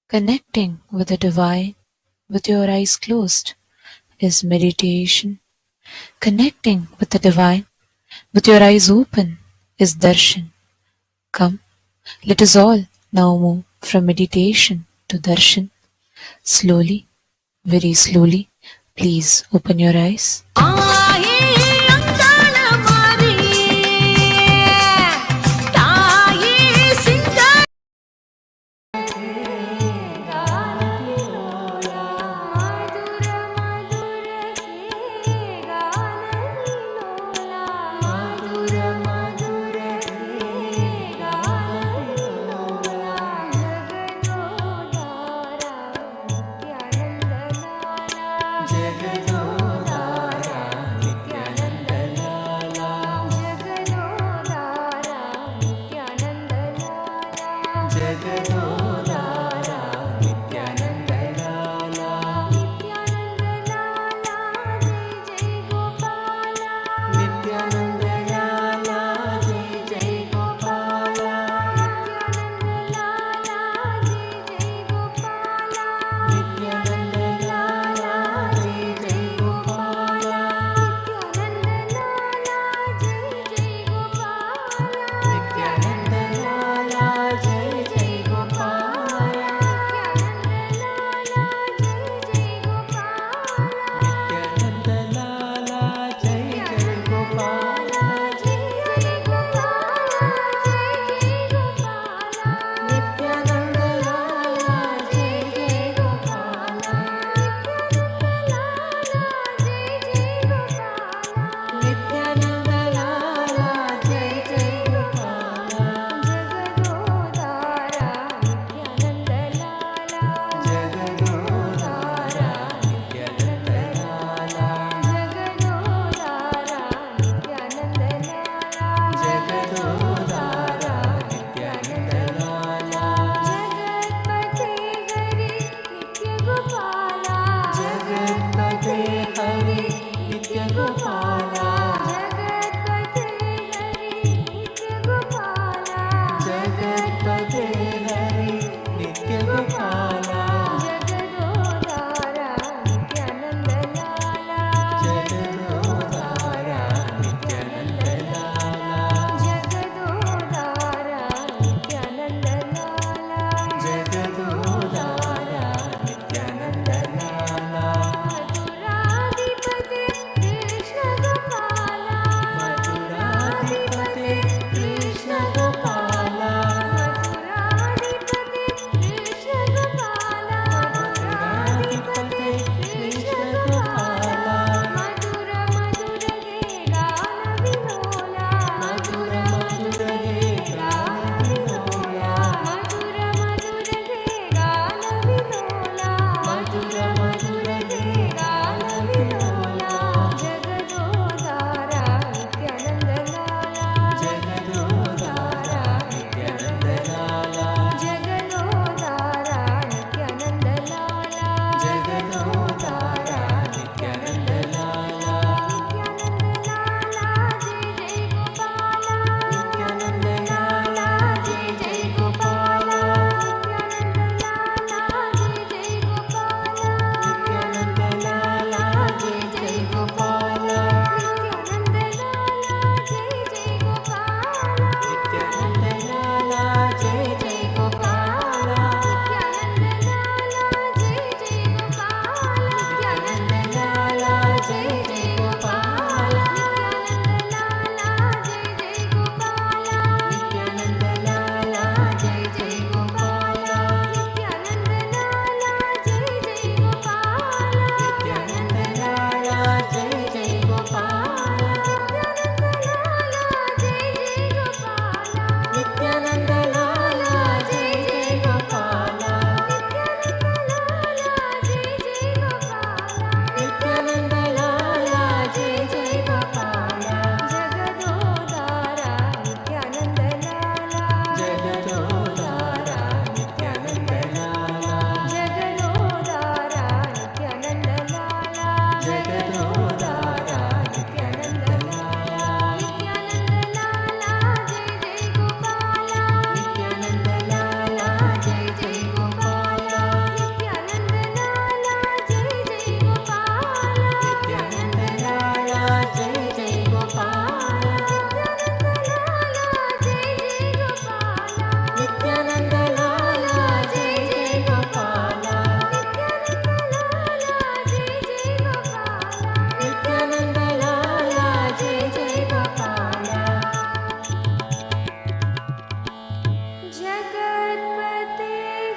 Connecting with the divine with your eyes closed is meditation. Connecting with the divine with your eyes open is darshan. Come, let us all now move from meditation to darshan. Slowly, very slowly, please open your eyes.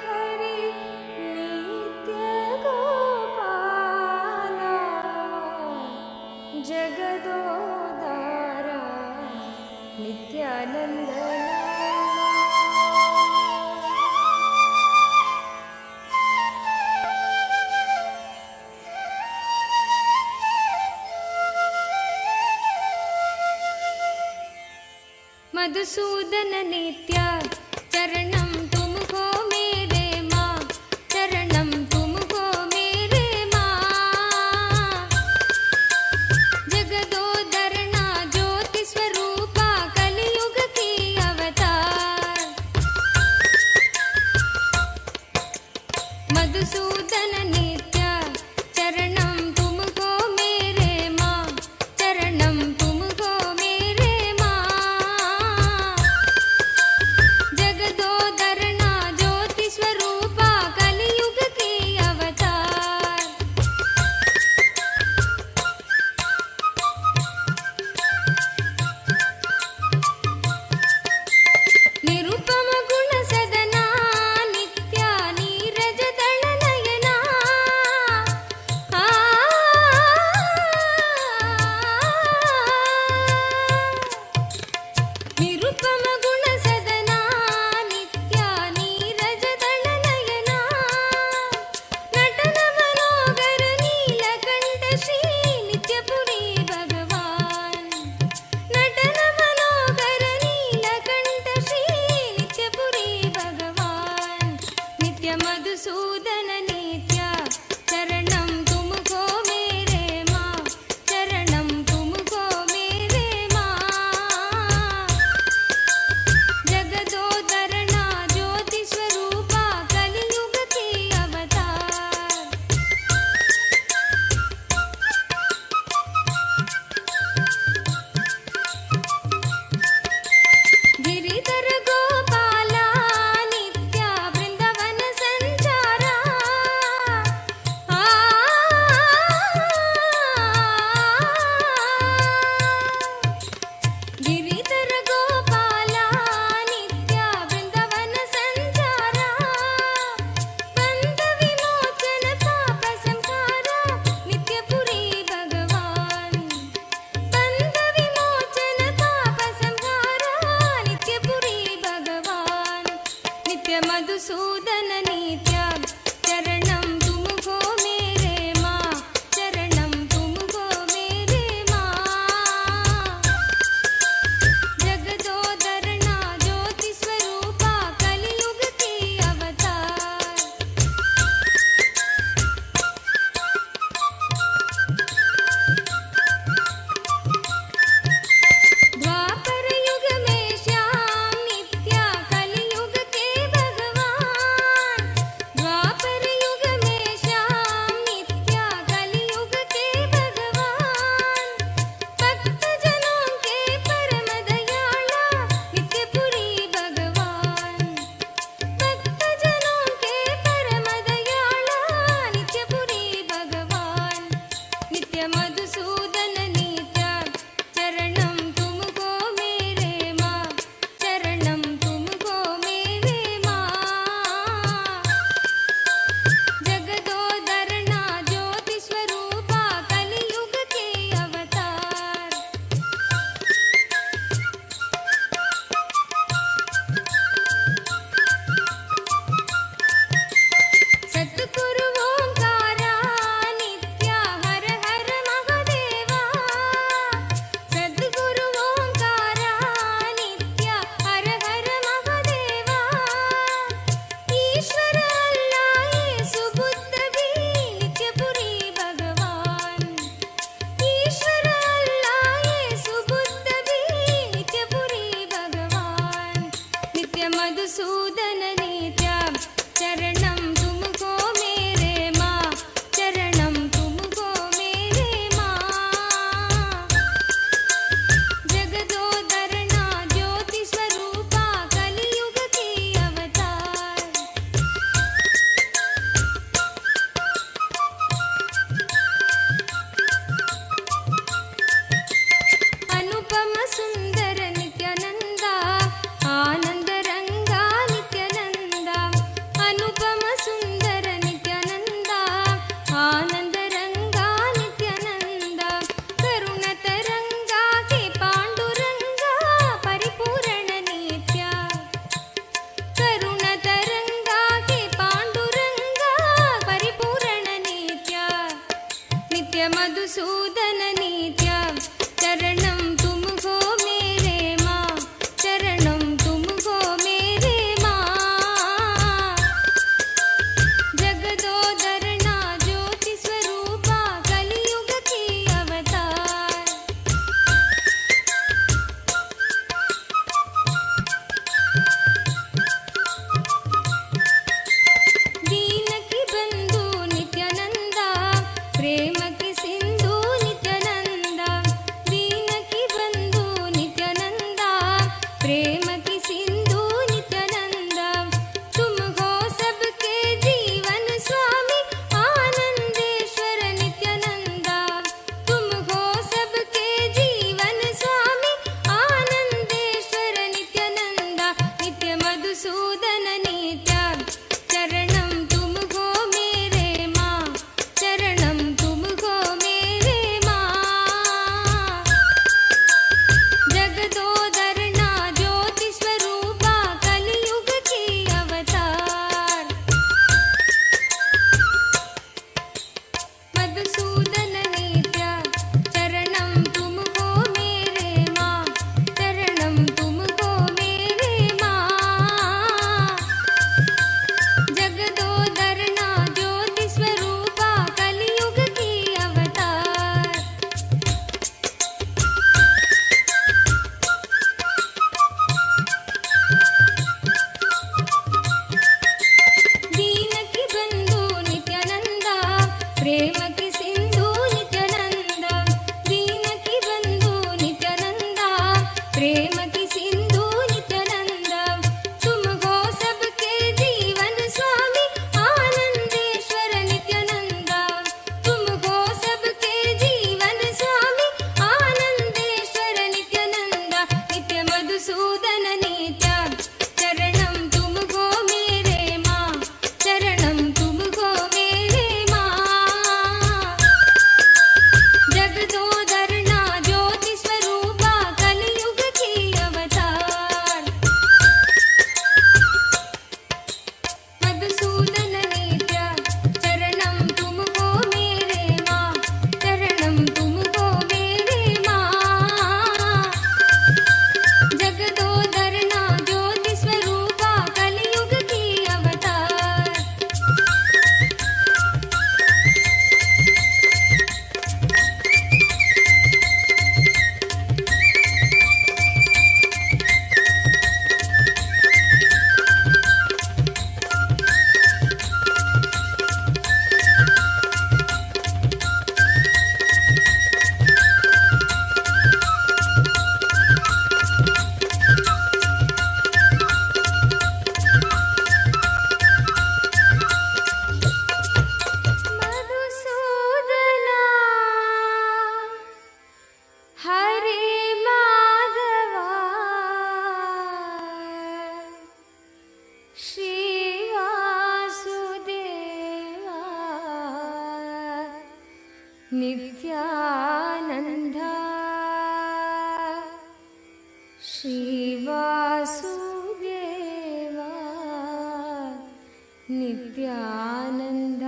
Hari नित्य गोपाला जगदोदारा नित्यानंदना मधुसूदन नित्य चरणम तुमको मेरे माँ चरणम तुमको मेरे माँ जगदोदरना ज्योति स्वरूपा कलयुग की अवतार मधुसूदन नित्य चरणम तुमको मेरे माँ चरणम तुमको मेरे माँ जगदोदरना ज्योति स्वरूपा कलयुग की अवतार निरुपम गुण सदना नित्या नीरज दल नयना आ निरुपम गुण सदना नित्या नीरज दल नयना नटन मनोगर नीलकंठ श्री नित्यपुरी भगवान नटन मनोगर नीलकंठ श्री नित्यपुरी भगवान नित्य मधुसूदन नित्य चरणम तुमको मेरे माँ चरणम तुमको मेरे माँ जगदोदरना ज्योति स्वरूपा कलयुग की अवतार गिरिधर गोपाला नित्या वृंदावन संचारा आ गिरिधर गोपाला नित्या वृंदावन संचारा बंध विमोचन पाप संहारा नित्यपुरी भगवान बंध विमोचन पाप संहारा नित्यपुरी भगवान नित्य मधुसूदन नित्य चरणम तुमको मेरे माँ चरणम तुमको मेरे माँ जगदोदरना ज्योति स्वरूपा कलयुग की अवतार द्वापर युग में श्याम नित्या कलयुग के भगवान नित्यानन्द श्रीवासुदेवा नित्यानन्द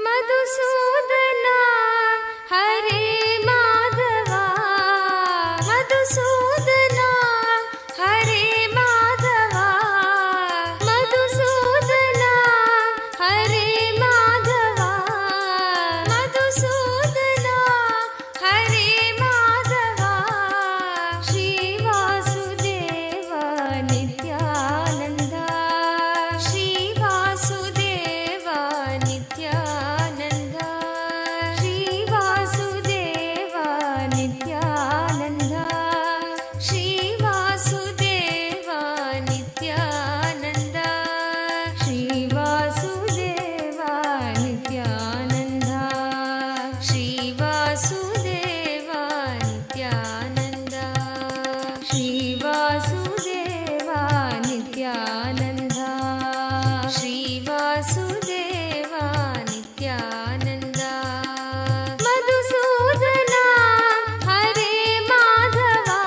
मधुसूदना हरे माधवा मधुसूदना हरे माधवा मधुसूदना हरे माधवा मधुसूदना हरे माधवा श्रीवासुदेवा नित्यानन्द श्रीवासुदेवा नित्यानन्द श्रीवासुदेवा नित्यानन्द श्रीवासुदेवा नित्यानन्द श्रीवासुदेवा नित्यानन्द श्रीवासुदेवा नित्यानन्द श्रीवासुदेवा नित्यानन्द श्रीवासुदेवा नित्यानन्द मधुसूदना हरे माधवा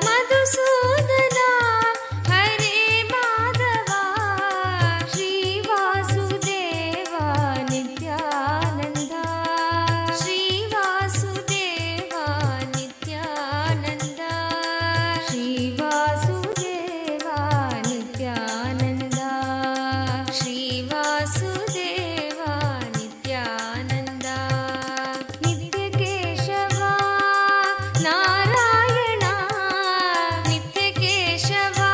मधुसूदना हरे माधवा श्रीवासुदेवा नित्यानन्द श्रीवासुदेवा नित्यानन्द श्रीवासुदेवा नित्यानन्द श्रीवासुदेवा नित्यानन्द नित्यकेशवा नारायण नित्यकेशवा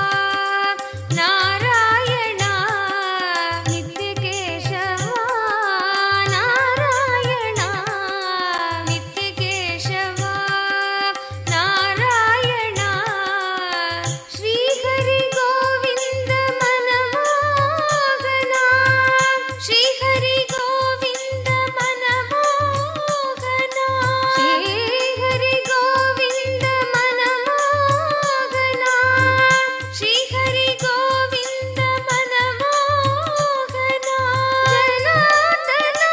नारायण नित्यकेशवा नारायण नित्यकेशवा नारायण श्रीहरि गोविन्द मनमोहना श्रीहरि गोविन्द मनमोहना श्रीहरि गोविन्द मनमोहना श्रीहरि गोविन्द मनमोहना जनार्दना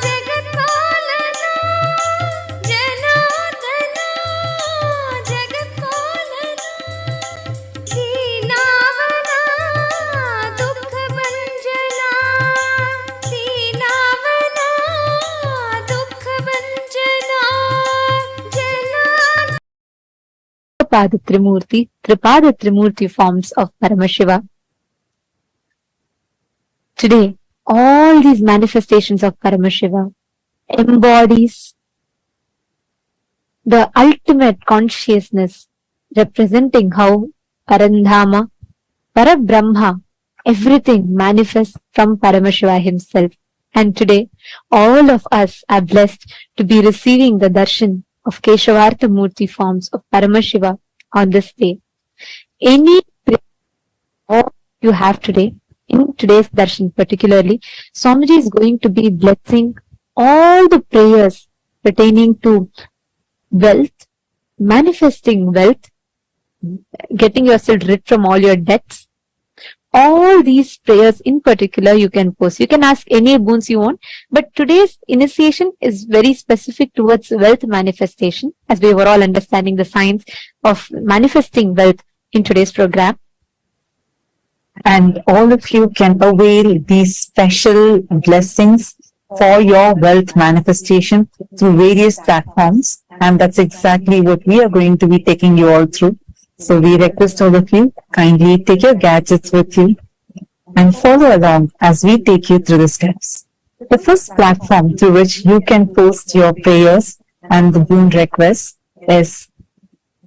जगत्पालना जनार्दना जगत्पालना दीनावना दुःखभञ्जना दीनावना दुःखभञ्जना जना Tripada Trimurti forms of Paramashiva. Today, all these manifestations of Paramashiva embodies the ultimate consciousness, representing how Parandhama, Parabrahma, everything manifests from Paramashiva himself. And today, all of us are blessed to be receiving the darshan of Keshavartha Murti forms of Paramashiva on this day. Any prayer you have today, in today's darshan particularly, Swamiji is going to be blessing all the prayers pertaining to wealth, manifesting wealth, getting yourself rid from all your debts. All these prayers in particular you can post. You can ask any boons you want, but today's initiation is very specific towards wealth manifestation, as we were all understanding the science of manifesting wealth in today's program. And all of you can avail these special blessings for your wealth manifestation through various platforms. And that's exactly what we are going to be taking you all through. So we request all of you, kindly take your gadgets with you and follow along as we take you through the steps. The first platform through which you can post your prayers and the boon requests is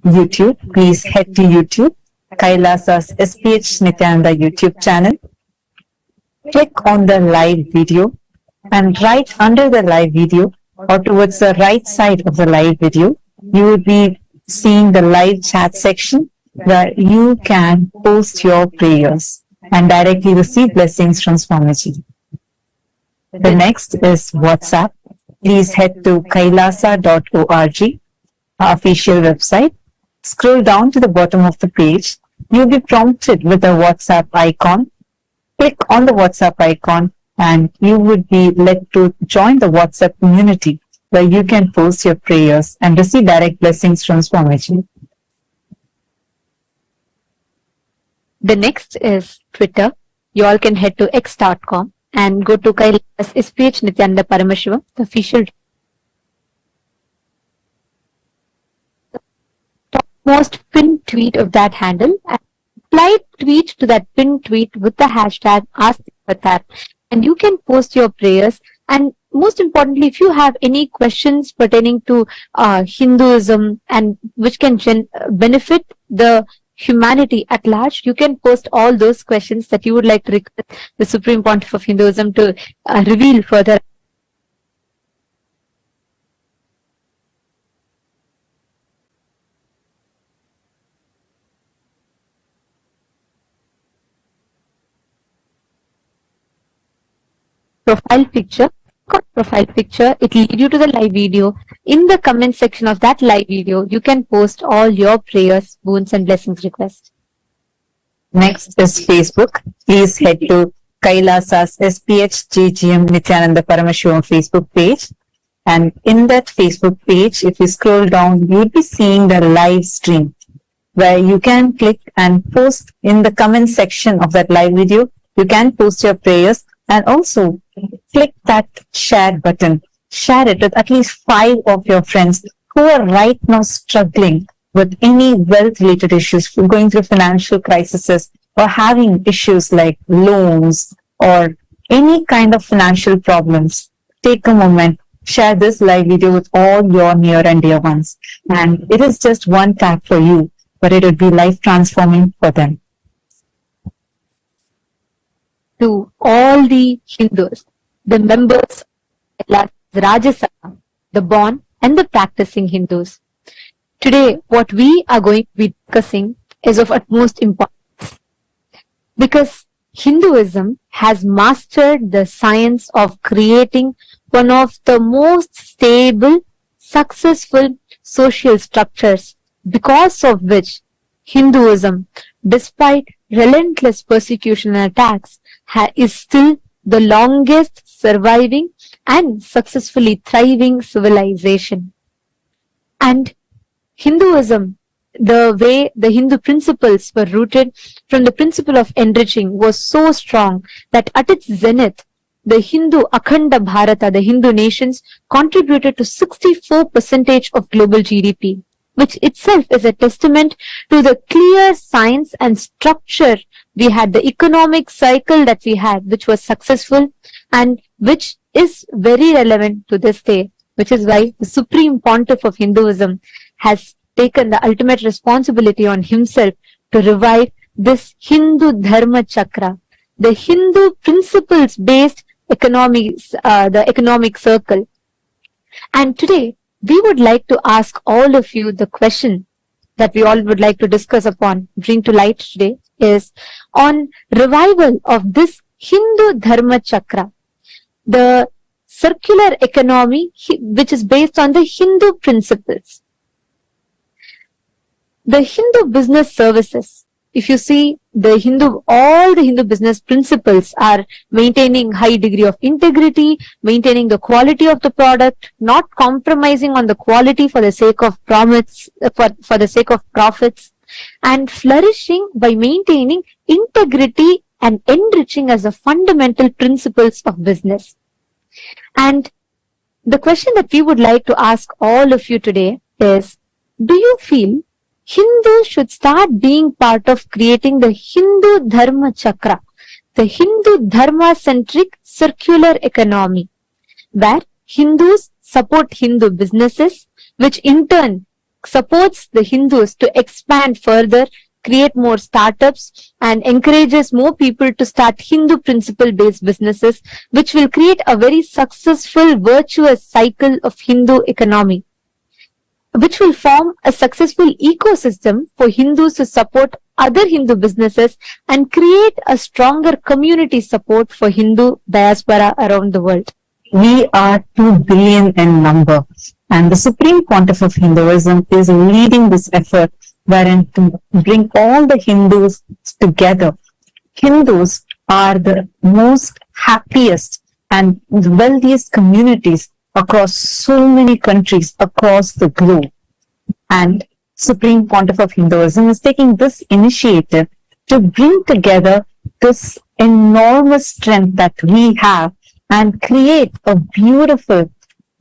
YouTube. Please head to YouTube, KAILASA's SPH Nityananda YouTube channel. Click on the live video, and right under the live video or towards the right side of the live video, you will be seeing the live chat section where you can post your prayers and directly receive blessings from Swamiji. The next is WhatsApp. Please head to kailasa.org, our official website. Scroll down to the bottom of the page. You'll be prompted with a WhatsApp icon. Click on the WhatsApp icon and you would be led to join the WhatsApp community where you can post your prayers and receive direct blessings from Swamiji. The next is Twitter. You all can head to x.com and go to KAILASA SPH Nityananda Paramashivam, the official most pinned tweet of that handle, and reply tweet to that pinned tweet with the hashtag AskTheAvatar, and you can post your prayers. And most importantly, if you have any questions pertaining to Hinduism and which can benefit the humanity at large, you can post all those questions that you would like to request the Supreme Pontiff of Hinduism to reveal further. Profile picture. Profile picture, it will lead you to the live video. In the comment section of that live video, you can post all your prayers, boons and blessings requests. Next is Facebook. Please head to KAILASA's SPH JGM Nityananda Paramashivam Facebook page. And in that Facebook page, if you scroll down, you'll be seeing the live stream where you can click and post in the comment section of that live video. You can post your prayers and also click that share button. Share it with at least 5 of your friends who are right now struggling with any wealth related issues, going through financial crises or having issues like loans or any kind of financial problems. Take a moment, share this live video with all your near and dear ones. And it is just one tap for you, but it will be life transforming for them. To all the Hindus, the members of Rajya Sabha, the born and the practicing Hindus. Today, what we are going to be discussing is of utmost importance because Hinduism has mastered the science of creating one of the most stable, successful social structures, because of which Hinduism, despite relentless persecution and attacks, is still the longest surviving and successfully thriving civilization. And Hinduism, the way the Hindu principles were rooted from the principle of enriching, was so strong that at its zenith, the Hindu Akhanda Bharata, the Hindu nations, contributed to 64% of global GDP, which itself is a testament to the clear science and structure we had, the economic cycle that we had, which was successful and which is very relevant to this day, which is why the Supreme Pontiff of Hinduism has taken the ultimate responsibility on himself to revive this Hindu Dharma Chakra, the Hindu principles-based economics, the economic circle. And today, we would like to ask all of you the question that we all would like to discuss upon, bring to light today, is on revival of this Hindu Dharma Chakra, the circular economy which is based on the Hindu principles. The Hindu business services, if you see all the Hindu business principles are maintaining high degree of integrity, maintaining the quality of the product, not compromising on the quality for the sake of profits, for the sake of profits, and flourishing by maintaining integrity and enriching as the fundamental principles of business. And the question that we would like to ask all of you today is, do you feel Hindus should start being part of creating the Hindu Dharma Chakra, the Hindu Dharma-centric circular economy, where Hindus support Hindu businesses, which in turn supports the Hindus to expand further, create more startups, and encourages more people to start Hindu principle-based businesses, which will create a very successful, virtuous cycle of Hindu economy, which will form a successful ecosystem for Hindus to support other Hindu businesses and create a stronger community support for Hindu diaspora around the world. We are 2 billion in number, and the Supreme Pontiff of Hinduism is leading this effort wherein to bring all the Hindus together. Hindus are the most happiest and wealthiest communities across so many countries across the globe. And Supreme Pontiff of Hinduism is taking this initiative to bring together this enormous strength that we have and create a beautiful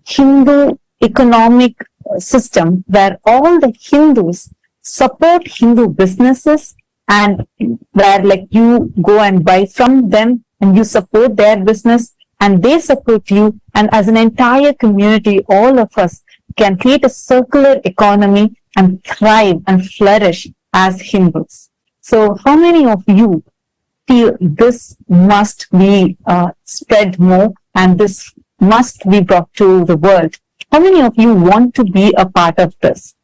Hindu economic system where all the Hindus support Hindu businesses, and where like you go and buy from them and you support their business and they support you, and as an entire community all of us can create a circular economy and thrive and flourish as Hindus. So how many of you feel this must be spread more and this must be brought to the world? How many of you want to be a part of this?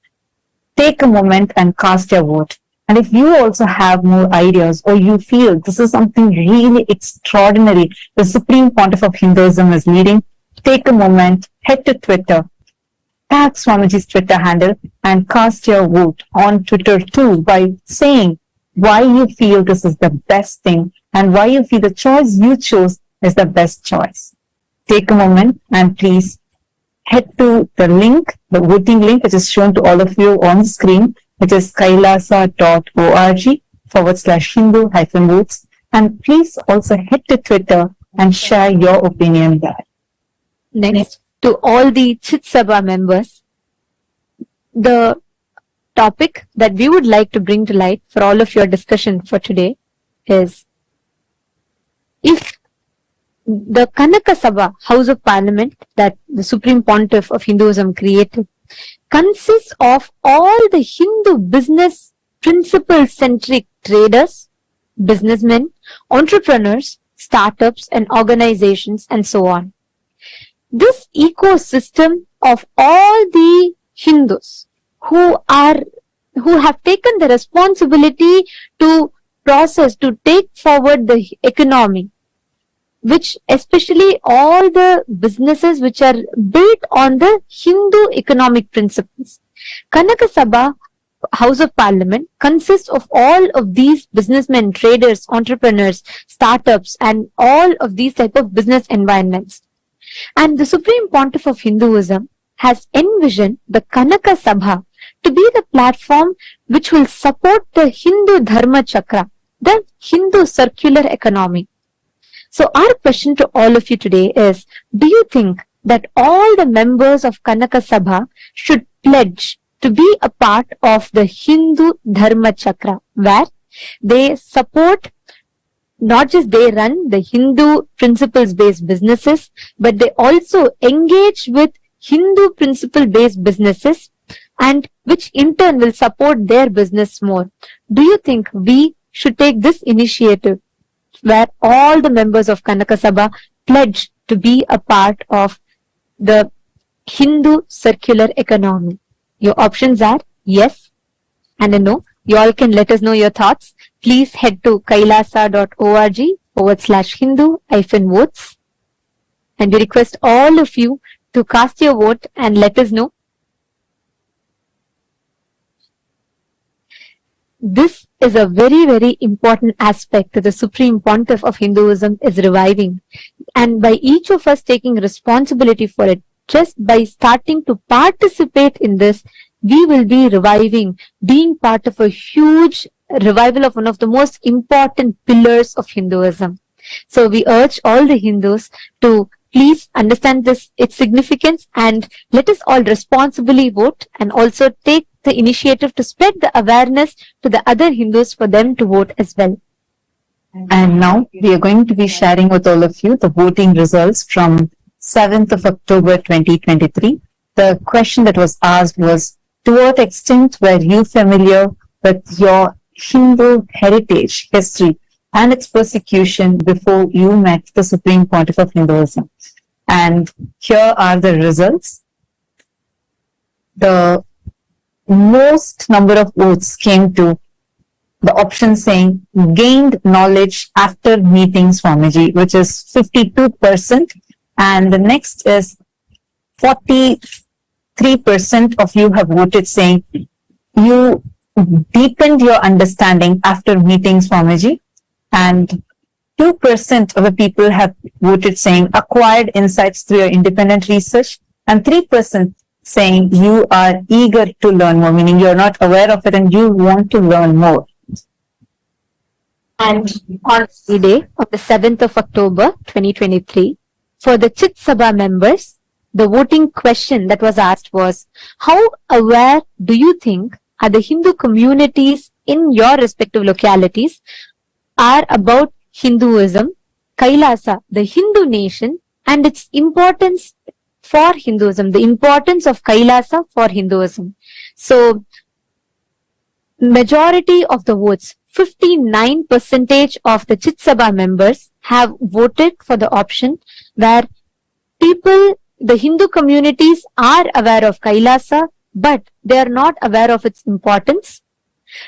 Take a moment and cast your vote. And if you also have more ideas or you feel this is something really extraordinary the Supreme Pontiff of Hinduism is leading, take a moment, head to Twitter, tag Swamiji's Twitter handle and cast your vote on Twitter too by saying why you feel this is the best thing and why you feel the choice you chose is the best choice. Take a moment and please head to the link, the voting link, which is shown to all of you on the screen, which is kailasa.org/Hindu-votes. And please also head to Twitter and share your opinion there. Next, to all the Chit Sabha members, the topic that we would like to bring to light for all of your discussion for today is, if the Kanaka Sabha, House of Parliament, that the Supreme Pontiff of Hinduism created, consists of all the Hindu business principle-centric traders, businessmen, entrepreneurs, startups and organizations and so on. This ecosystem of all the Hindus who have taken the responsibility to process, to take forward the economy, which especially all the businesses which are built on the Hindu economic principles. Kanaka Sabha, House of Parliament, consists of all of these businessmen, traders, entrepreneurs, startups, and all of these type of business environments. And the Supreme Pontiff of Hinduism has envisioned the Kanaka Sabha to be the platform which will support the Hindu Dharma Chakra, the Hindu circular economy. So our question to all of you today is, do you think that all the members of Kanaka Sabha should pledge to be a part of the Hindu Dharma Chakra, where they support, not just they run the Hindu principles-based businesses, but they also engage with Hindu principle-based businesses, and which in turn will support their business more? Do you think we should take this initiative where all the members of Kanaka Sabha pledge to be a part of the Hindu circular economy? Your options are yes and a no. You all can let us know your thoughts. Please head to kailasa.org/Hindu-votes. And we request all of you to cast your vote and let us know. This is a very, very important aspect that the Supreme Pontiff of Hinduism is reviving. And by each of us taking responsibility for it, just by starting to participate in this, we will be reviving, being part of a huge revival of one of the most important pillars of Hinduism. So we urge all the Hindus to please understand this, its significance, and let us all responsibly vote and also take the initiative to spread the awareness to the other Hindus for them to vote as well. And now we are going to be sharing with all of you the voting results from 7th of October 2023. The question that was asked was, to what extent were you familiar with your Hindu heritage, history, and its persecution before you met the Supreme Pontiff of Hinduism? And here are the results. The most number of votes came to the option saying gained knowledge after meeting Swamiji, which is 52%. And the next is 43% of you have voted saying you deepened your understanding after meeting Swamiji. And 2% of the people have voted saying acquired insights through your independent research, and 3% saying you are eager to learn more, meaning you're not aware of it and you want to learn more. And on the day of the 7th of October 2023, for the Chit Sabha members, the voting question that was asked was, how aware do you think are the Hindu communities in your respective localities are about Hinduism, Kailasa, the Hindu nation, and its importance for Hinduism, the importance of Kailasa for Hinduism. So, majority of the votes, 59% of the Chit Sabha members have voted for the option where people, the Hindu communities are aware of Kailasa, but they are not aware of its importance.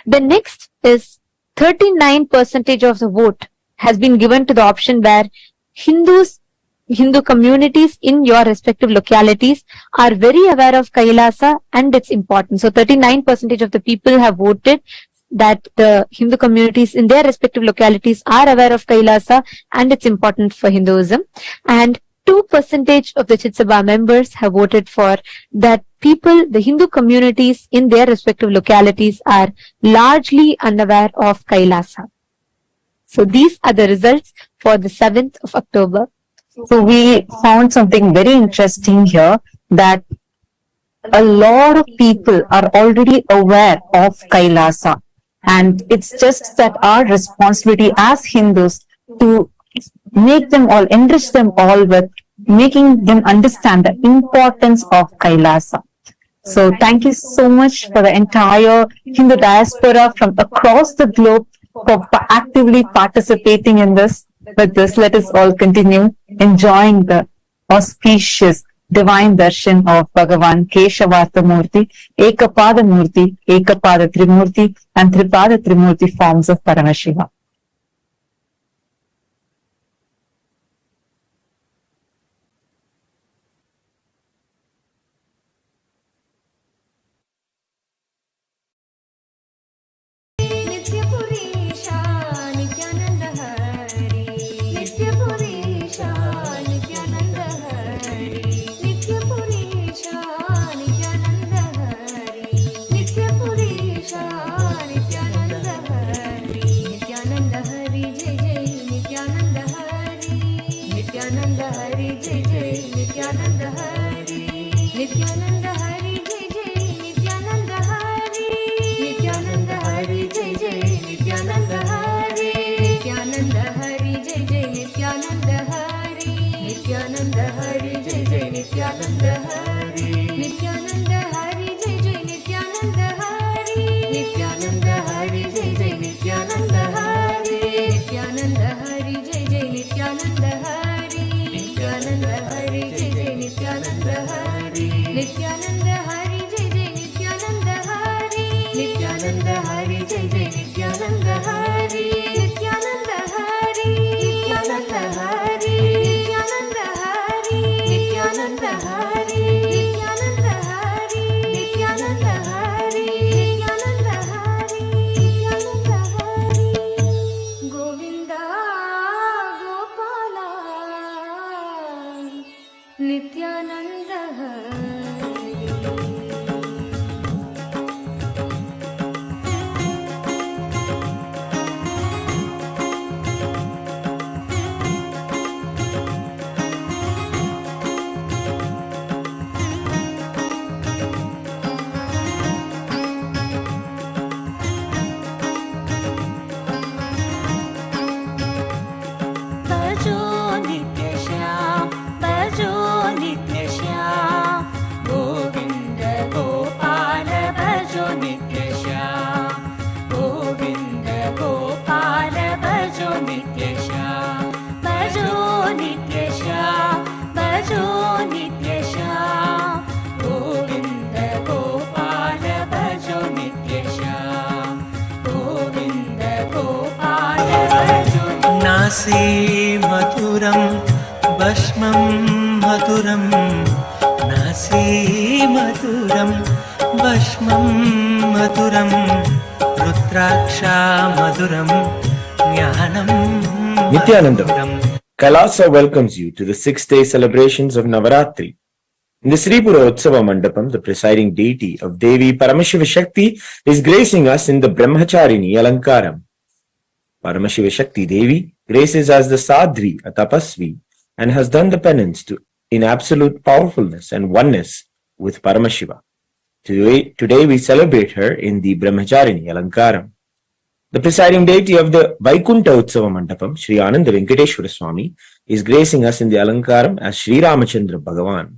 The next is 39% of the vote has been given to the option where Hindu communities in your respective localities are very aware of Kailasa and its importance. So 39% of the people have voted that the Hindu communities in their respective localities are aware of Kailasa and its importance for Hinduism. And 2% of the Chit Sabha members have voted for that people, the Hindu communities in their respective localities are largely unaware of Kailasa. So these are the results for the 7th of October. So we found something very interesting here, that a lot of people are already aware of Kailasa, and it's just that our responsibility as Hindus to make them all, enrich them all with making them understand the importance of Kailasa. So thank you so much for the entire Hindu diaspora from across the globe for actively participating in this. With this, let us all continue enjoying the auspicious divine darshan of Bhagavan Keshavartha Murti, Ekapada Murti, Ekapada Trimurti, and Tripada Trimurti forms of Paramashiva. नासी मधुरं भस्मं मधुरं नासी मधुरं भस्मं मधुरं रुद्राक्षा मधुरं ज्ञानं Nityanandam, Kailasa welcomes you to the 6-day celebrations of Navaratri. In the Sripura Utsava Mandapam, the presiding deity of Devi Paramashiva Shakti is gracing us in the Brahmacharini Alankaram. Paramashiva Shakti Devi graces as the Sadhvi, a tapasvi, and has done the penance in absolute powerfulness and oneness with Paramashiva. Today we celebrate her in the Brahmacharini Alankaram. The presiding deity of the Vaikunta Utsava Mandapam, Sri Ananda Venkateshwara Swami, is gracing us in the Alankaram as Sri Ramachandra Bhagavan.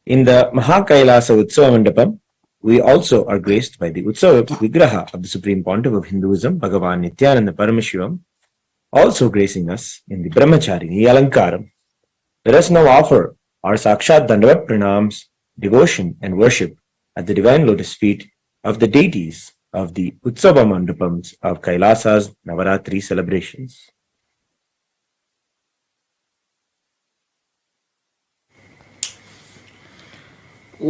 In the Mahakailasa Utsava Mandapam, we also are graced by the Utsava Vigraha of the Supreme Pontiff of Hinduism, Bhagavan Nityananda Paramashivam, also gracing us in the Brahmacharini Alankaram. Let us now offer our Sakshat Dandavat Pranams, devotion and worship at the divine lotus feet of the deities of the Utsava Mandapams of Kailasa's Navaratri celebrations. ॐ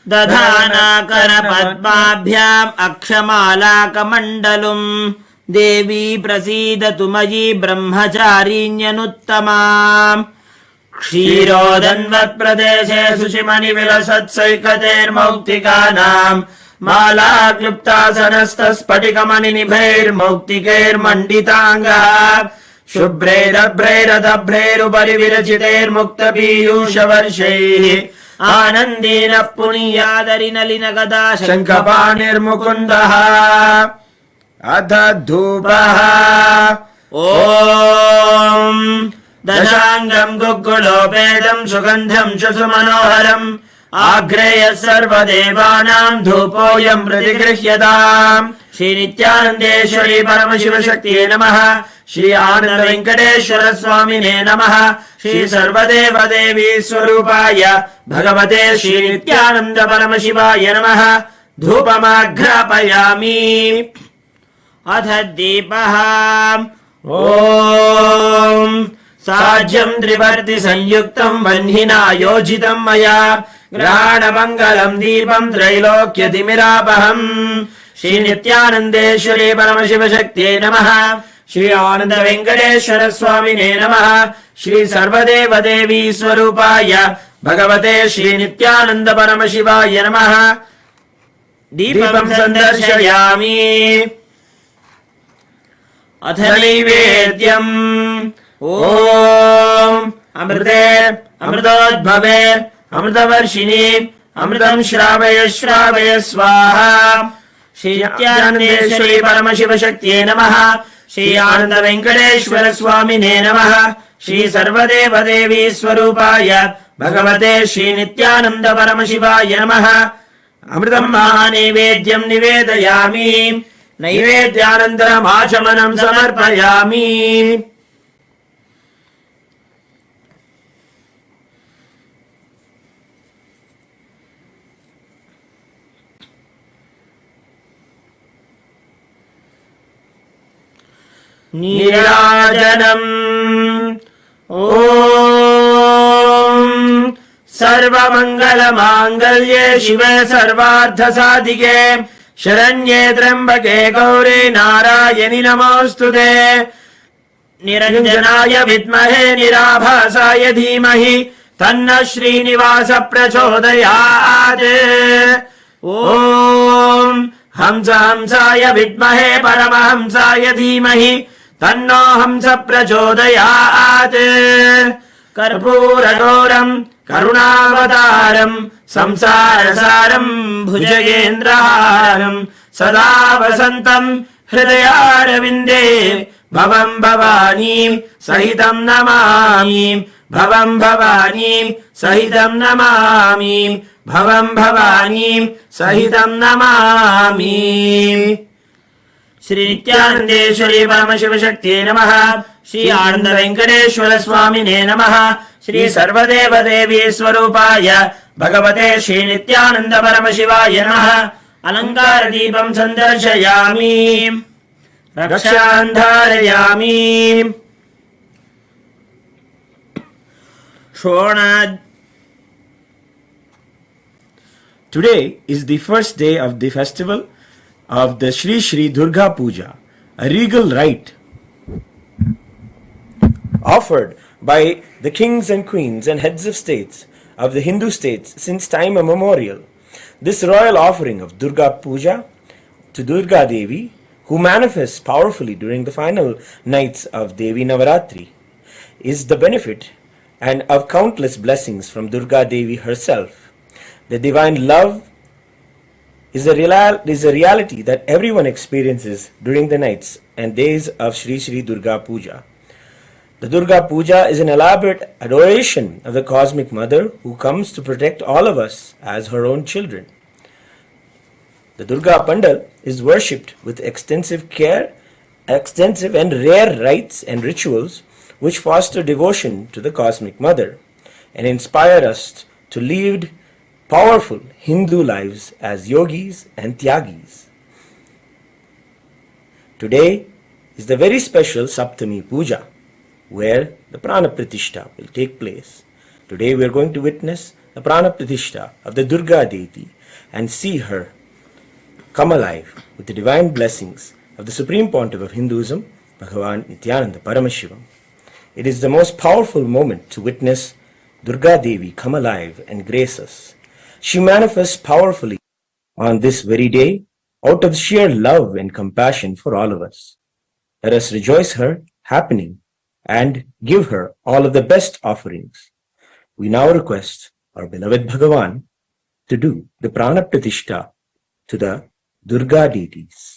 दधानाकरपद्माभ्याम् अक्षमालाकमण्डलुम् देवी प्रसीदतु मयि ब्रह्मचारिण्यनुत्तमाम् क्षीरोदन्वत्प्रदेशे शुचिमणिविलसत्सैकतेर्मौक्तिकानाम् माला क्लुप्तासनस्तस्फटिकमणिनिभैर्मौक्तिकैर्मण्डिताङ्गः शुभ्रैरभ्रैरदभ्रैरुपरि विरचितैर्मुक्तपीयूषवर्षैः आनन्दीनः पुनीयादरिनलिनगदा शङ्खपाणिर्मुकुन्दः अथ धूपः ॐ दशाङ्गम् गुग्गुलोपेदम् सुगन्धम् सुमनोहरम् आग्रेयः सर्वदेवानाम् धूपोऽयम् प्रतिगृह्यताम् श्रीनित्यानन्देश्वरी परमशिवशक्तिये नमः श्री आनन्द वेङ्कटेश्वर स्वामिने नमः श्री सर्वदेवदेवी स्वरूपाय भगवते श्रीनित्यानन्द परमशिवाय नमः धूपमाघ्रापयामि अथ दीपः ॐ साज्यम् त्रिवर्ति संयुक्तम् वह्निना योजितम् मया ग्रहाणमङ्गलम् दीपम् त्रैलोक्यतिमिरापहम् श्रीनित्यानन्देश्वरी परमशिवशक्त्यै नमः श्री आनन्द वेङ्कटेश्वर स्वामिने नमः श्री सर्वदेवदेवी स्वरूपाय भगवते श्रीनित्यानन्द परमशिवाय नमः दीपम् सन्दर्शयामि अथ नैवेद्यम् ॐ अमृते अमृतोद्भवे अमृतवर्षिणि अमृतम् श्रावय श्रावय स्वाहा श्री नित्यानन्देश्वरी परमशिवशक्त्यै नमः श्री आनन्द वेङ्कटेश्वर स्वामिने नमः श्री सर्वदेवदेवी स्वरूपाय भगवते श्री नित्यानन्द परमशिवाय नमः अमृतम् महानैवेद्यम् निवेदयामि नैवेद्यानन्तरम् आचमनम् समर्पयामि नीराजनम् ॐ सर्वमङ्गलमाङ्गल्ये शिवे सर्वार्थसाधिके शरण्ये त्र्यम्बके गौरी नारायणि नमोऽस्तुते निरञ्जनाय विद्महे निराभासाय धीमहि तन्नः श्रीनिवास प्रचोदयात् ॐ हंसाय विद्महे परमहंसाय धीमहि तन्नो हंस प्रचोदयात् कर्पूरगौरम् करुणावतारम् संसारसारम् भुजगेन्द्रहारम् सदा वसन्तम् हृदयारविन्दे भवम् भवानीम् सहितम् नमामि भवम् भवानीम् सहितम् नमामि भवम् भवानीम् सहितम् नमामि श्री नित्यानन्देश्वरी परमशिवशक्त्यै नमः श्री आनन्द वेङ्कटेश्वर स्वामिने नमः श्री सर्वदेवदेवी स्वरूपाय भगवते श्री नित्यानन्द परमशिवाय नमः अलङ्कार दीपम् सन्दर्शयामि रक्षान् धारयामि Today is the first day of the festival of the Shri Shri Durga Puja, a regal rite offered by the kings and queens and heads of states of the Hindu states since time immemorial. This royal offering of Durga Puja to Durga Devi, who manifests powerfully during the final nights of Devi Navaratri, is the benefit and of countless blessings from Durga Devi herself. The divine love is a reality that everyone experiences during the nights and days of Shri Shri Durga Puja. The Durga Puja is an elaborate adoration of the Cosmic Mother who comes to protect all of us as her own children. The Durga Pandal is worshipped with extensive and rare rites and rituals which foster devotion to the Cosmic Mother and inspire us to lead powerful Hindu lives as yogis and tyagis. Today is the very special Saptami Puja, where the Prana Pratishta will take place. Today we are going to witness the Prana Pratishta of the Durga deity and see her come alive with the divine blessings of the Supreme Pontiff of Hinduism, Bhagavan Nityananda Paramashivam. It is the most powerful moment to witness Durga Devi come alive and grace us. She manifests powerfully on this very day out of sheer love and compassion for all of us. Let us rejoice her happening and give her all of the best offerings. We now request our beloved Bhagavan to do the Prana Pratishta to the Durga deities.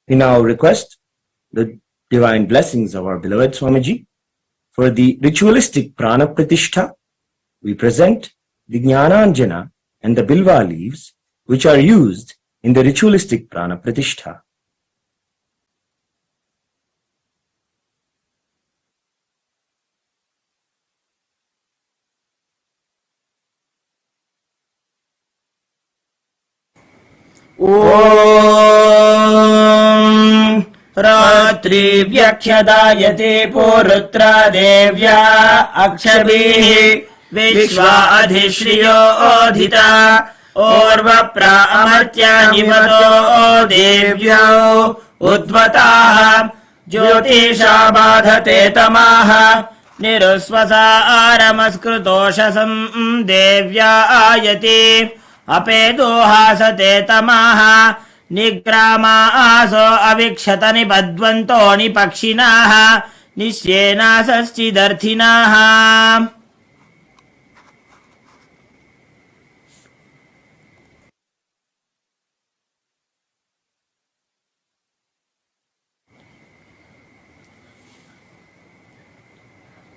We now request the divine blessings of our beloved Swamiji. For the ritualistic Prana Pratishtha, we present the Jnananjana and the Bilva leaves, which are used in the ritualistic Prana Pratishtha. ॐ रात्रिव्यख्यदायते पूरुत्रा देव्या अक्षभिः विश्वा अधिश्रियो ओधिता ओर्वप्रा अमर्त्या निपतो देव्यो उद्वताः ज्योतिषा बाधते तमाः निरुस्वसारमस्कृतोषसं देव्या आयति अपेदोहासते तमाः निग्रामासो अविक्षत निबध्वन्तो निपक्षिणाः निश्येनासश्चिदर्थिनाः.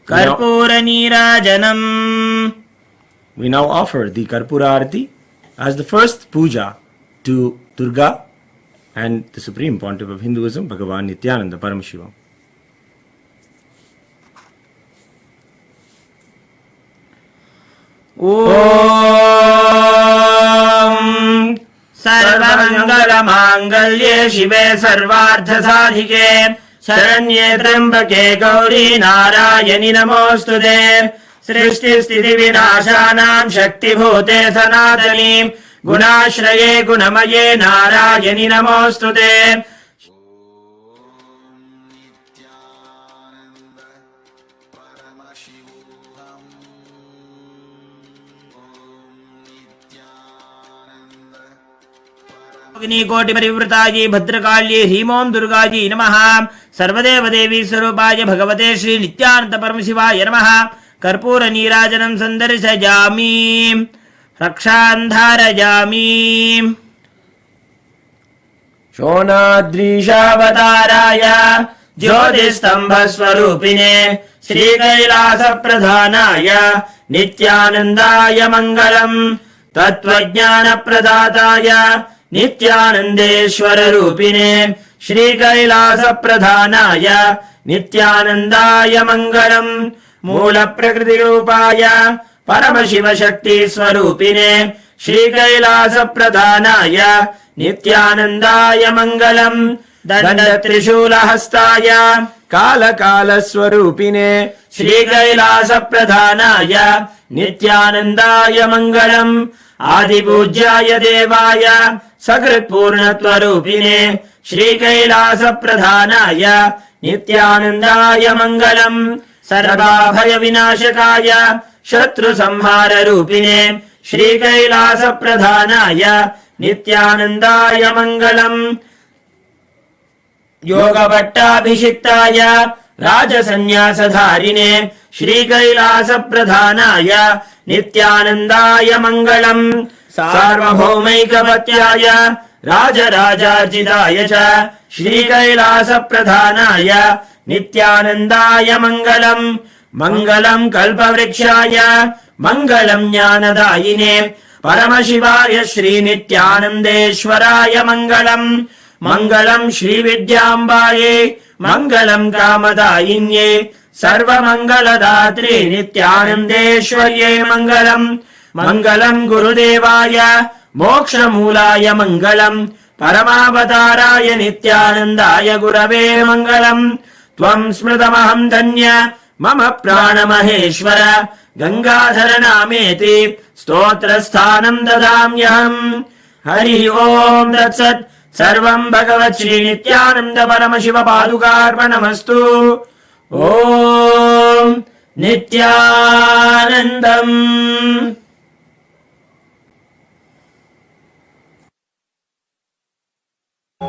कर्पूर नीराजनम. We now offer the Karpura Arati as the first puja to Durga and the Supreme Pontiff of Hinduism, Bhagavan Nityananda Paramashiva. Om सर्वमङ्गलमाङ्गल्ये शिवे सर्वार्थसाधिके शरण्ये त्र्यम्बके गौरी नारायणि नमोऽस्तुते. सृष्टिस्थितिविनाशानां शक्तिभूते सनातनी गुणाश्रये गुणमये नारायणि नमोऽस्तुते. अग्निकोटिपरिवृतायै भद्रकाल्यै ह्रीं ओं दुर्गायै नमः. सर्वदेवदेवी स्वरूपाय भगवते श्री नित्यानन्द परमशिवाय नमः. कर्पूर नीराजनं सन्दर्शयामि रक्षान्धारयामि. शोणाद्रीशावताराय ज्योतिस्तम्भस्वरूपिणे श्रीकैलासप्रधानाय नित्यानन्दाय मङ्गलम्. तत्त्वज्ञानप्रदाताय नित्यानन्देश्वररूपिणे श्रीकैलासप्रधानाय नित्यानन्दाय मङ्गलम्. मूलप्रकृतिरूपाय परमशिवशक्तिस्वरूपिणे श्रीकैलासप्रधानाय नित्यानन्दाय मङ्गलम्. दण्डत्रिशूलहस्ताय कालकालस्वरूपिणे श्रीकैलासप्रधानाय नित्यानन्दाय मङ्गलम्. आदिपूज्याय देवाय सकृत्पूर्णत्वरूपिणे श्रीकैलासप्रधानाय नित्यानन्दाय मङ्गलम्. सर्वाभयविनाशकाय शत्रुसंहाररूपिणे श्रीकैलासप्रधानाय नित्यानन्दाय मङ्गलम्. योगभट्टाभिषिक्ताय राजसन्न्यासधारिणे श्रीकैलासप्रधानाय नित्यानन्दाय मङ्गलम्. सार्वभौमैकपत्याय राजराजार्जिताय च श्रीकैलासप्रधानाय नित्यानन्दाय मङ्गलम्. मङ्गलम् कल्पवृक्षाय मङ्गलम् ज्ञानदायिने परमशिवाय श्रीनित्यानन्देश्वराय मङ्गलम्. मङ्गलम् श्रीविद्याम्बायै मङ्गलम् कामदायिन्ये सर्वमङ्गलदात्रे नित्यानन्देश्वर्यै मङ्गलम्. मङ्गलम् गुरुदेवाय मोक्षमूलाय मङ्गलम्. परमावताराय नित्यानन्दाय गुरवे मङ्गलम्. त्वम् स्मृतमहम् धन्य मम प्राणमहेश्वर गङ्गाधर नामेति स्तोत्रस्थानम् ददाम्यहम्. हरिः ओम् तत्सत्. सर्वम् भगवत् श्रीनित्यानन्द परमशिव पादुकार्पणमस्तु. ॐ नित्यानन्दम्.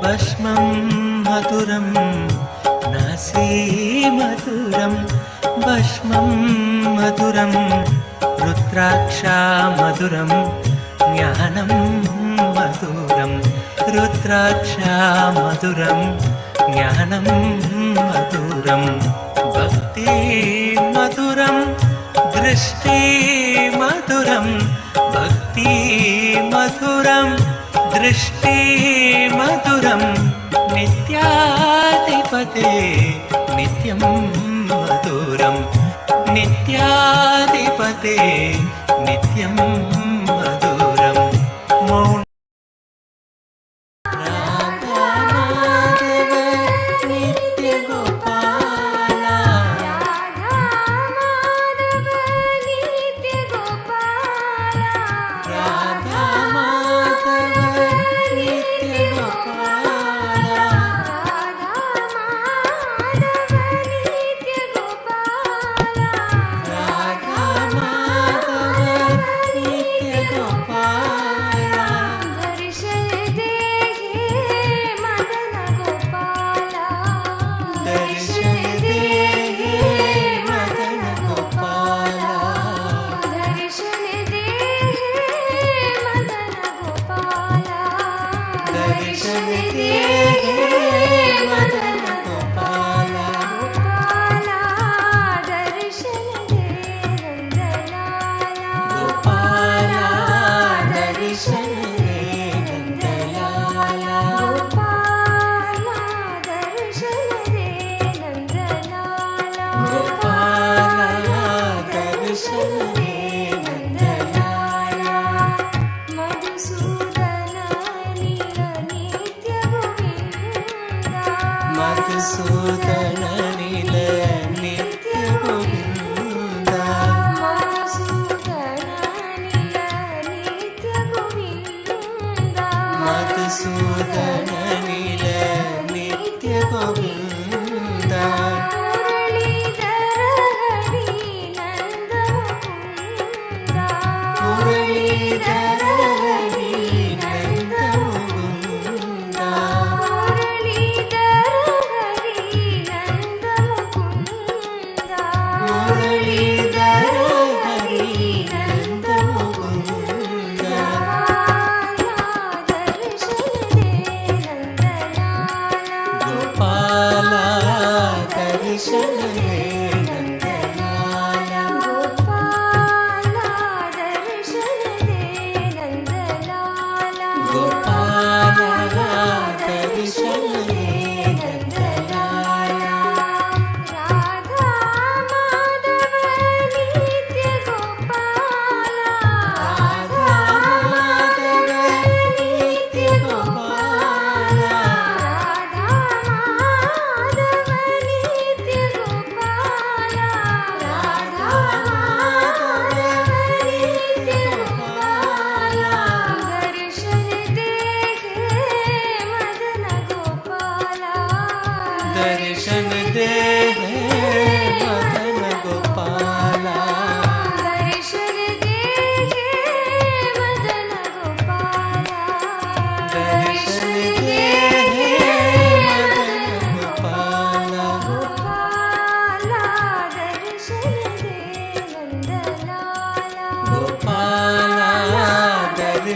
भस्मं मधुरं नासी मधुरं भस्मं मधुरं रुद्राक्षा मधुरं ज्ञानं मधुरं रुद्राक्षा मधुरं ज्ञानं मधुरं भक्ति मधुरं दृष्टि मधुरं भक्ति मधुरं दृष्टि मधुरं नित्याधिपते नित्यं मधुरं नित्याधिपते नित्यं मधुरं मौन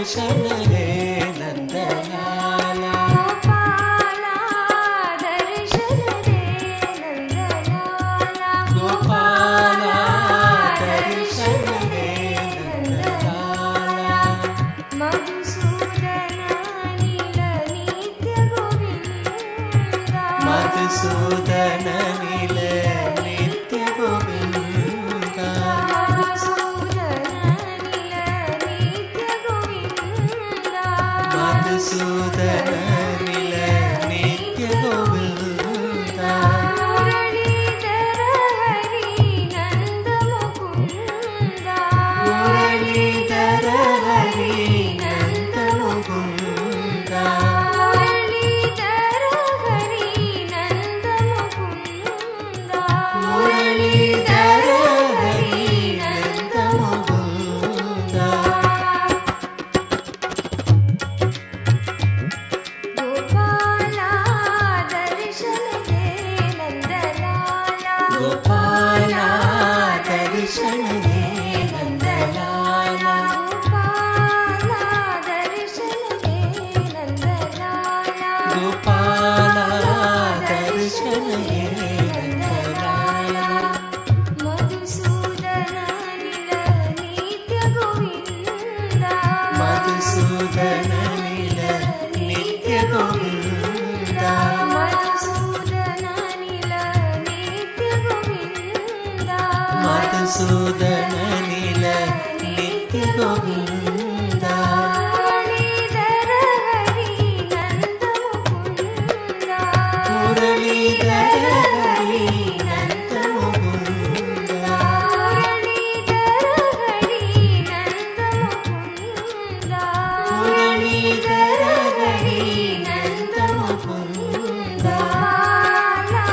दर्शन दे नंदलाला गोपाला दर्शन दे नंदलाला मधुसूदन नील नित्य गोविंदा मधुसूदन नील नित्य गोविंदा मधुसूदन नील नित्य गोविंदा मुरलीधर हरि नंद मुकुंदा मुरलीधर हरि नंद मुकुंदा मुरलीधर हरि नंद मुकुंदा मुरलीधर हरि नंद मुकुंदा गोपाला दर्शन दे नंदलाला गोपाला दर्शन दे नंदलाला गोपाला दर्शन दे नंदलाला गोपाला दर्शन दे नंदलाला मधुसूदन नील नित्य गोविंदा मधुसूदन नील नित्य गोविंदा मधुसूदन नील नित्य गोविंदा मधुसूदन नील नित्य गोविंदा मुरलीधर हरि नंद मुकुंदा मुरलीधर हरि नंद मुकुंदा मुरलीधर हरि नंद मुकुंदा मुरलीधर हरि नंद मुकुंदा गोपाला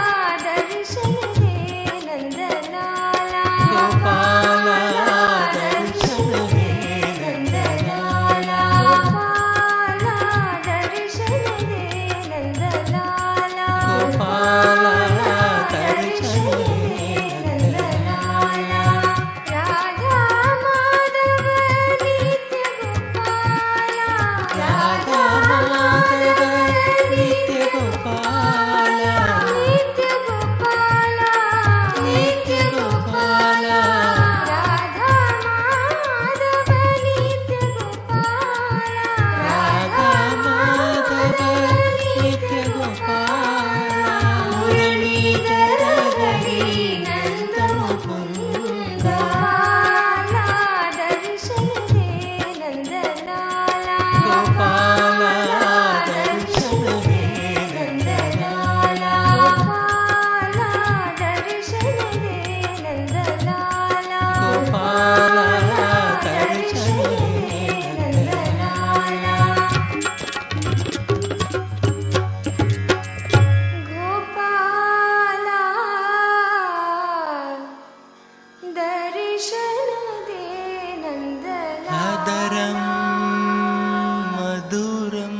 दर्शन दे नंदलाला गोपाला दर्शन दे नंदलाला गोपाला दर्शन दे नंदलाला गोपाला दर्शन दे नंदलाला राधा माधव नित्य गोपाला राधा माधव नित्य गोपाला नित्य गोपाला नित्य गोपाला राधा माधव नित्य गोपाला राधा माधव नित्य गोपाला मुरलीधर हरि नंद मुकुंदा गोपाला दर्शन दे नंदलाला गोपाला दर्शन दे नंदलाला गोपाला दर्शन दे नंदलाला गोपाला दर्शन दे नंदलाला गोपाला दर्शन दे नंदलाला आदरं मधुरं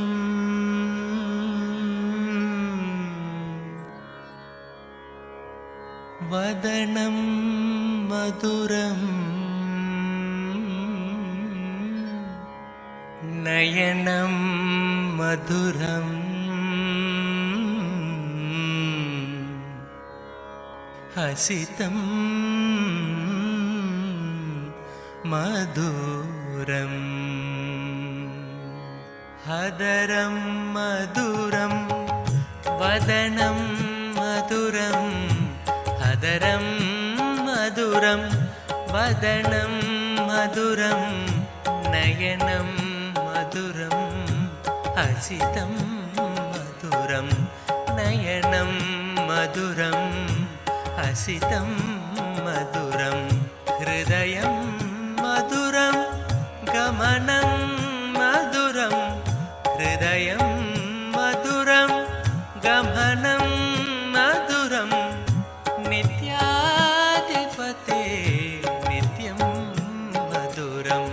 वदनं मधुरं नयनं मधुरं हसितं मधुरम् हदरं मधुरं वदनं मधुरं हदरं मधुरं वदनं मधुरं नयनं मधुरं हसितं मधुरं नयनं मधुरं हसितं मधुरं हृदयं मधुरं गमनं मधुरं हृदयं मधुरं गमनं मधुरं नित्याधिपते नित्यं मधुरं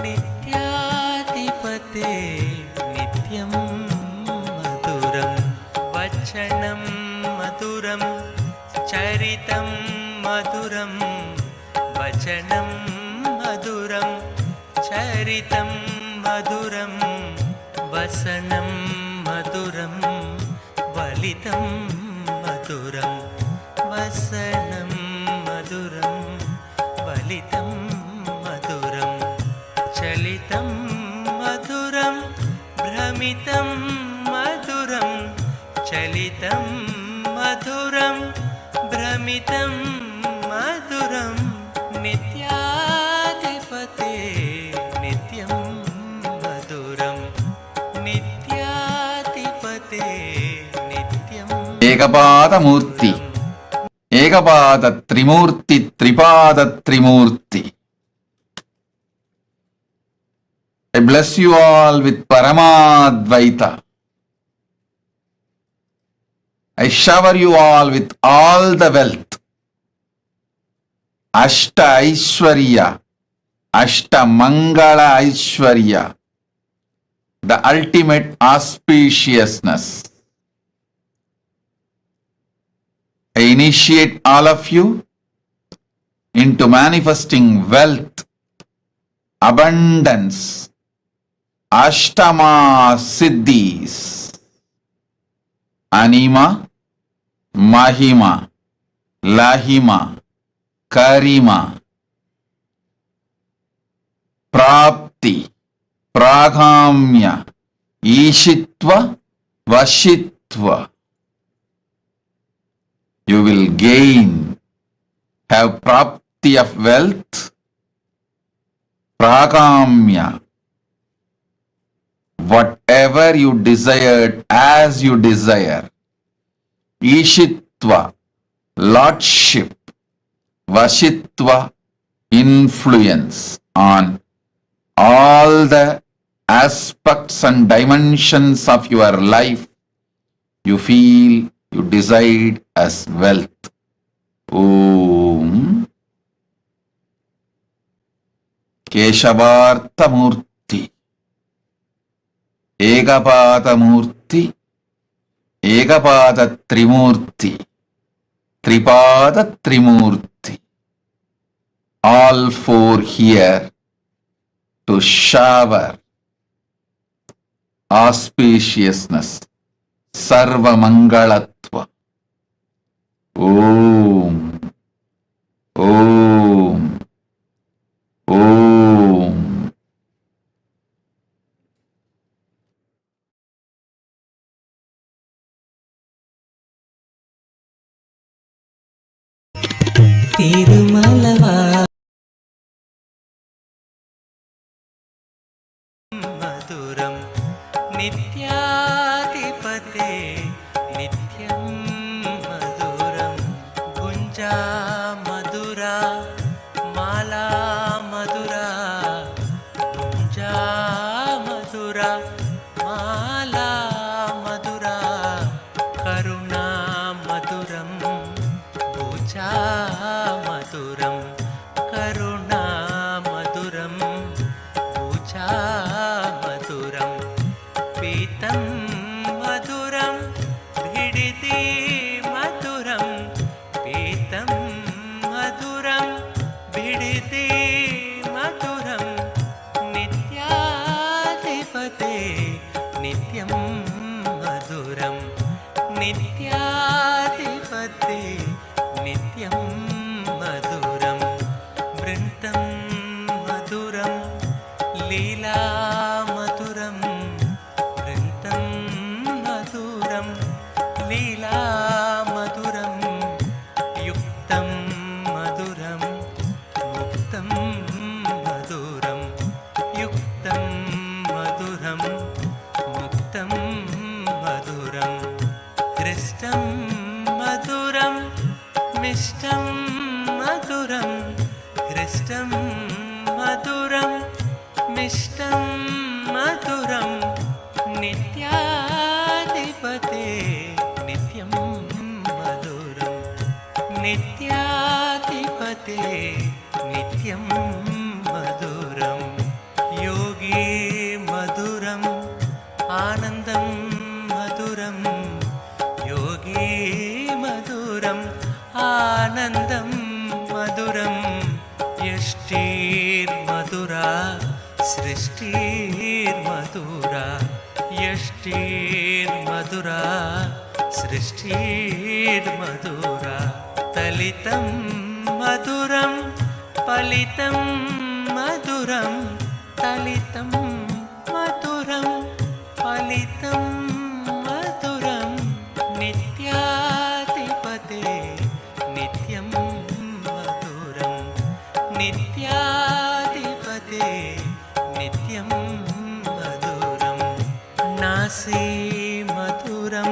नित्याधिपते नित्यं मधुरं वचनं मधुरं चरितं मधुरं वचनं मधुरं चरितं मधुरं वसनं मधुरं वलितं मधुरं वसनं मधुरं वलितं मधुरं चलितं मधुरं भ्रमितं मधुरं चलितं मधुरं भ्रमितं मधुरं नित्याधिपते नित्यं मधुरं नित्याधिपते नित्यं ఏకపాదమూర్తి ఏకపాద త్రిమూర్తి త్రిపాద త్రిమూర్తి. I bless you all with Paramadvaita. I shower you all with all the wealth. Ashta Aishwarya, Ashta Mangala Aishwarya, the ultimate auspiciousness. I initiate all of you into manifesting wealth, abundance, Ashtama Siddhis, Anima, Mahima, Lahima, Karima, Prapti, Pragamya, Ishitva, Vashitva. You will gain, have Prapti of wealth, Pragamya, whatever you desired as you desire. Ishitva, lordship. Vashitva, influence on all the aspects and dimensions of your life you feel you decide as wealth. Om Keshavartha Murti, Ekapada Murti, Ekapada Trimurti, Tripada Trimurti. All four here to shower auspiciousness, Sarva Mangalatva. Om, Om, Om. तिरुमलवा मधुरं नित्याधिपते नित्यं मधुरं गुञ्जा मधुरा माला मधुरा गुञ्जा मधुरा माला मधुरा करुणा मधुरं पूजा मधुरं करुणा मधुरं पूजा मधुरं पीतं मधुरं भिडिति मधुरं पीतं मधुरं भिडिति मधुरं नित्याधिपते नित्यं मधुरं नित्याधिपते नित्यं मधुरं वृन्तं मधुरं लीला मधुरं वृन्तं मधुरं लीला मधुरं युक्तं मधुरं मुक्तं मधुरं युक्तं मधुरं मुक्तं मधुरं हृष्टं मधुरं मिष्टं मधुरं हृष्टं मधुरं मिष्टं मधुरं नित्याधिपते नित्यं मधुरं नित्याधिपते नित्यं मधुरं योगी मधुरं आनन्दं मधुरं योगी मधुरम् आनन्दं मधुरं यष्टिर्मधुरा सृष्टिर्मधुरा दृष्टिर्मधुरा सृष्टिर्मधुरा तलितं मधुरं फलितं मधुरं तलितं मधुरं फलितं मधुरं नित्याधिपते नित्यं मधुरं नित्याधिपते नित्यं मधुरं नासी मधुरं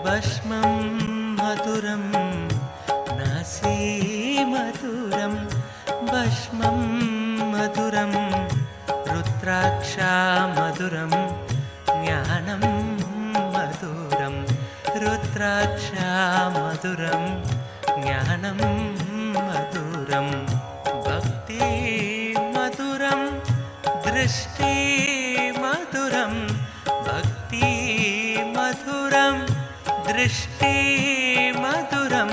भस्मं मधुरं नासी मधुरं भस्मं मधुरं रुद्राक्षा मधुरं ज्ञानं मधुरं रुद्राक्षा मधुरं ज्ञानं मधुरं भक्ति मधुरं दृष्टि मधुरं भक्ति मधुरं दृष्टि मधुरं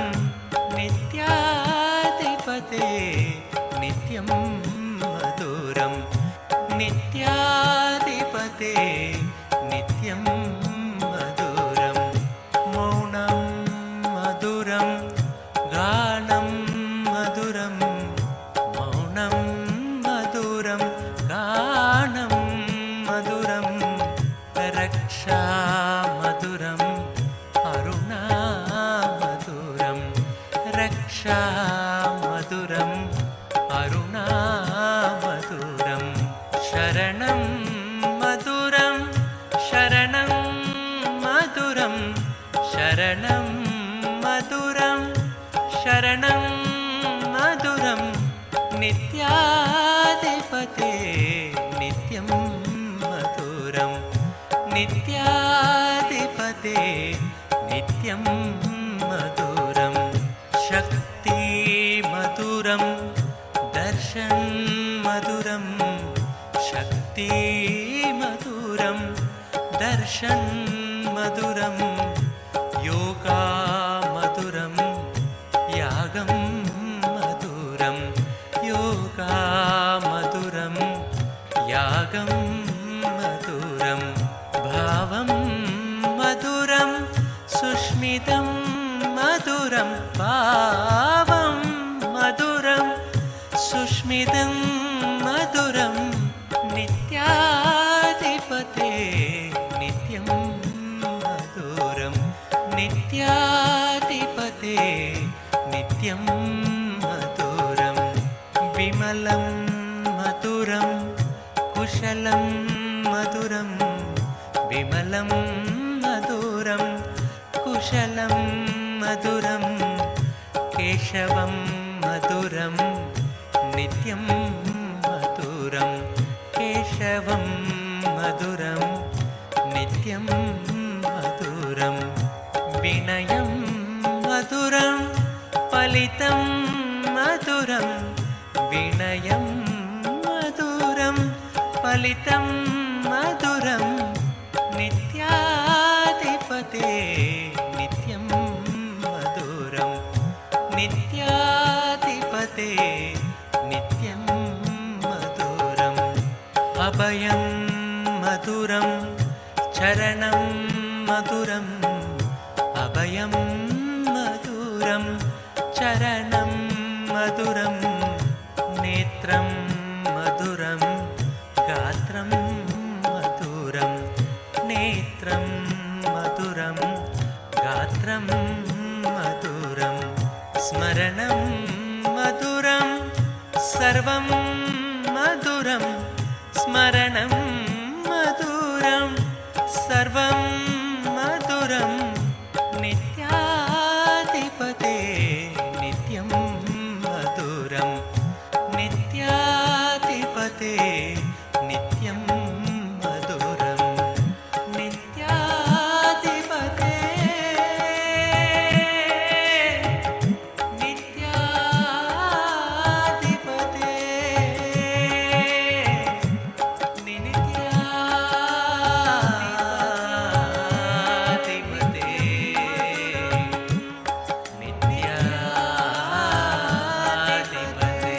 नित्याधिपते नित्यं मधुरं नित्याधिपते नित्यं मधुरं मौनं मधुरं गानं मधुरं मौनं मधुरं गानं मधुरं रक्षा मधुरं अरुणा मधुरं रक्षा मधुरं अरुणा मधुरं शरणं मधुरं शरणं मधुरं शरणं मधुरं शरणं मधुरं नित्याधिपते नित्यं मधुरं नित्याधिपते नित्यं मधुरं शक्ति मधुरं दर्शन मधुरं शक्ति मधुरं दर्शन मधुरं योगा मधुरं यागं मधुरं योगा मधुरं यागं मधुरं भावं मधुरं सुष्मितं मधुरं भावं मधुरं सुष्मितं मधुरं नित्याधिपते नित्यं मधुरं नित्याधिपते नित्यं मधुरं विमलं मधुरं कुशलं मधुरं विमलं मधुरं कुशलं मधुरं केशवं मधुरं नित्यं मधुरं केशवं मधुरं नित्यं मधुरं विनयं मधुरं फलितं मधुरं विनयं मधुरं फलितं मधुरं नित्याधिपते नित्यं मधुरं नित्याधिपते नित्यं मधुरम् अभयं मधुरं चरणं मधुरम् अभयं मधुरं चरणं मधुरं नेत्रं मधुरं गात्रं मधुरं नेत्रं मधुरं गात्रं मधुरं स्मरणं मधुरं सर्वं मधुरं स्मरणं मधुरं सर्वं मधुरं नित्याधिपते नित्यं मधुरं नित्याधिपते नित्यं मधुरं नित्याधिपते नित्याधिपते नित्याधिपते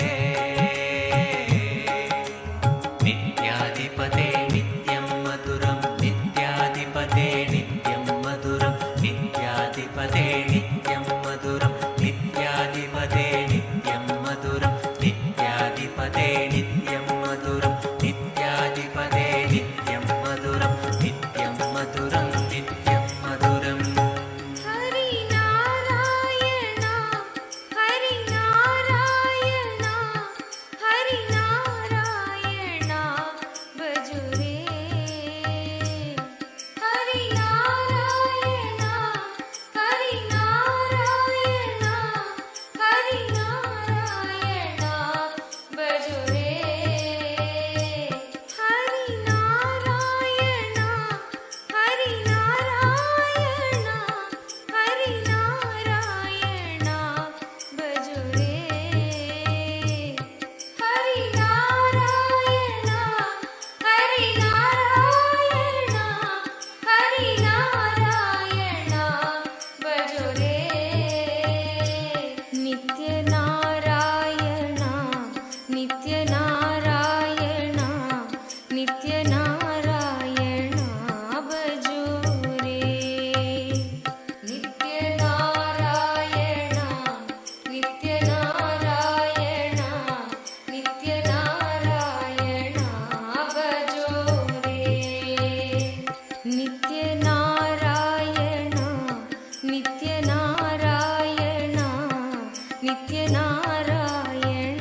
नित्यनारायण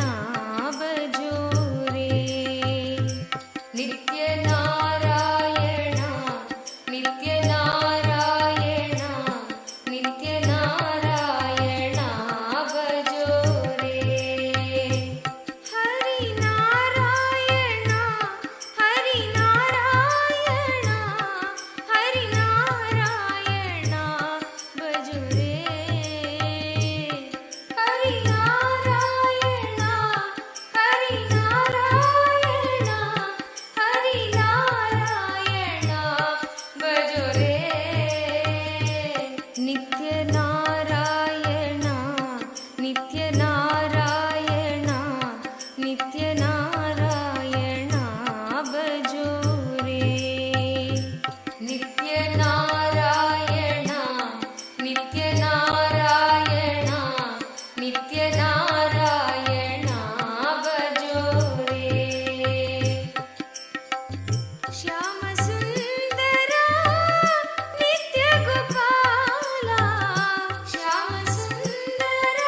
भजो रे नित्यनारायण नित्यनारायण नित्यनारायण भजो रे हरिनारायण हरिनारायण हरिनारायण भजो रे हरिनारायण हरिनारायण हरिनारायण भजो रे नित्यनारायण नित्यनारायण नित्यनारायण भजो रे नित्यनारायण नित्यनारायण नित्यनारायण भजो रे श्याम सुंदर नित्य गोपाला श्याम सुंदर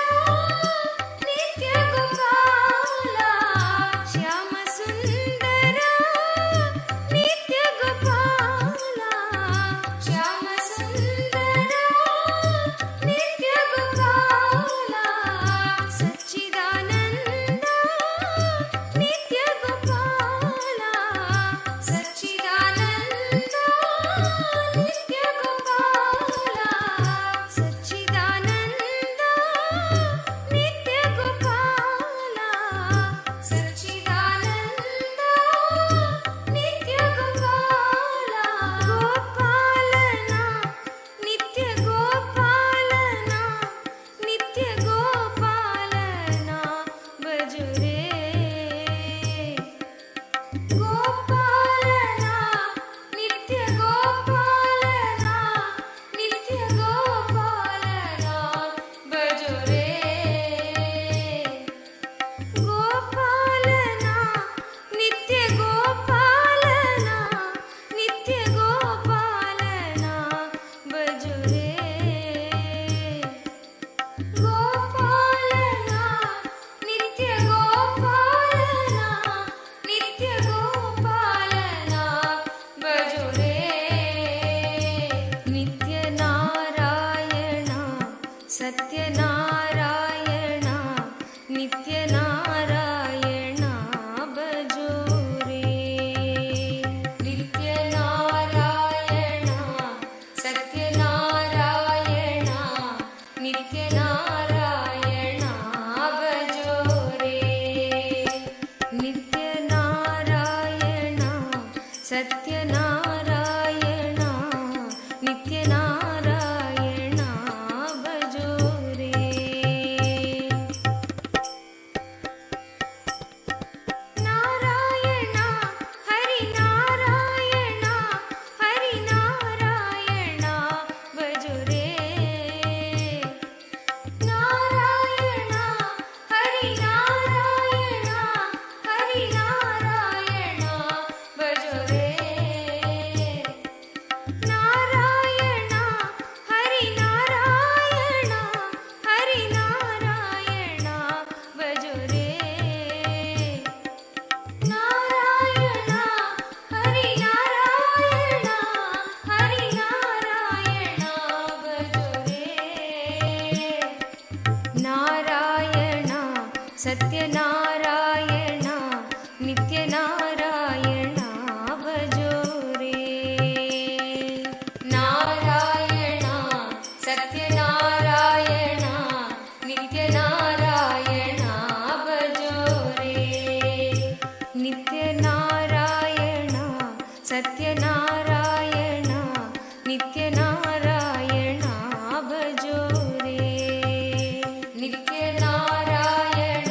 नित्य गोपाला श्याम सुंदर नित्य गोपाला श्याम सुंदर नित्य गोपाला सच्चिदानंद नित्य गोपाला सच्चिदानंद नित्य गोपाला सच्चिदानंद नित्य गोपाला सच्चिदानंद नित्य गोपाला गोपालना नित्य गोपालना नित्य गोपालना भजो रे गोपालना नित्य गोपालना नित्य गोपालना भजो रे गोपालना नित्य गोपालना नित्य गोपालना भजो रे गोपालना नित्य गोपालना नित्य गोपालना भजो रे नित्यनारायण सत्यनारायण नित्यनारायण भजो रे नित्यनारायण सत्यनारायण नित्यनारायण भजो रे नित्यनारायण सत्यनारायण नित्यनारायण भजो रे नारायण हरिनारायण हरिनारायण भजो रे नारायण हरिनारायण हरिनारायण भजो रे नारायण हरिनारायण हरिनारायण भजो रे नारायण हरिनारायण हरिनारायण भजो रे नारायण सत्यनारायण नित्यनारायण भजो रे नारायण सत्यनारायण नित्यनारायण भजो रे नित्यनारायण सत्यनारायण नित्यनारायण भजो रे नित्यनारायण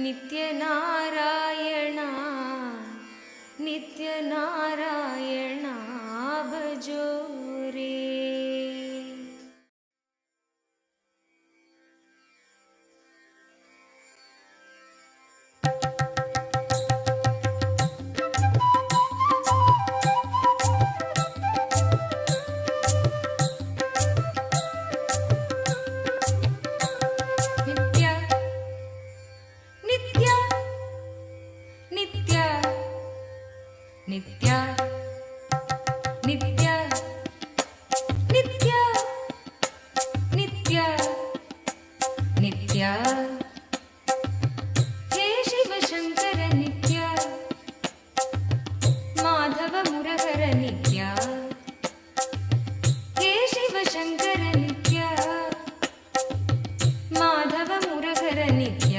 नित्यनारायण नित्यनारायण भजो रे। नित्य नित्य नित्य नित्य नित्य नित्य नित्य नित्य हे शिव शंकर नित्य माधव मुरहर नित्य हे शिव शंकर नित्य माधव मुरहर नित्य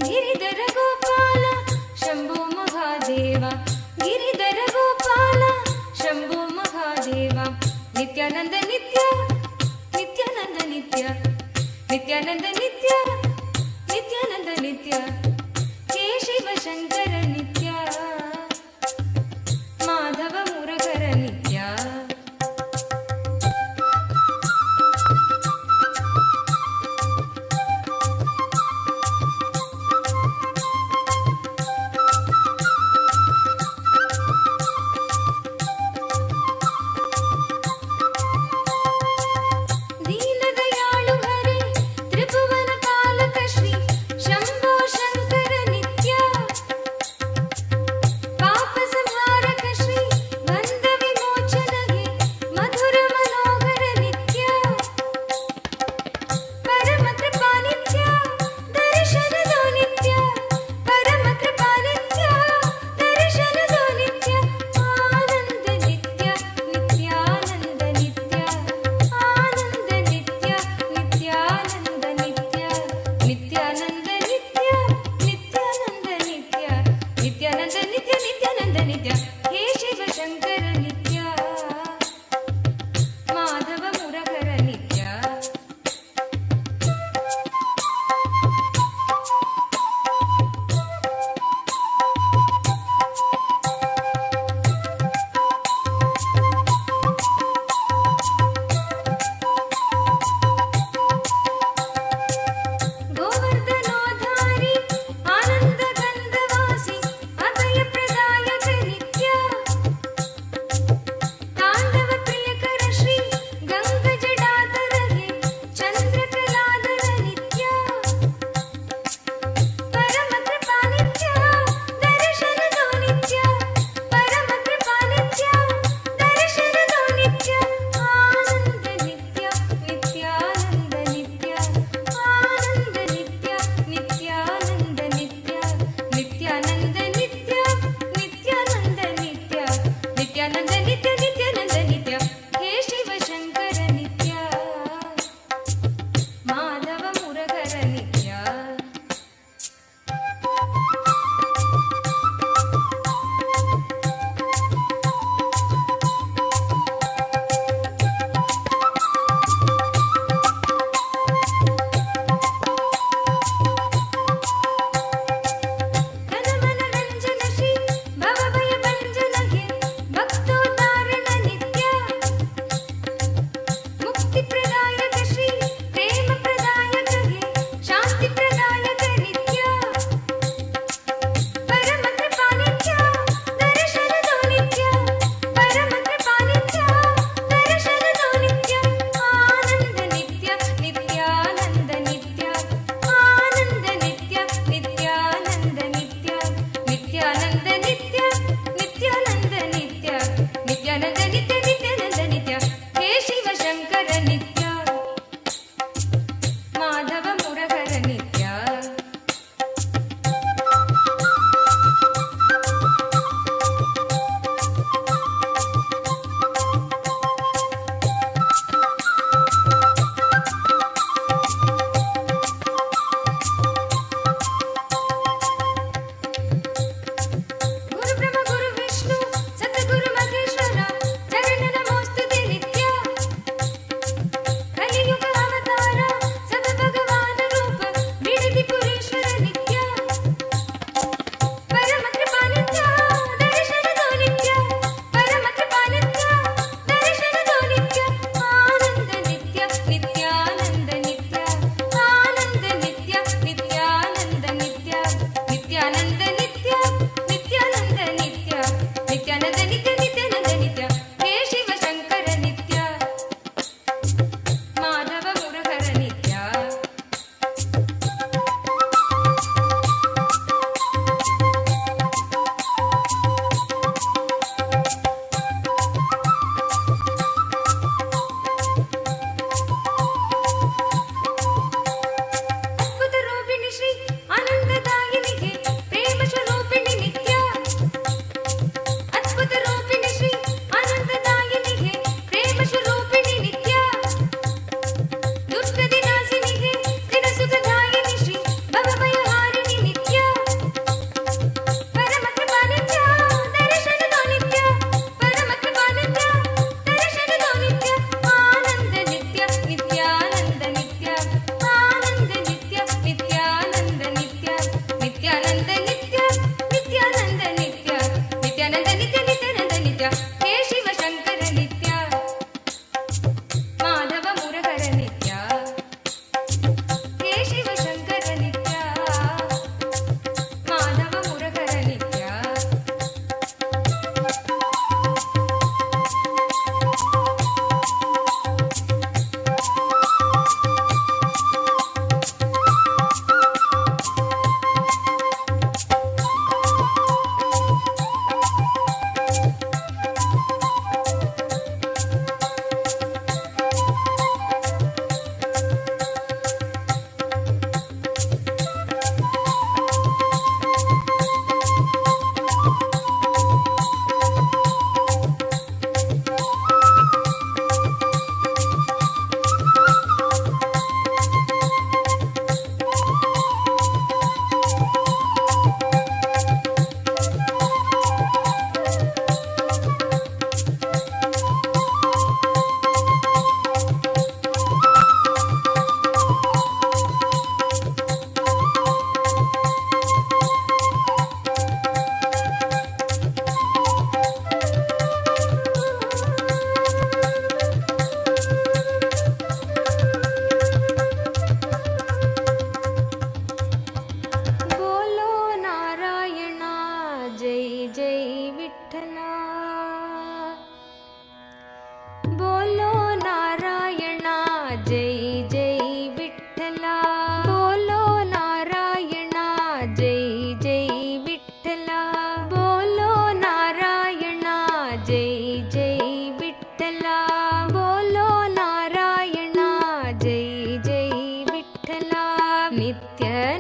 गिरिधर गोपाल शंभो महादेव गिरिधर गोपाल शंभो महादेव नित्यानंद नित्य नित्यानंद नित्य नित्यानंद नित्य नित्यानंद नित्य हे शिव शंकर नित्य माधव मुरहर नित्य। दीनदयाळु हरे त्रिभुवन पालक श्री शंभो शंकर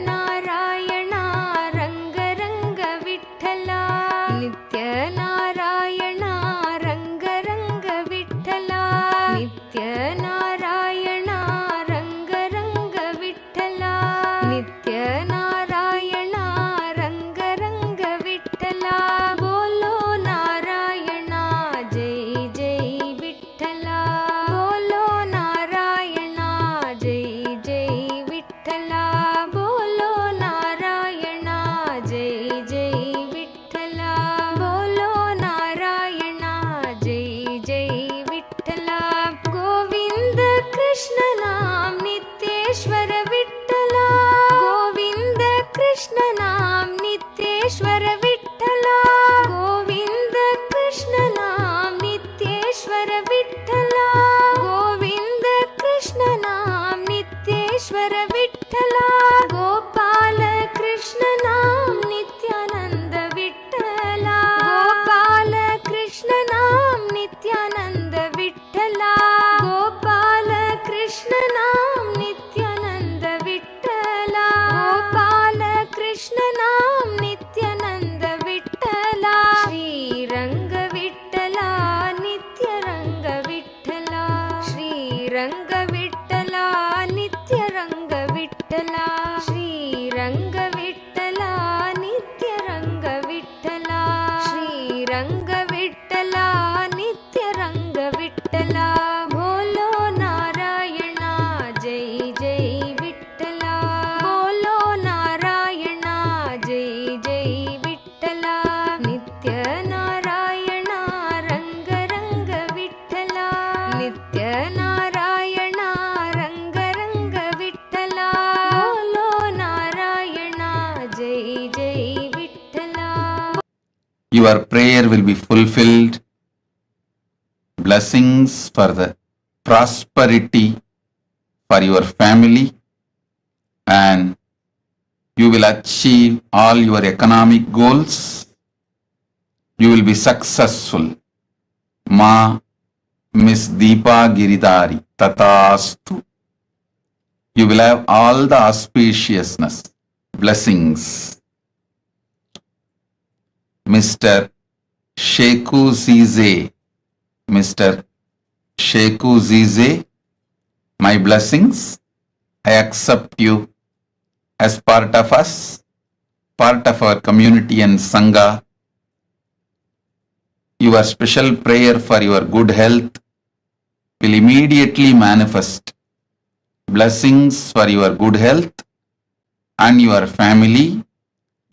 नारायणा रङ्ग रङ्ग विठ्ठला नित्य नारायणा रङ्ग रङ्ग विठ्ठला नित्य नारायणा रङ्ग रङ्ग विठ्ठला नित्य नारायणा रङ्ग रङ्ग विठ्ठला बोलो नारायणा जय जय विठ्ठला बोलो नारायणा जय जय विठ्ठला बोलो नारायणा जय जय विठ्ठला बोलो नारायणा जय जय विठ्ठला गोविंद कृष्ण नाम नित्येश्वर विठ्ठला गोविंद कृष्ण नाम नित्येश्वर विठ्ठला गोविंद कृष्ण नाम नित्येश्वर विठ्ठला गोविंद कृष्ण नाम नित्येश्वर विठ्ठला गोपाल कृष्ण नाम नित्यानंद विठ्ठला गोपाल कृष्ण नाम नित्यानंद विठ्ठला गोपाल कृष्ण नाम नित्यानंद विठ्ठला गोपाल कृष्ण नाम नित्यानंद विठ्ठला श्रीरंग विठ्ठला नित्य रंग विठ्ठला श्रीरंग विठ्ठला नित्य रंग विठ्ठला श्रीरंग विठ्ठला नित्य रंग विठ्ठला श्रीरंग विठ्ठला नित्य रंग विठ्ठला बोलो नारायणा जय जय विठ्ठला बोलो नारायणा जय जय विठ्ठला नित्य नारायणा रंग रंग विठ्ठला नित्य नारायणा रंग रंग विठ्ठला बोलो नारायणा जय जय Vitthala Your prayer will be fulfilled. Blessings for the prosperity for your family, and you will achieve all your economic goals. You will be successful. Ma Miss Deepa Giridhari Tatastu. You will have all the auspiciousness, blessings. Mr. Sheku Zize, Mr. Sheku Zize, my blessings. I accept you as part of us, part of our community and Sangha. Your special prayer for your good health will immediately manifest. Blessings for your good health and your family,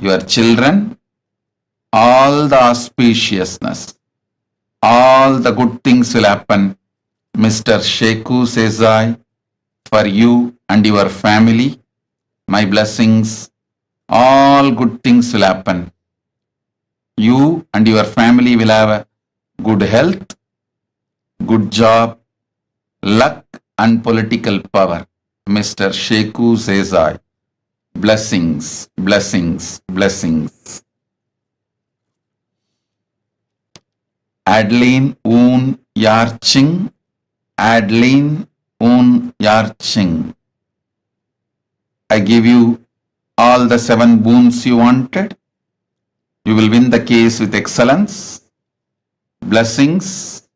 your children, all the auspiciousness, all the good things will happen. Mr. Sheku Sezai, for you and your family, my blessings, all good things will happen. You and your family will have a good health, good job, luck and political power. Mr. Sheku Sezai, blessings, blessings, blessings. Adeline Un Yarching, Adeline Un Yarching. I give you all the 7 boons you wanted. You will win the case with excellence. Blessings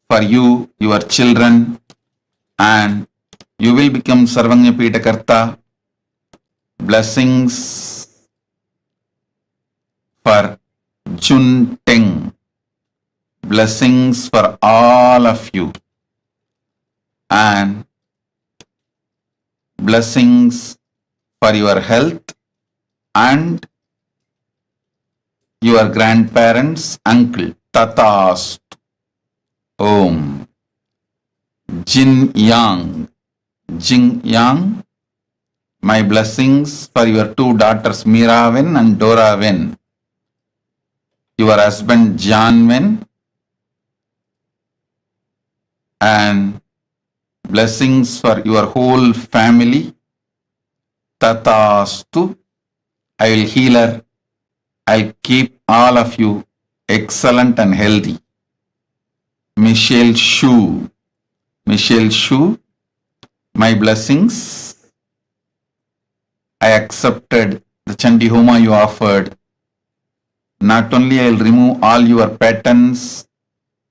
for you, your children, and you will become Sarvanya Pitakarta. Blessings for Chun Teng. Blessings for all of you. And blessings for your health and your grandparents, uncle, tatas. Om. Jin Yang, Jing Yang, my blessings for your 2 daughters, Meera Wen and Dora Wen. Your husband, John Wen, and blessings for your whole family. Tatastu. I will heal her. I'll keep all of you excellent and healthy. Michelle Shu. Michelle Shu, my blessings I accepted the Chandi Homa you offered. Not only I'll remove all your patterns,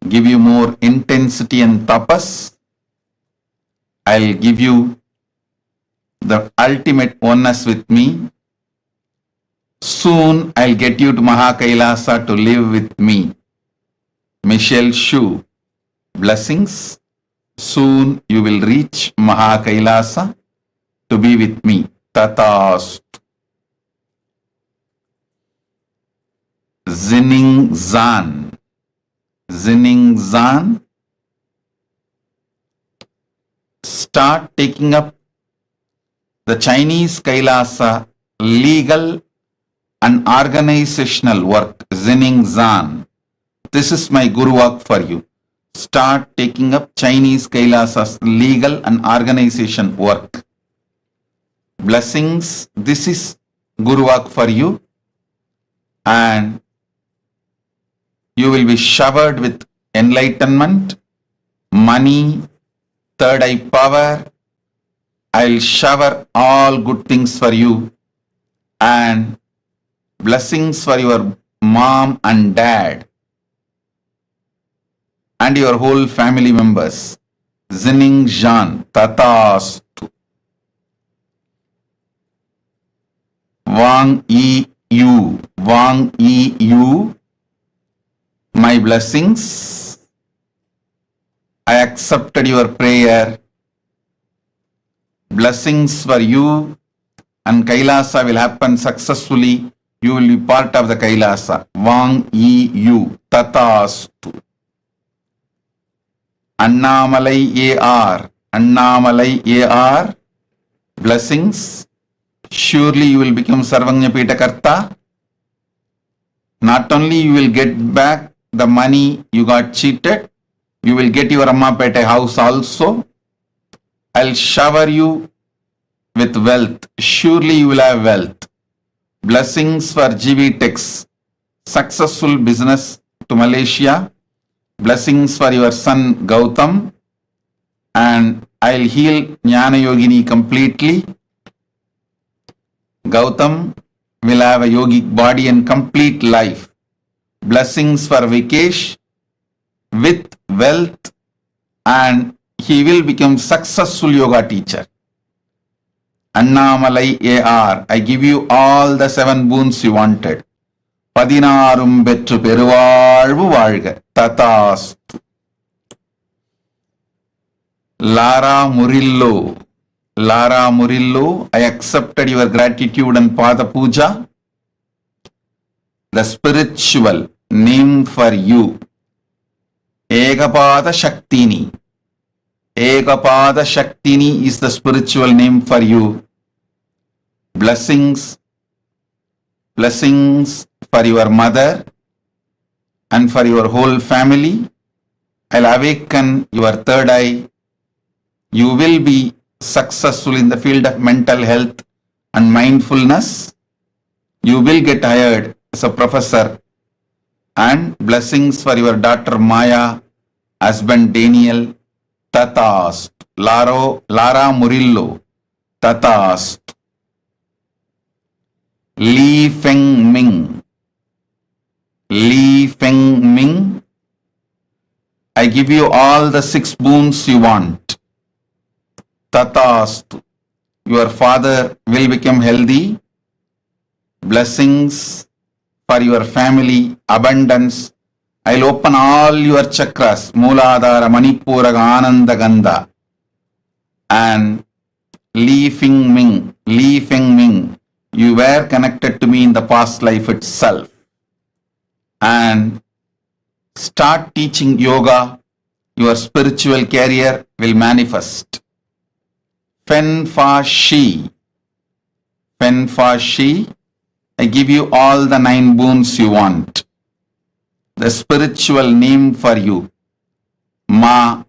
give you more intensity and tapas, I'll give you the ultimate oneness with me. Soon I'll get you to Mahakailasa to live with me. Michelle Shu, blessings. Soon you will reach Mahakailasa to be with me. Tatast. Zinning Zan. Zinning Zan. Start taking up the Chinese Kailasa legal and organizational work. Zinning Zan. This is my Guru work for you. Start taking up Chinese Kailasa's legal and organization work. Blessings. This is Guru work for you. And you will be showered with enlightenment, money, third eye power. I'll shower all good things for you and blessings for your mom and dad and your whole family members. Zinning Jan, Tatastu. Wang Yi Yu, Wang Yi Yu. My blessings. I accepted your prayer. Blessings for you and Kailasa will happen successfully. You will be part of the Kailasa. Wang Yi Yu. Tatastu. Annamalai AR. Annamalai AR. Blessings. Surely you will become Sarvanya Pitakarta. Not only you will get back the money you got cheated, you will get your Ammapete house also. I'll shower you with wealth. Surely you will have wealth. Blessings for GV Techs. Successful business to Malaysia. Blessings for your son Gautam. And I'll heal Jnana Yogini completely. Gautam will have a yogic body and complete life. Blessings for Vikesh with wealth, and he will become successful yoga teacher. Annamalai AR, I give you all the 7 boons you wanted. Padinarum betru peruvalvu valga. Tatastu. Lara Murillo. Lara Murillo, I accepted your gratitude and Pada Puja. The spiritual name for you. Ekapada Shaktini. Ekapada Shaktini is the spiritual name for you. Blessings. Blessings for your mother and for your whole family. I'll awaken your third eye. You will be successful in the field of mental health and mindfulness. You will get hired as a professor. And blessings for your daughter Maya, husband Daniel. Tatast. Lara Murillo. Tatast. Li Feng Ming. Li Feng Ming. I give you all the 6 boons you want. Tatastu. Your father will become healthy. Blessings for your family, abundance. I'll open all your chakras, Mooladhara, Manipura, Ananda, Gandha. And Li Feng Ming, Li Feng Ming, you were connected to me in the past life itself. And start teaching yoga, your spiritual career will manifest. Fen Fa Shi. Fen Fa Shi. I give you all the 9 boons you want. The spiritual name for you. Ma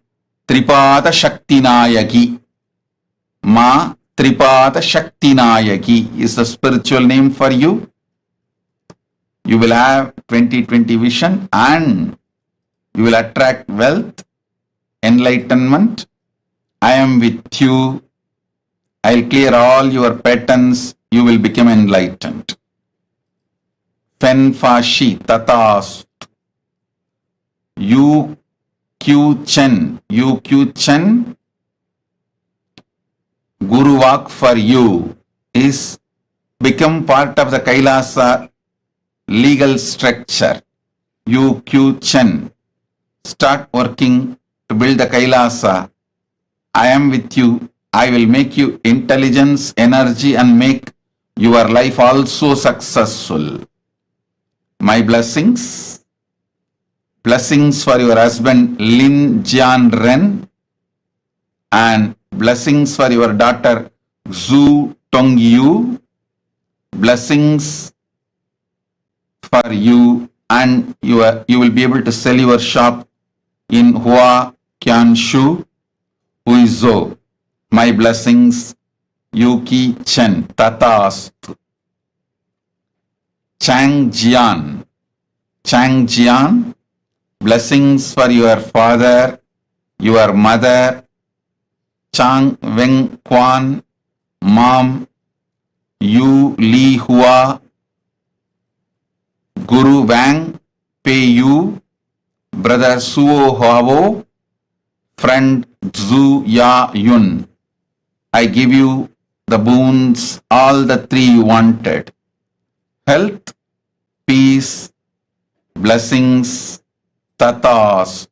Tripada Shaktinayaki. Ma Tripada Shaktinayaki is the spiritual name for you. You will have 20/20 vision and you will attract wealth, enlightenment. I am with you. I'll clear all your patterns, you will become enlightened. Fen fa shi tatas. Yu Q Chen. Guru Vak for you is become part of the Kailasa legal structure. You Q Chen. Start working to build the Kailasa. I am with you. I will make you intelligence, energy, and make your life also successful. My blessings. Blessings for your husband Lin Jian Ren, and blessings for your daughter Zhu Tong Yu. Blessings for you, and you will be able to sell your shop in Hua Qianshu, Huizhou. My blessings, Yuki Chen, Tatastu. Chang Jian, blessings for your father, your mother, Chang Weng Quan, mom, Yu Li Hua, Guru Wang Pei Yu, brother Suo Huavo, friend Zhu Ya Yun. I give you the boons, all the three you wanted. Health, peace, blessings, tatas.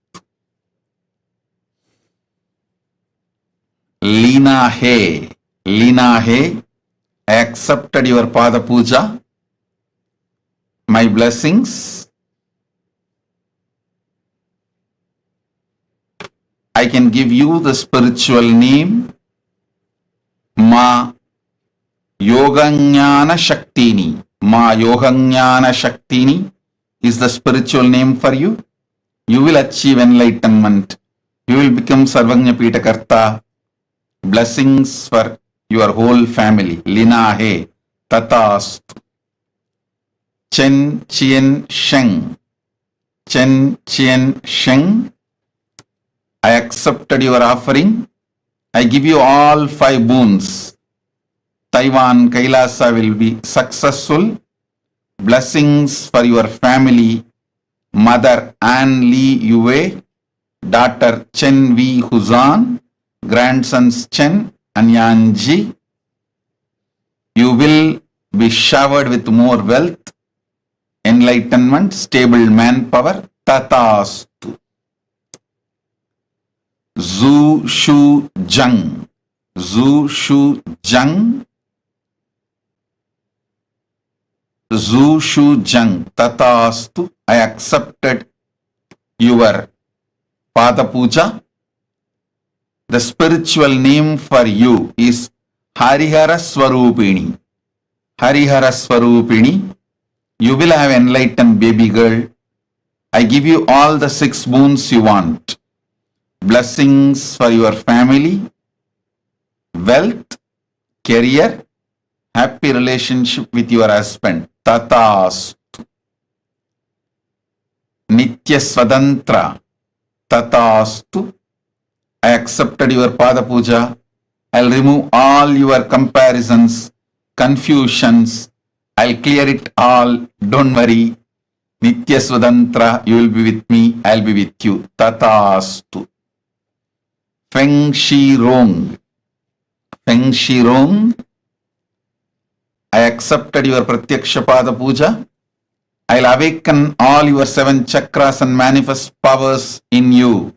Lina He, I accepted your Pada Puja. My blessings. I can give you the spiritual name Ma Yoganyana Shaktini. Ma Yoganyana Shaktini is the spiritual name for you. You will achieve enlightenment. You will become Sarvagnya Pitakarta. Blessings for your whole family. Lina He, Tatastu. Chen Chien Sheng. I accepted your offering. I give you all 5 boons. Taiwan Kailasa will be successful. Blessings for your family. Mother Anne Lee Yue, daughter Chen V Huzan, grandsons Chen and Yanji. You will be showered with more wealth, enlightenment, stable manpower. Tatastu. Zhu Shu Zhang, Tatastu. I accepted your Pada Puja. The spiritual name for you is Harihara Swarupini. You will have enlightened baby girl. I give you all the 6 boons you want. Blessings for your family, wealth, career, happy relationship with your husband. Tatastu. Nitya Swatantra. Tatastu. I accepted your Pada Puja. I'll remove all your comparisons, confusions. I'll clear it all. Don't worry. Nitya Swatantra. You will be with me. I'll be with you. Tatastu. Feng Shi Rong. I accepted your Pratyaksha Pada Puja. I'll awaken all your 7 chakras and manifest powers in you.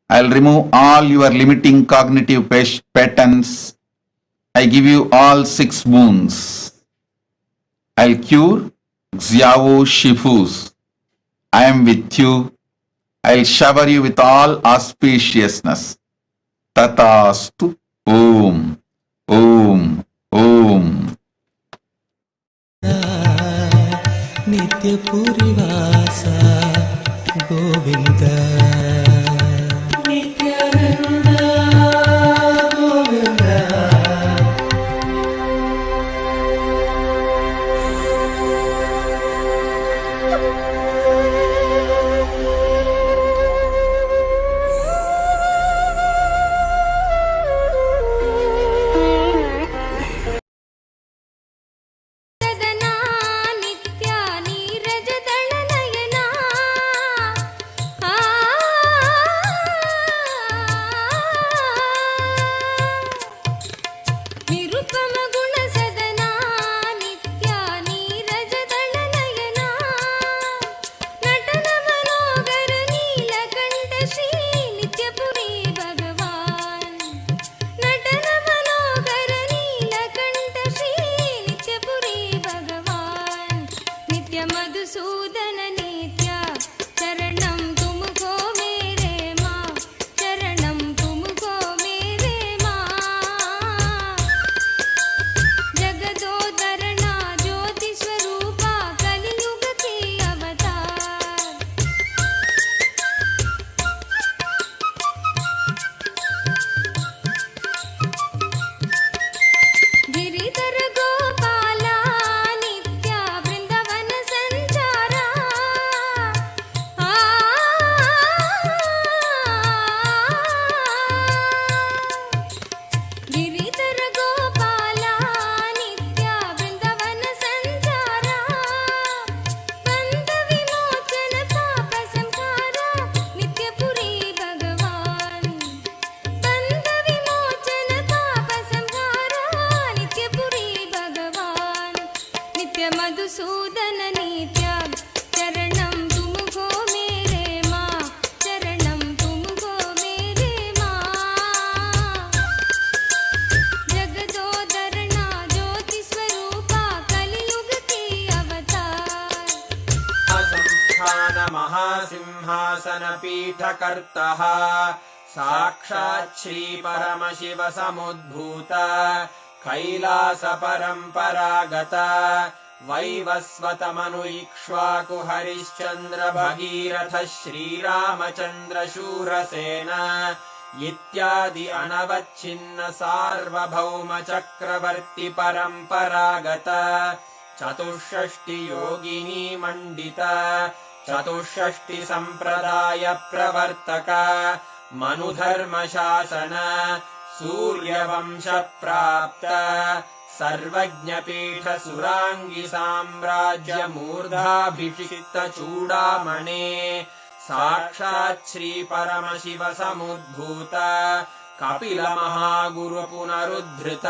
I'll remove all your limiting cognitive patterns. I give you all 6 boons. I'll cure Xiao Shifus. I am with you. I'll shower you with all auspiciousness. Tatastu. Om. नित्य पुरिवासा गोविंद मधुसूदन नीत्या चरणं तुमको मेरे माँ चरणं तुमको मेरे माँ जगदोदरणा ज्योति स्वरूपा कलियुग की अवतार असंस्थान महासिंहासन पीठकर्तः साक्षात् श्री परमशिव समुद्भूत कैलास परम्परागत वैवस्वतमनु इक्ष्वाकु हरिश्चन्द्र भगीरथ श्रीरामचन्द्र शूरसेन इत्यादि अनवच्छिन्न सार्वभौम चक्रवर्ति परम्परागत चतुष्षष्टि योगिनी मण्डित चतुष्षष्टि सम्प्रदाय प्रवर्तक मनुधर्म शासन सूर्यवंश प्राप्त सर्वज्ञपीठ सुरांगी साम्राज्य मूर्धाभिषिक्त चूडामणे साक्षात् श्री परमशिव समुद्भूत कपिल महागुरु पुनरुद्धृत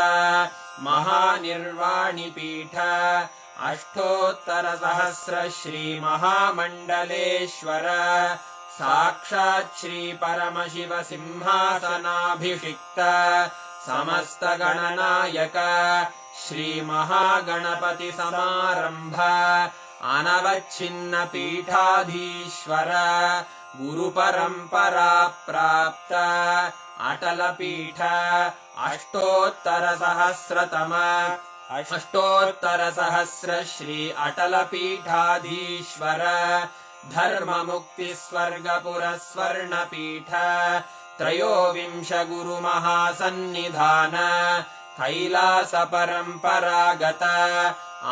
महानिर्वाणि पीठ अष्टोत्तर सहस्र श्री महामण्डलेश्वर साक्षात् श्री परमशिव सिंहासनाभिषिक्त समस्त गणनायक श्री महागणपति समारंभ अनवच्छिन्न पीठाधीश्वर गुरु परंपरा प्राप्त अटल पीठ अष्टोत्तर सहस्र श्री अटल पीठाधीश्वर धर्म मुक्ति स्वर्गपुर स्वर्ण पीठ त्रयोविंश गुरु महासन्निधान कैलास परंपरागत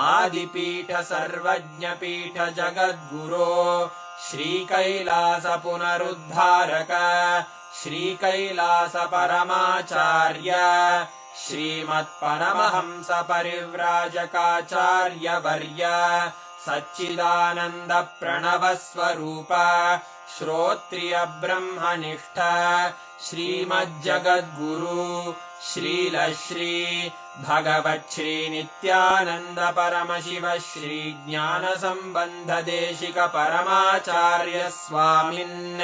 आदिपीठ सर्वज्ञ पीठ जगद्गुरो श्री कैलास पुनरुद्धारक श्री कैलास परमाचार्य श्रीमत्परमहंस परिव्राजकाचार्य वर्य सच्चिदानंद प्रणव स्वरूप श्रोत्रिय ब्रह्मनिष्ठ श्रीमज्जगद्गुरु श्रील श्री भगवत् श्री नित्यानंद परमशिव श्री ज्ञान संबंध देशिक परमाचार्य स्वामिन्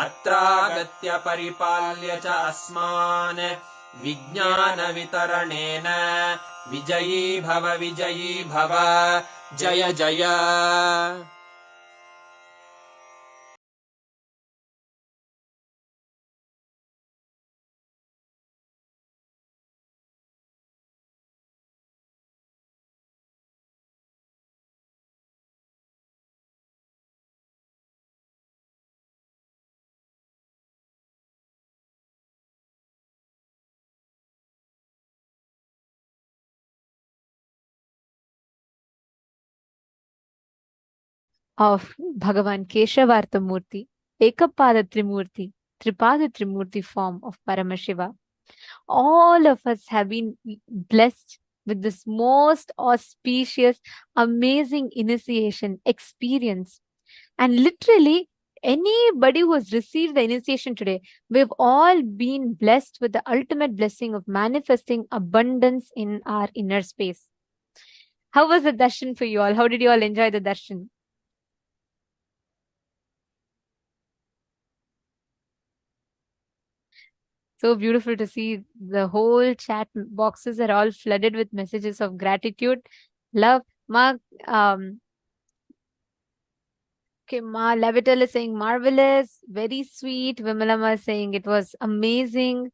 अत्रागत्य परिपाल्य च अस्मान् विज्ञान वितरणेन विजयी भव जय जय of Bhagavan Keshavartha Murti, Ekapada Trimurti, Tripada Trimurti form of Paramashiva. All of us have been blessed with this most auspicious, amazing initiation experience. And literally, anybody who has received the initiation today, we've all been blessed with the ultimate blessing of manifesting abundance in our inner space. How was the darshan for you all? How did you all enjoy the darshan? So beautiful to see the whole chat boxes are all flooded with messages of gratitude, love. Ma, okay, Ma Levital is saying marvelous, very sweet. Vimalama is saying it was amazing.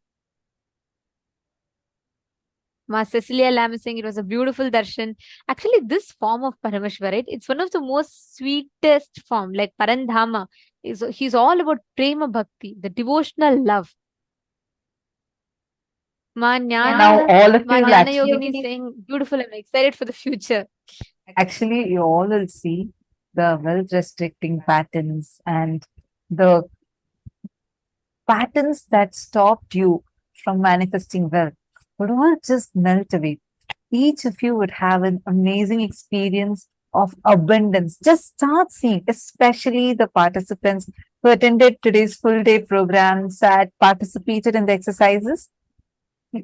Ma Cecilia Lam is saying it was a beautiful darshan. Actually, this form of Parameshwar, right? It's one of the most sweetest form, like Parandhama. He's all about prema bhakti, the devotional love. Now all of you will Jnana Yogini is saying beautiful. I'm excited for the future. actually you all will see the wealth restricting patterns and the patterns that stopped you from manifesting wealth would all just melt away. Each of you would have an amazing experience of abundance. Just start seeing, especially the participants who attended today's full day program, participated in the exercises.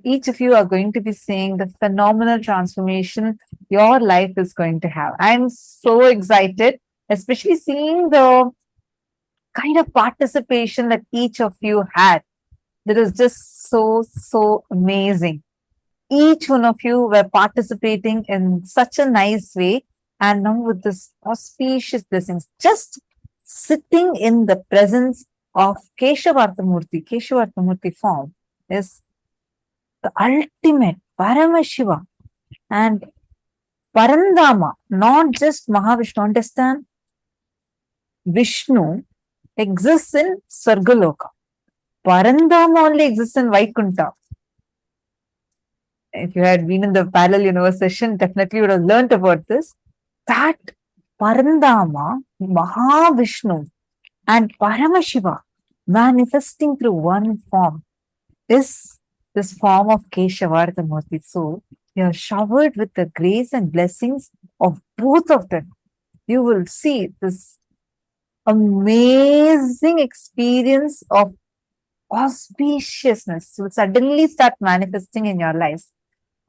Each of you are going to be seeing the phenomenal transformation your life is going to have. I'm so excited, especially seeing the kind of participation that each of you had. That is just so amazing. Each one of you were participating in such a nice way, and now with this auspicious blessings, just sitting in the presence of Keshavartha Murti, Keshavartha Murti form is the ultimate Paramashiva and Parandama, not just Mahavishnu. Understand? Vishnu exists in Swargaloka. Parandama only exists in Vaikuntha. If you had been in the parallel universe session, definitely you would have learnt about this. That Parandama, Mahavishnu, and Paramashiva manifesting through one form is this form of Keshavartha Murti. So you are showered with the grace and blessings of both of them. You will see this amazing experience of auspiciousness will suddenly start manifesting in your lives.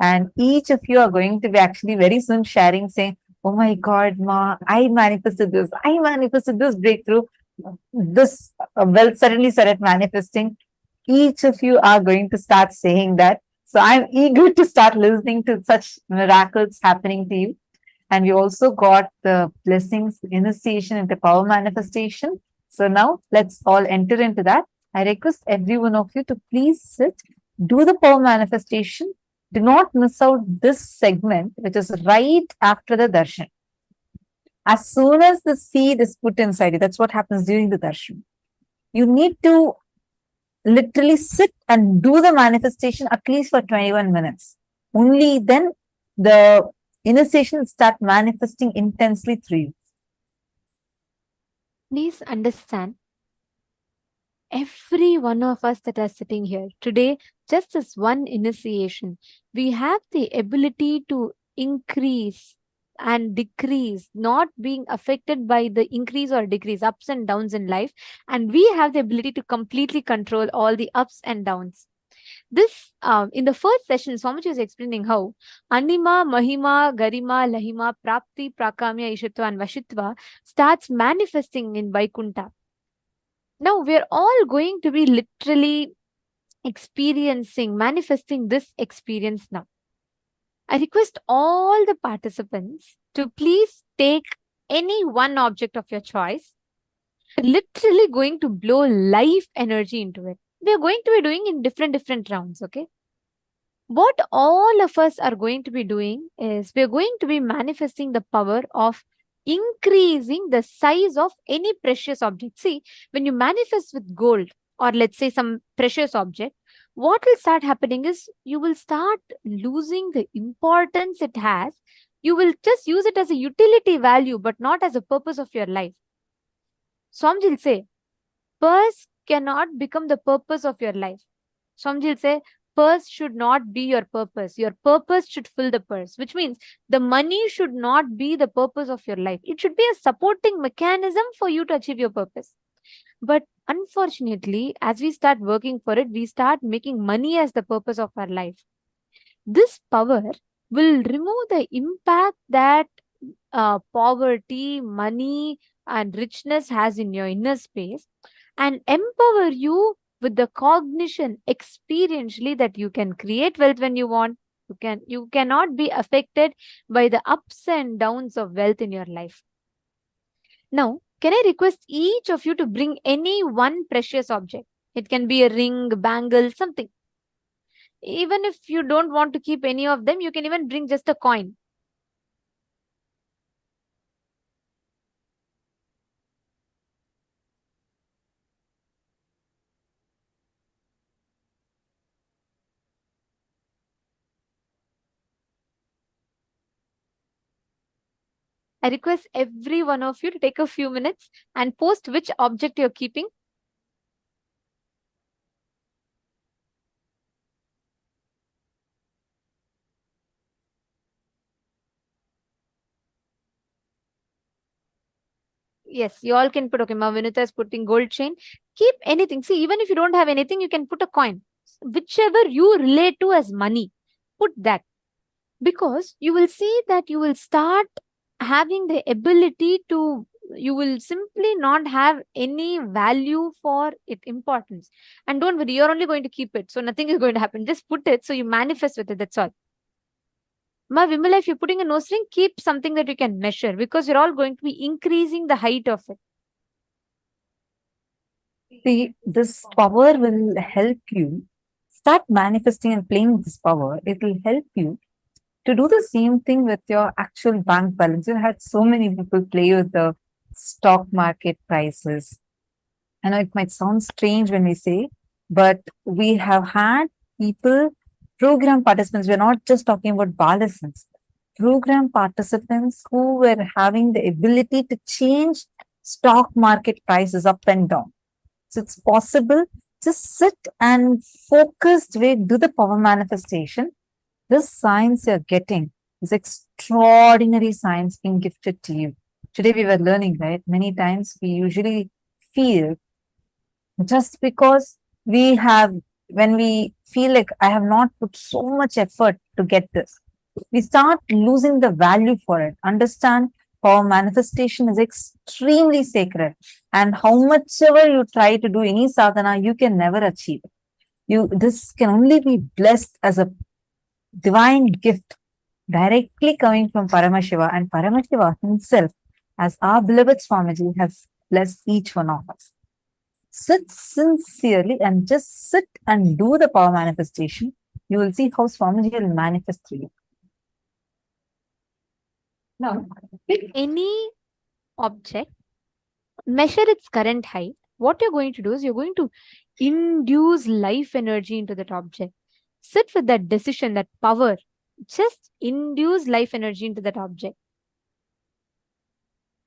And each of you are going to be actually very soon sharing, saying, "Oh my God, Ma, I manifested this breakthrough. This wealth suddenly started manifesting." Each of you are going to start saying that. So I'm eager to start listening to such miracles happening to you. And we also got the blessings, initiation into power manifestation. So now let's all enter into that. I request every one of you to please sit, do the power manifestation. Do not miss out this segment, which is right after the darshan. As soon as the seed is put inside you, that's what happens during the darshan. You need to literally sit and do the manifestation at least for 21 minutes. Only then the initiation will start manifesting intensely through you. Please understand, every one of us that are sitting here today, just as one initiation, we have the ability to increase and decrease, not being affected by the increase or decrease, ups and downs in life. And we have the ability to completely control all the ups and downs. This, in the first session, Swamiji was explaining how Anima, Mahima, Garima, Lahima, Prapti, Prakamya, Ishitva, and Vashitva starts manifesting in Vaikuntha. Now we're all going to be literally experiencing, manifesting this experience now. I request all the participants to please take any one object of your choice. We're literally going to blow life energy into it. We're going to be doing in different rounds, okay? What all of us are going to be doing is we're going to be manifesting the power of increasing the size of any precious object. See, when you manifest with gold or let's say some precious object, what will start happening is you will start losing the importance it has. You will just use it as a utility value, but not as a purpose of your life. Swamiji will say, purse cannot become the purpose of your life. Swamiji will say, purse should not be your purpose. Your purpose should fill the purse, which means the money should not be the purpose of your life. It should be a supporting mechanism for you to achieve your purpose. But unfortunately, as we start working for it, we start making money as the purpose of our life. This power will remove the impact that poverty, money, and richness has in your inner space and empower you with the cognition experientially that you can create wealth when you want. You cannot be affected by the ups and downs of wealth in your life. Now, can I request each of you to bring any one precious object? It can be a ring, bangle, something. Even if you don't want to keep any of them, you can even bring just a coin. I request every one of you to take a few minutes and post which object you're keeping. Yes, you all can put, okay, Vinita is putting gold chain. Keep anything. See, even if you don't have anything, you can put a coin. Whichever you relate to as money, put that. because you will see that you will start having the ability to, you will simply not have any value for it, importance. And don't worry, you're only going to keep it, so nothing is going to happen. Just put it, so you manifest with it, that's all. Ma Vimala, if you're putting a nose ring, keep something that you can measure, because you're all going to be increasing the height of it. See, this power will help you start manifesting and playing with this power. It will help you to do the same thing with your actual bank balance. You had so many people play with the stock market prices. I know it might sound strange when we say, but we have had people, program participants, we're not just talking about balance, program participants who were having the ability to change stock market prices up and down. So it's possible. Just sit and focused way, do the power manifestation. This science you're getting is extraordinary science being gifted to you. Today we were learning, right? Many times we usually feel just because we have, when we feel like I have not put so much effort to get this, we start losing the value for it. Understand, power manifestation is extremely sacred, and how much ever you try to do any sadhana, you can never achieve it. This can only be blessed as a divine gift directly coming from Paramashiva, and Paramashiva himself, as our beloved Swamiji, has blessed each one of us. Sit sincerely and just sit and do the power manifestation. You will see how Swamiji will manifest through you. Now, Pick any object, measure its current height. What you're going to do is you're going to induce life energy into that object. Sit with that decision, that power. Just induce life energy into that object.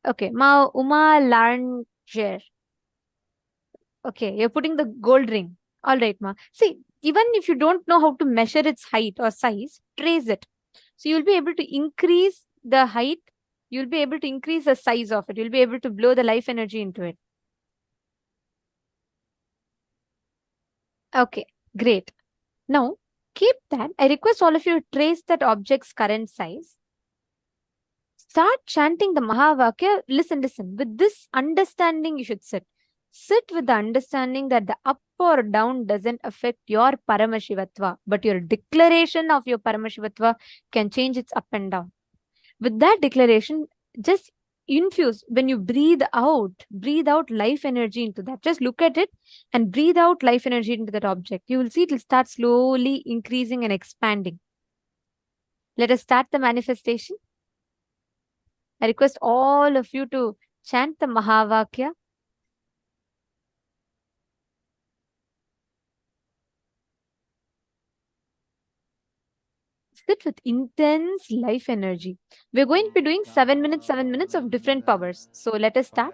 Okay, Ma Uma Larnger. Okay, you're putting the gold ring. All right, Ma. See, even if you don't know how to measure its height or size, trace it. So you'll be able to increase the height. You'll be able to increase the size of it. You'll be able to blow the life energy into it. Okay, great. Now, keep that. I request all of you to trace that object's current size. Start chanting the Mahavakya. Listen. With this understanding, you should sit. Sit with the understanding that the up or down doesn't affect your Paramashivatva, but your declaration of your Paramashivatva can change its up and down. With that declaration, just infuse, when you breathe out life energy into that. Just look at it and breathe out life energy into that object. You will see it will start slowly increasing and expanding. Let us start the manifestation. I request all of you to chant the Mahavakya. Sit with intense life energy. We're going to be doing 7 minutes of different powers. So let us start.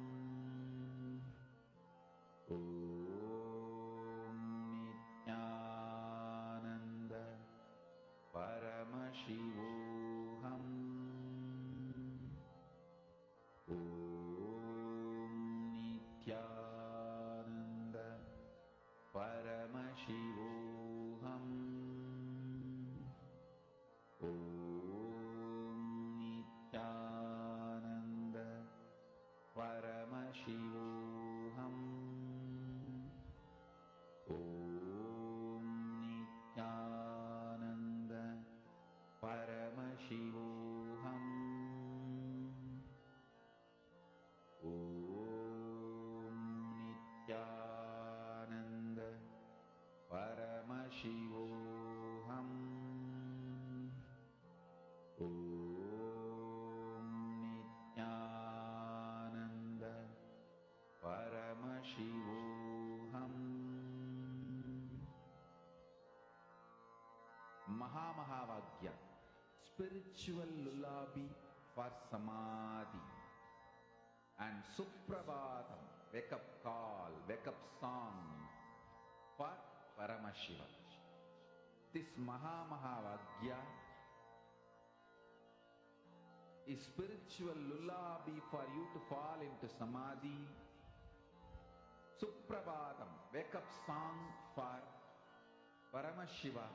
Shivoham. Om Nityananda Paramashivoham. Om Nityananda Paramashivoham. Om Nityananda Paramashivoham. Om Nityananda Paramashivoham. Mahamahavagya, spiritual lullaby for Samadhi, and Suprabhatam, wake up call, wake up song for Paramashiva. This Mahamahavagya is spiritual lullaby for you to fall into Samadhi. Suprabhatam, wake up song for Paramashiva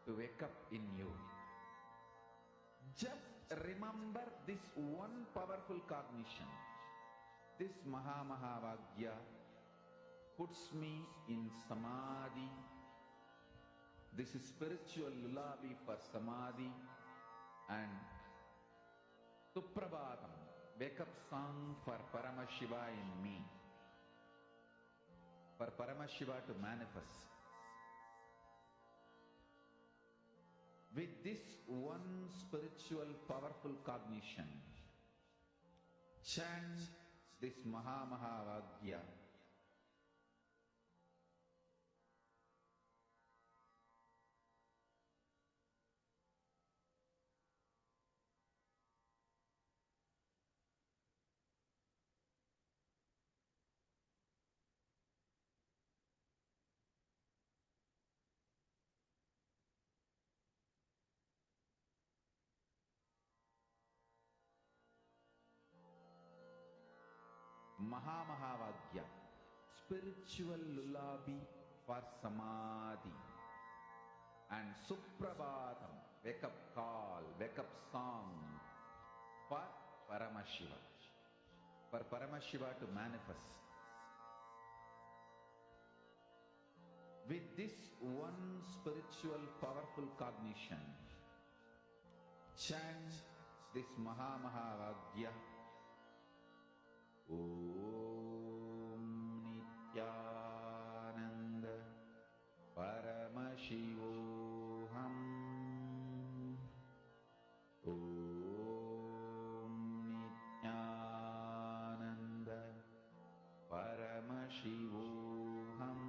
to wake up in you. Just remember this one powerful cognition. This Mahamahavagya puts me in Samadhi. This is spiritual lullaby for Samadhi, and Suprabhatam, wake up song for Paramashiva in me. For Paramashiva to manifest. With this one spiritual powerful cognition, chant this Mahamahavagya. Mahamahavagya, spiritual lullaby for Samadhi, and Suprabhatam, wake up call, wake up song for Paramashiva. For Paramashiva to manifest. With this one spiritual powerful cognition, chant this Mahamahavagya. Om Nityananda Paramashivoham. Om Nityananda Paramashivoham.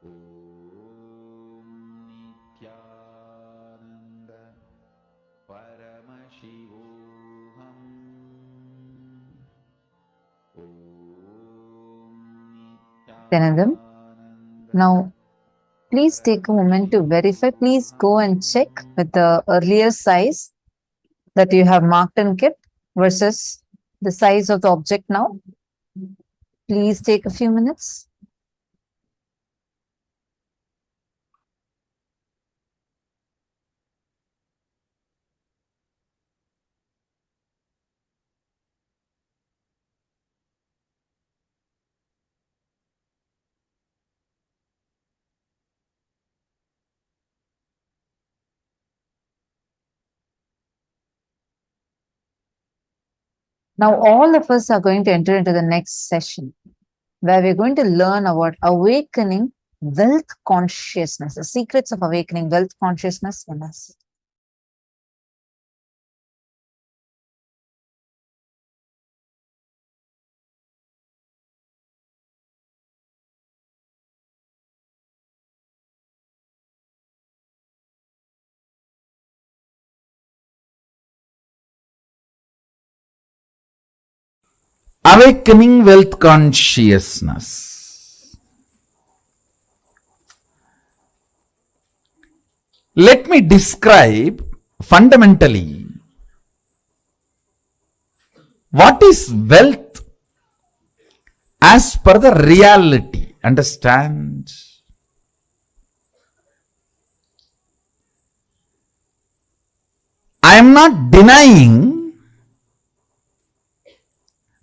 Om Nityananda Paramashivoham. Dhananjam. Now, please take a moment to verify. Please go and check with the earlier size that you have marked and kept versus the size of the object now. Please take a few minutes. Now, all of us are going to enter into the next session where we're going to learn about awakening wealth consciousness, the secrets of awakening wealth consciousness in us. Awakening wealth consciousness. Let me describe fundamentally what is wealth as per the reality. Understand? I am not denying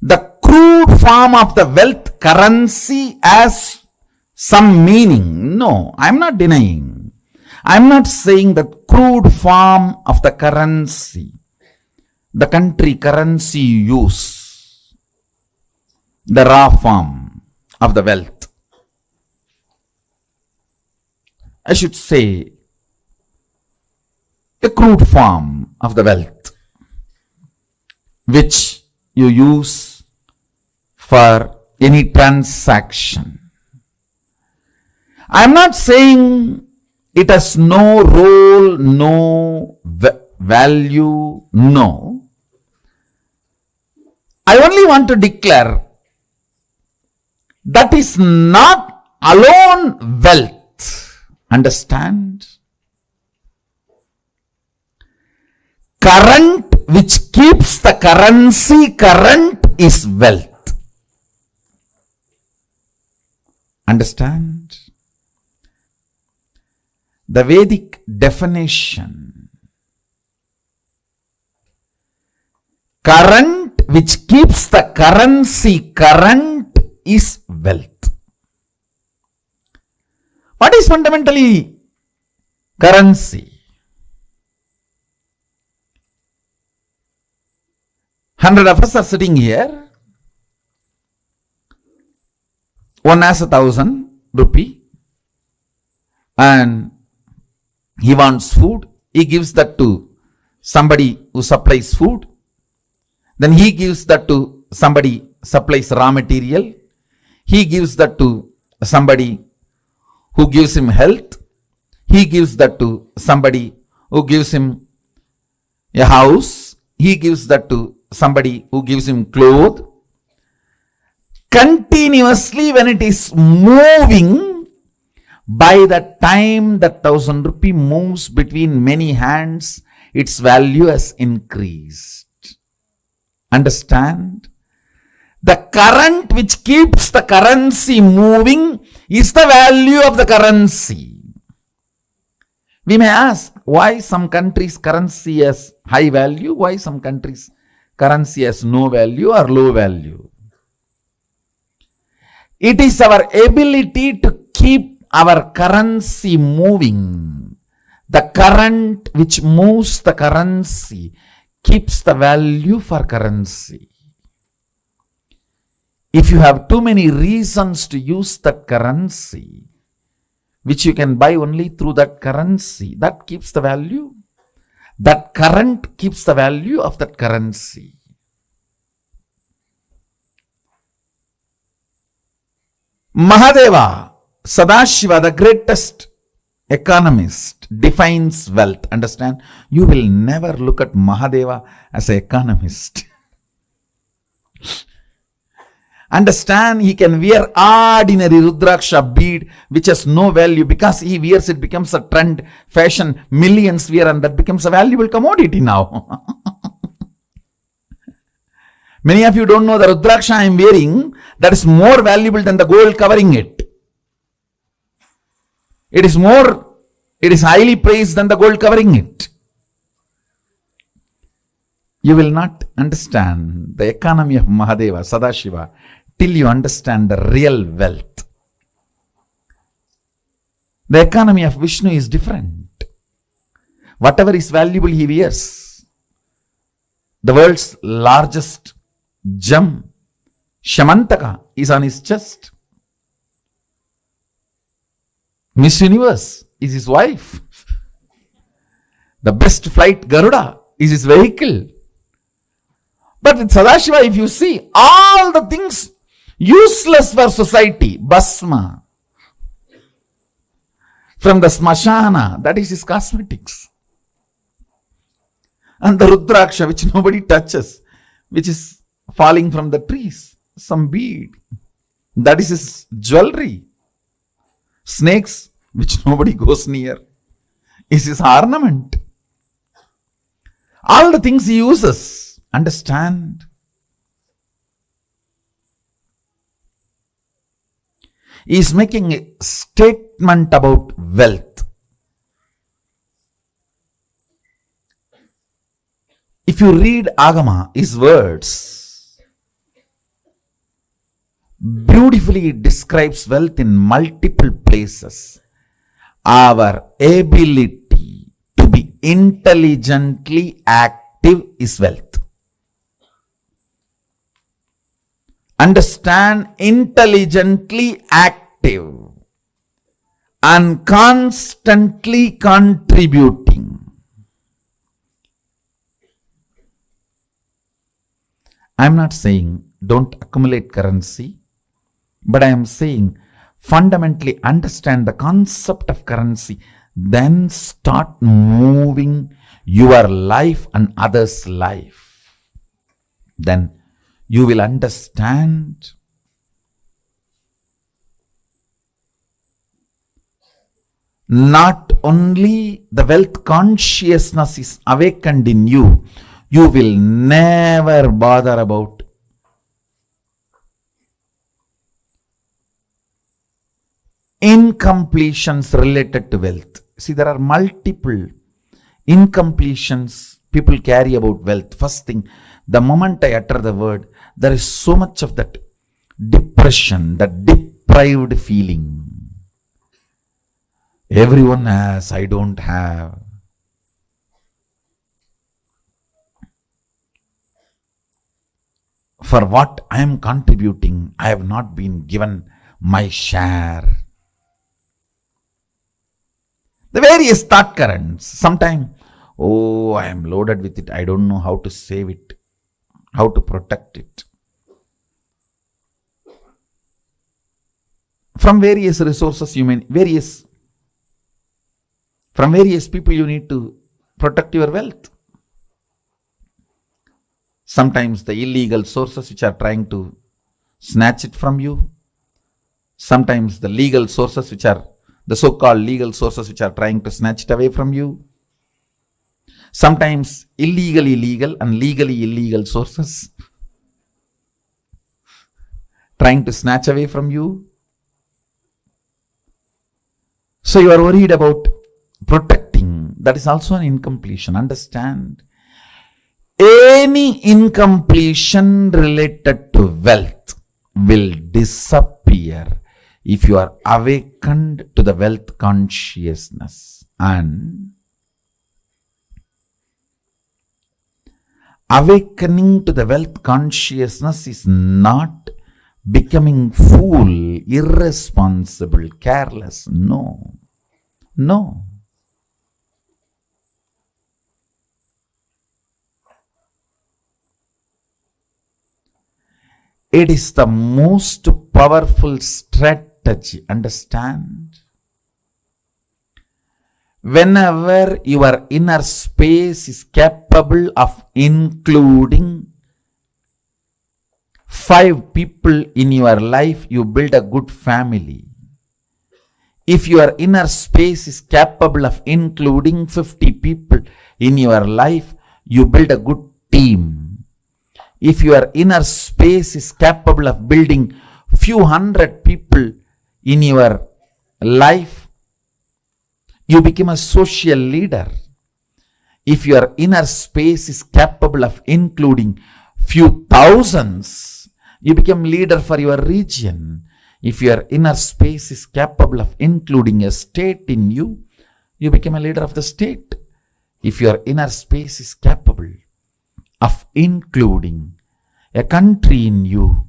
the crude form of the wealth currency as some meaning. No, I am not denying. I am not saying the crude form of the currency, the country currency you use, the raw form of the wealth. I should say the crude form of the wealth which you use for any transaction. I am not saying it has no role, no value, no. I only want to declare that is not alone wealth. Understand? Current which keeps the currency current is wealth. Understand? The Vedic definition, current which keeps the currency current is wealth. What is fundamentally currency? 100 of us are sitting here. One has 1,000 rupee and he wants food. He gives that to somebody who supplies food. Then he gives that to somebody supplies raw material. He gives that to somebody who gives him health. He gives that to somebody who gives him a house. He gives that to somebody who gives him clothes. Continuously when it is moving, by the time that 1,000 rupee moves between many hands, its value has increased. Understand? The current which keeps the currency moving is the value of the currency. We may ask why some countries' currency has high value, why some countries' currency has no value or low value. It is our ability to keep our currency moving. The current which moves the currency keeps the value for currency. If you have too many reasons to use that currency, which you can buy only through that currency, that keeps the value. That current keeps the value of that currency. Mahadeva, Sadashiva, the greatest economist, defines wealth. Understand? You will never look at Mahadeva as an economist. Understand? He can wear ordinary Rudraksha bead which has no value. Because he wears it becomes a trend, fashion, millions wear, and that becomes a valuable commodity now. Many of you don't know the Rudraksha I am wearing, that is more valuable than the gold covering it. It is highly praised than the gold covering it. You will not understand the economy of Mahadeva, Sadashiva, till you understand the real wealth. The economy of Vishnu is different. Whatever is valuable he wears. The world's largest gem, Shamantaka, is on his chest. Miss Universe is his wife. The best flight, Garuda, is his vehicle. But with Sadashiva, if you see, all the things useless for society, Basma, from the Smashana, that is his cosmetics. And the Rudraksha, which nobody touches, which is falling from the trees, some bead, that is his jewelry. Snakes, which nobody goes near, is his ornament. All the things he uses. Understand? He is making a statement about wealth. If you read Agama, his words, beautifully it describes wealth in multiple places. Our ability to be intelligently active is wealth. Understand, intelligently active and constantly contributing. I am not saying don't accumulate currency, but I am saying fundamentally understand the concept of currency, then start moving your life and others' life. Then you will understand not only the wealth consciousness is awakened in you, you will never bother about incompletions related to wealth. See, there are multiple incompletions people carry about wealth. First thing, the moment I utter the word, there is so much of that depression, that deprived feeling. Everyone has, I don't have. For what I am contributing, I have not been given my share. The various thought currents. Sometimes, oh, I am loaded with it. I don't know how to save it, how to protect it. From various resources, from various people, you need to protect your wealth. Sometimes the illegal sources which are trying to snatch it from you. Sometimes the legal sources which are the so-called legal sources which are trying to snatch it away from you. Sometimes illegally legal and legally illegal sources trying to snatch away from you. So you are worried about protecting. That is also an incompletion. Understand? Any incompletion related to wealth will disappear if you are awakened to the wealth consciousness. And awakening to the wealth consciousness is not becoming fool, irresponsible, careless. No. No. It is the most powerful strategy. Understand? Whenever your inner space is capable of including 5 people in your life, you build a good family. If your inner space is capable of including 50 people in your life, you build a good team. If your inner space is capable of building few hundred people in your life, you become a social leader. If your inner space is capable of including few thousands, you become leader for your region. If your inner space is capable of including a state in you, you become a leader of the state. If your inner space is capable of including a country in you,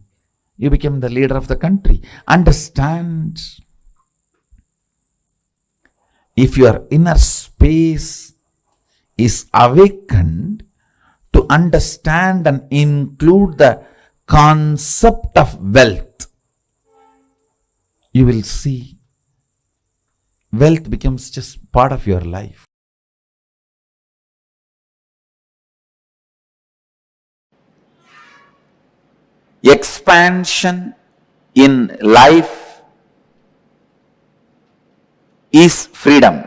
you become the leader of the country. Understand? If your inner space is awakened to understand and include the concept of wealth, you will see wealth becomes just part of your life. Expansion in life is freedom.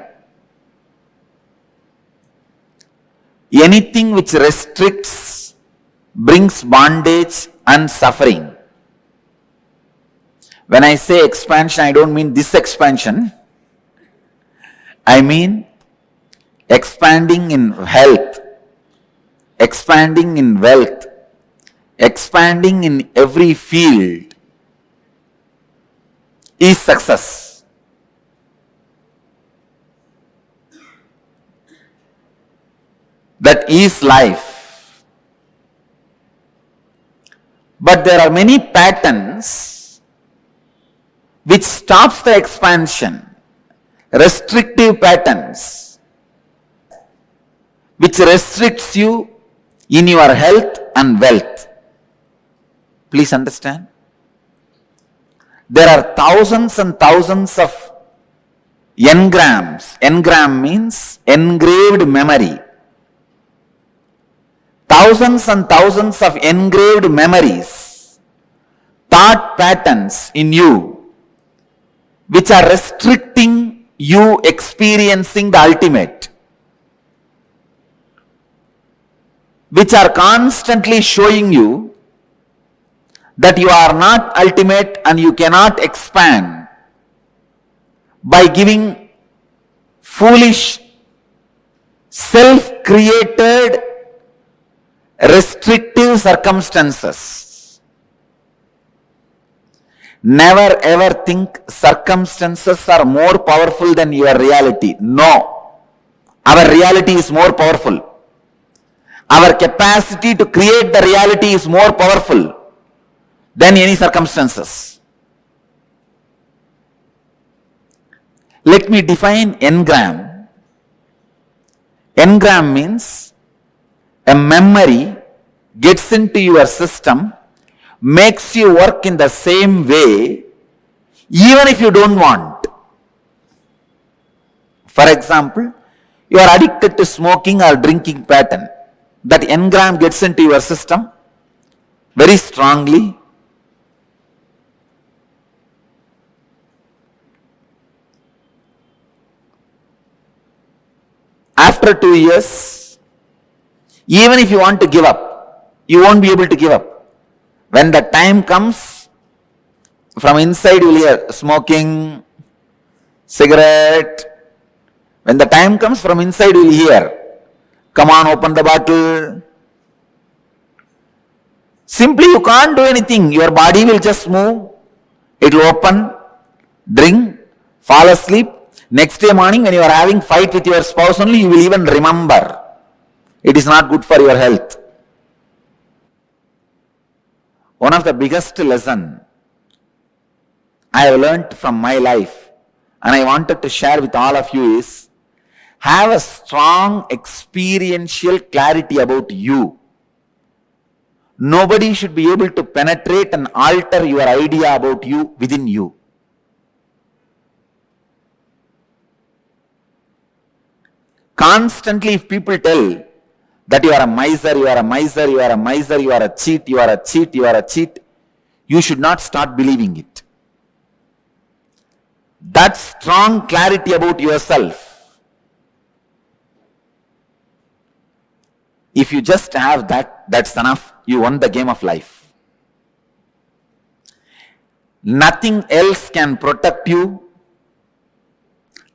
Anything which restricts brings bondage and suffering. When I say expansion, I don't mean this expansion. I mean expanding in health, expanding in wealth, expanding in every field is success. That is life. But there are many patterns which stops the expansion, restrictive patterns, which restricts you in your health and wealth. Please understand. There are thousands and thousands of engrams. Engram means engraved memory. Thousands and thousands of engraved memories, thought patterns in you, which are restricting you experiencing the ultimate, which are constantly showing you that you are not ultimate and you cannot expand by giving foolish, self-created, restrictive circumstances. Never ever think circumstances are more powerful than your reality. No. Our reality is more powerful. Our capacity to create the reality is more powerful than any circumstances. Let me define engram. Engram means a memory gets into your system, makes you work in the same way, even if you don't want. For example, you are addicted to smoking or drinking pattern. That engram gets into your system very strongly. After 2 years, even if you want to give up, you won't be able to give up. When the time comes, from inside you will hear smoking, cigarette. When the time comes, from inside you will hear, come on, open the bottle. Simply you can't do anything. Your body will just move. It will open, drink, fall asleep. Next day morning when you are having fight with your spouse only, you will even remember. It is not good for your health. One of the biggest lesson I have learnt from my life and I wanted to share with all of you is, have a strong experiential clarity about you. Nobody should be able to penetrate and alter your idea about you within you. Constantly, if people tell that you are a miser, you are a miser, you are a miser, you are a cheat, you are a cheat, you are a cheat, you should not start believing it. That strong clarity about yourself, if you just have that, that's enough. You won the game of life. Nothing else can protect you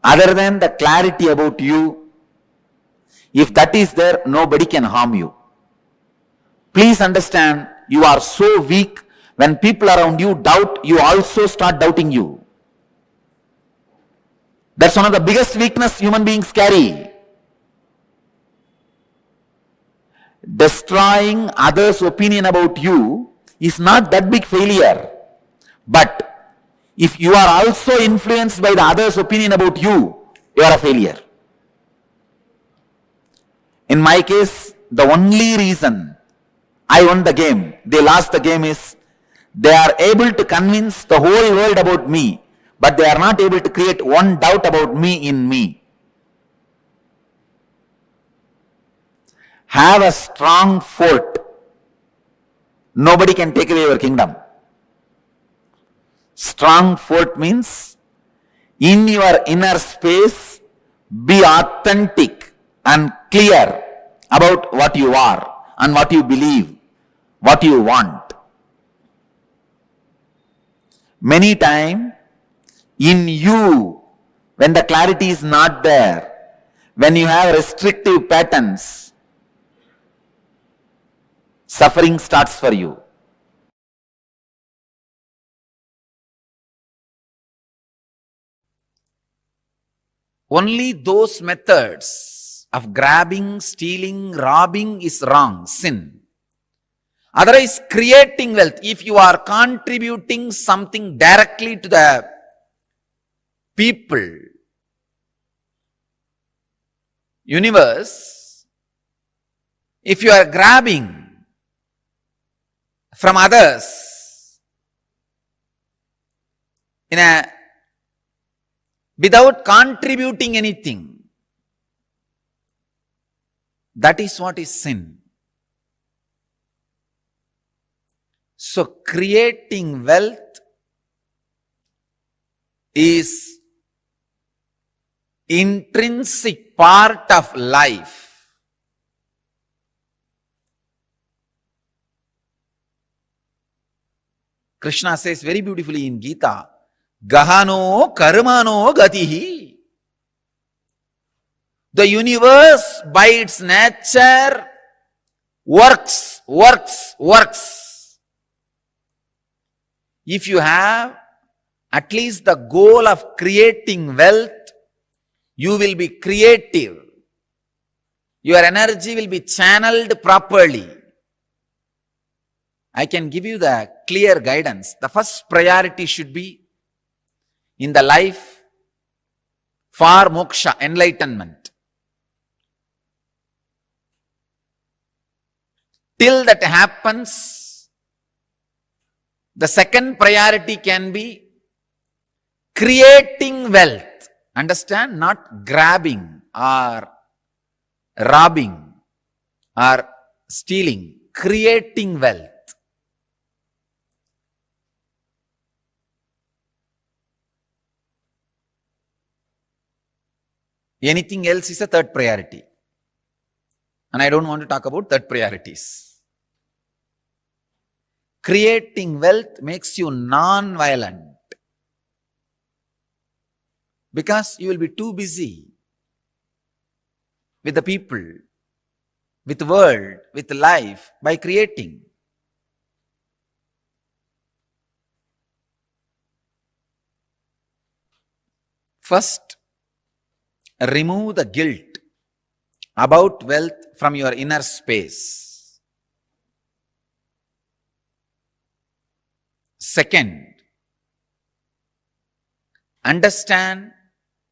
other than the clarity about you. If that is there, nobody can harm you. Please understand, you are so weak, when people around you doubt, you also start doubting you. That's one of the biggest weakness human beings carry. Destroying others' opinion about you is not that big failure. But if you are also influenced by the others' opinion about you, you are a failure. In my case, the only reason I won the game, they lost the game, is they are able to convince the whole world about me, but they are not able to create one doubt about me in me. Have a strong fort. Nobody can take away your kingdom. Strong fort means in your inner space, be authentic and clear about what you are and what you believe, what you want. Many times in you, when the clarity is not there, when you have restrictive patterns, suffering starts for you. Only those methods of grabbing, stealing, robbing is wrong, sin. Otherwise, creating wealth, if you are contributing something directly to the people, universe, if you are grabbing from others without contributing anything, that is what is sin. So creating wealth is intrinsic part of life. Krishna says very beautifully in Gita, Gahano karmano gatihi. The universe by its nature works. If you have at least the goal of creating wealth, you will be creative. Your energy will be channeled properly. I can give you the clear guidance. The first priority should be in the life for moksha, enlightenment. Till that happens, the second priority can be creating wealth. Understand? Not grabbing or robbing or stealing. Creating wealth. Anything else is a third priority. And I don't want to talk about third priorities. Creating wealth makes you non-violent. Because you will be too busy with the people, with the world, with life, by creating. First, remove the guilt about wealth from your inner space. Second, understand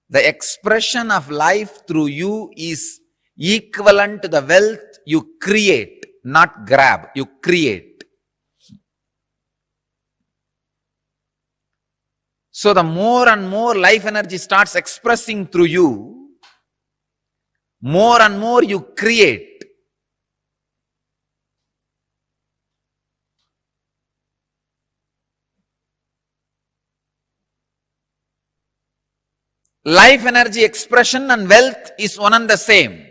the expression of life through you is equivalent to the wealth you create, not grab, you create. So the more and more life energy starts expressing through you, more and more you create. Life energy expression and wealth is one and the same.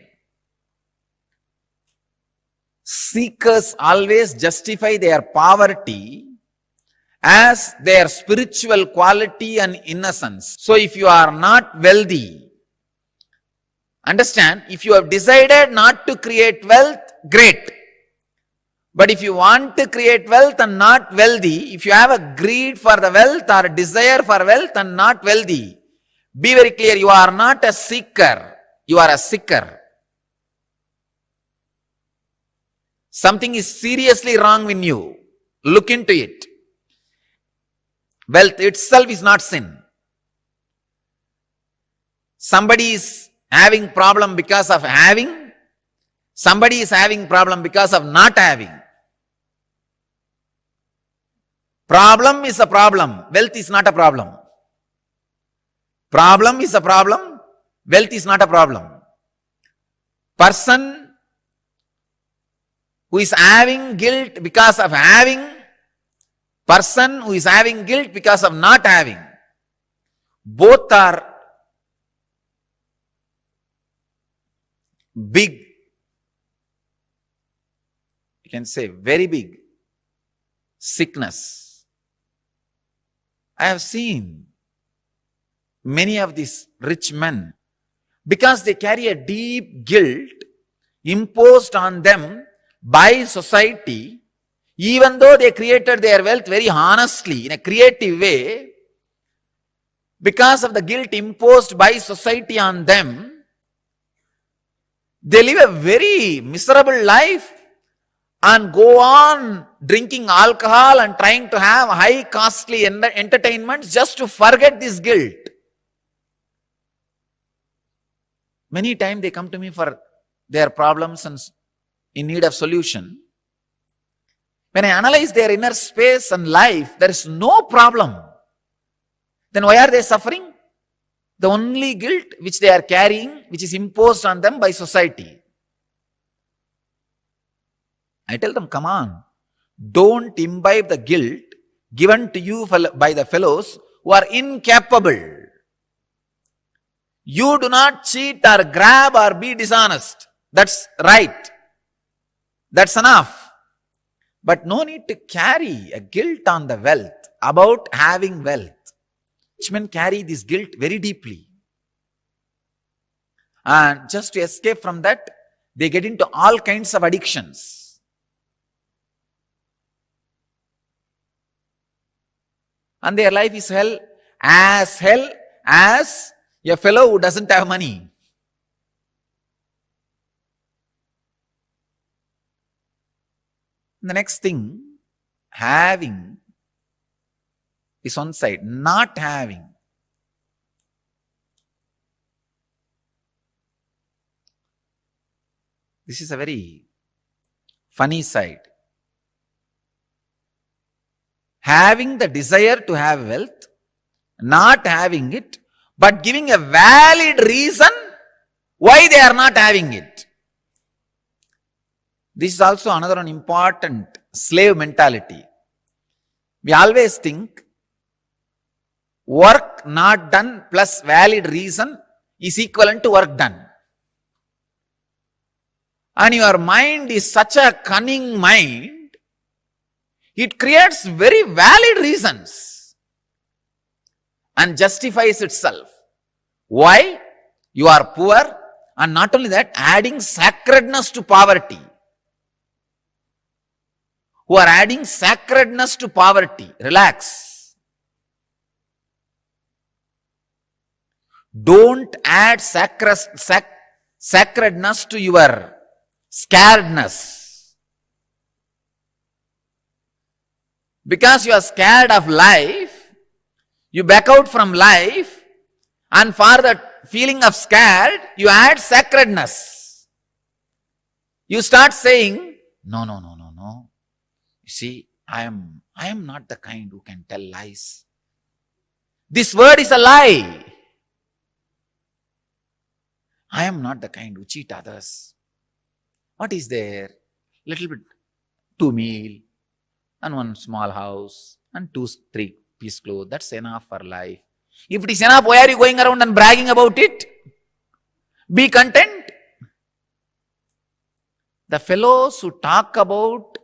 Seekers always justify their poverty as their spiritual quality and innocence. So if you are not wealthy, understand, if you have decided not to create wealth, great. But if you want to create wealth and not wealthy, if you have a greed for the wealth or a desire for wealth and not wealthy, be very clear, you are not a seeker, you are a seeker. Something is seriously wrong in you. Look into it. Wealth itself is not sin. Somebody is having problem because of having. Somebody is having problem because of not having. Problem is a problem. Wealth is not a problem. Problem is a problem. Wealth is not a problem. Person who is having guilt because of having, person who is having guilt because of not having, both are big, you can say very big sickness. I have seen many of these rich men, because they carry a deep guilt imposed on them by society, even though they created their wealth very honestly, in a creative way, because of the guilt imposed by society on them, they live a very miserable life and go on drinking alcohol and trying to have high costly entertainments just to forget this guilt. Many times they come to me for their problems and in need of solution. When I analyze their inner space and life, there is no problem. Then why are they suffering? The only guilt which they are carrying, which is imposed on them by society. I tell them, come on, don't imbibe the guilt given to you by the fellows who are incapable. You do not cheat or grab or be dishonest. That's right. That's enough. But no need to carry a guilt on the wealth, about having wealth. Rich men carry this guilt very deeply. And just to escape from that, they get into all kinds of addictions. And their life is hell as a fellow who doesn't have money. The next thing, having is one side, not having. This is a very funny side. Having the desire to have wealth, not having it, but giving a valid reason why they are not having it. This is also another important slave mentality. We always think work not done plus valid reason is equivalent to work done. And your mind is such a cunning mind, it creates very valid reasons and justifies itself. Why? You are poor, and not only that, adding sacredness to poverty. Who are adding sacredness to poverty. Relax. Don't add sacredness to your scaredness. Because you are scared of life, you back out from life, and for the feeling of scared, you add sacredness. You start saying, no. You see, I am not the kind who can tell lies. This word is a lie. I am not the kind who cheat others. What is there? Little bit, 2 meal, and 1 small house, and 2-3 piece clothes. That's enough for life. If it is enough, why are you going around and bragging about it? Be content. The fellows who talk about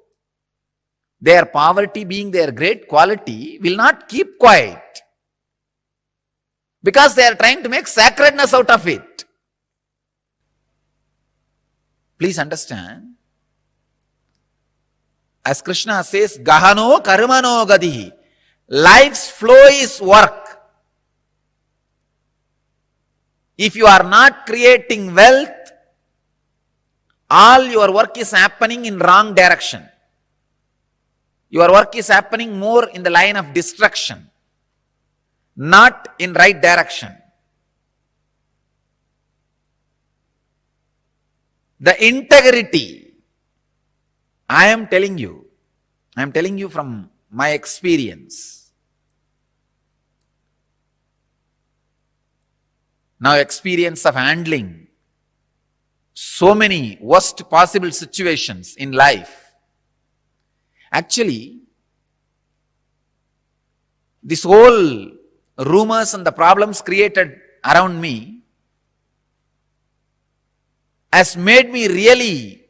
their poverty being their great quality will not keep quiet, because they are trying to make sacredness out of it. Please understand, as Krishna says, Gahano karmano gadihi. Life's flow is work. If you are not creating wealth, all your work is happening in wrong direction. Your work is happening more in the line of destruction, not in right direction. The integrity, I am telling you from my experience. Now, experience of handling so many worst possible situations in life. Actually, this whole rumors and the problems created around me has made me really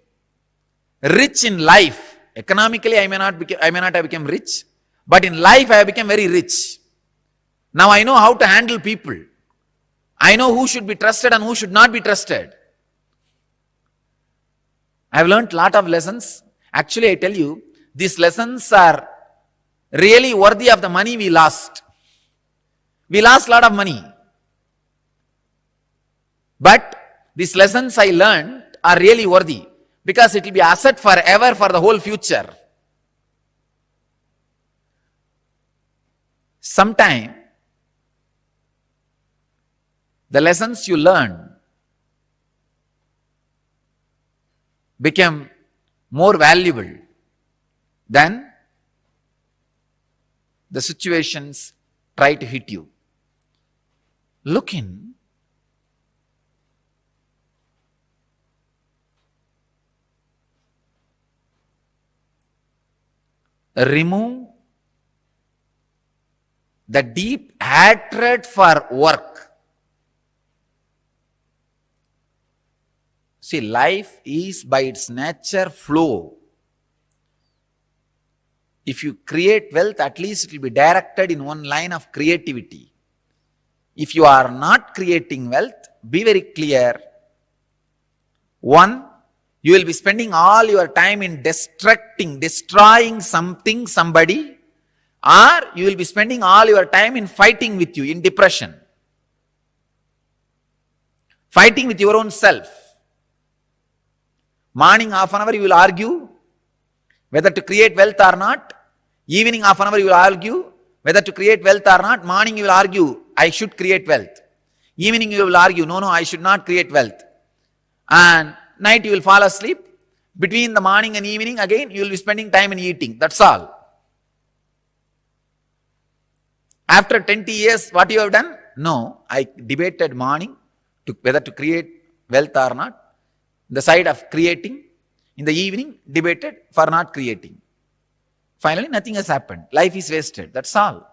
rich in life. Economically, I may not have become rich, but in life I have become very rich. Now I know how to handle people. I know who should be trusted and who should not be trusted. I've learned a lot of lessons. Actually, I tell you, these lessons are really worthy of the money we lost. We lost a lot of money. But these lessons I learned are really worthy because it will be asset forever for the whole future. Sometime, the lessons you learn become more valuable than the situations try to hit you. Look in. Remove the deep hatred for work. See, life is by its nature flow. If you create wealth, at least it will be directed in one line of creativity. If you are not creating wealth, be very clear. One, you will be spending all your time in destroying something, somebody, or you will be spending all your time in fighting with you, in depression. Fighting with your own self. Morning half an hour you will argue whether to create wealth or not. Evening half an hour you will argue whether to create wealth or not. Morning you will argue, I should create wealth. Evening you will argue, no, I should not create wealth. And night you will fall asleep. Between the morning and evening, again, you will be spending time in eating. That's all. After 20 years, what you have done? No, I debated morning whether to create wealth or not. The side of creating. In the evening, debated for not creating. Finally, nothing has happened. Life is wasted. That's all.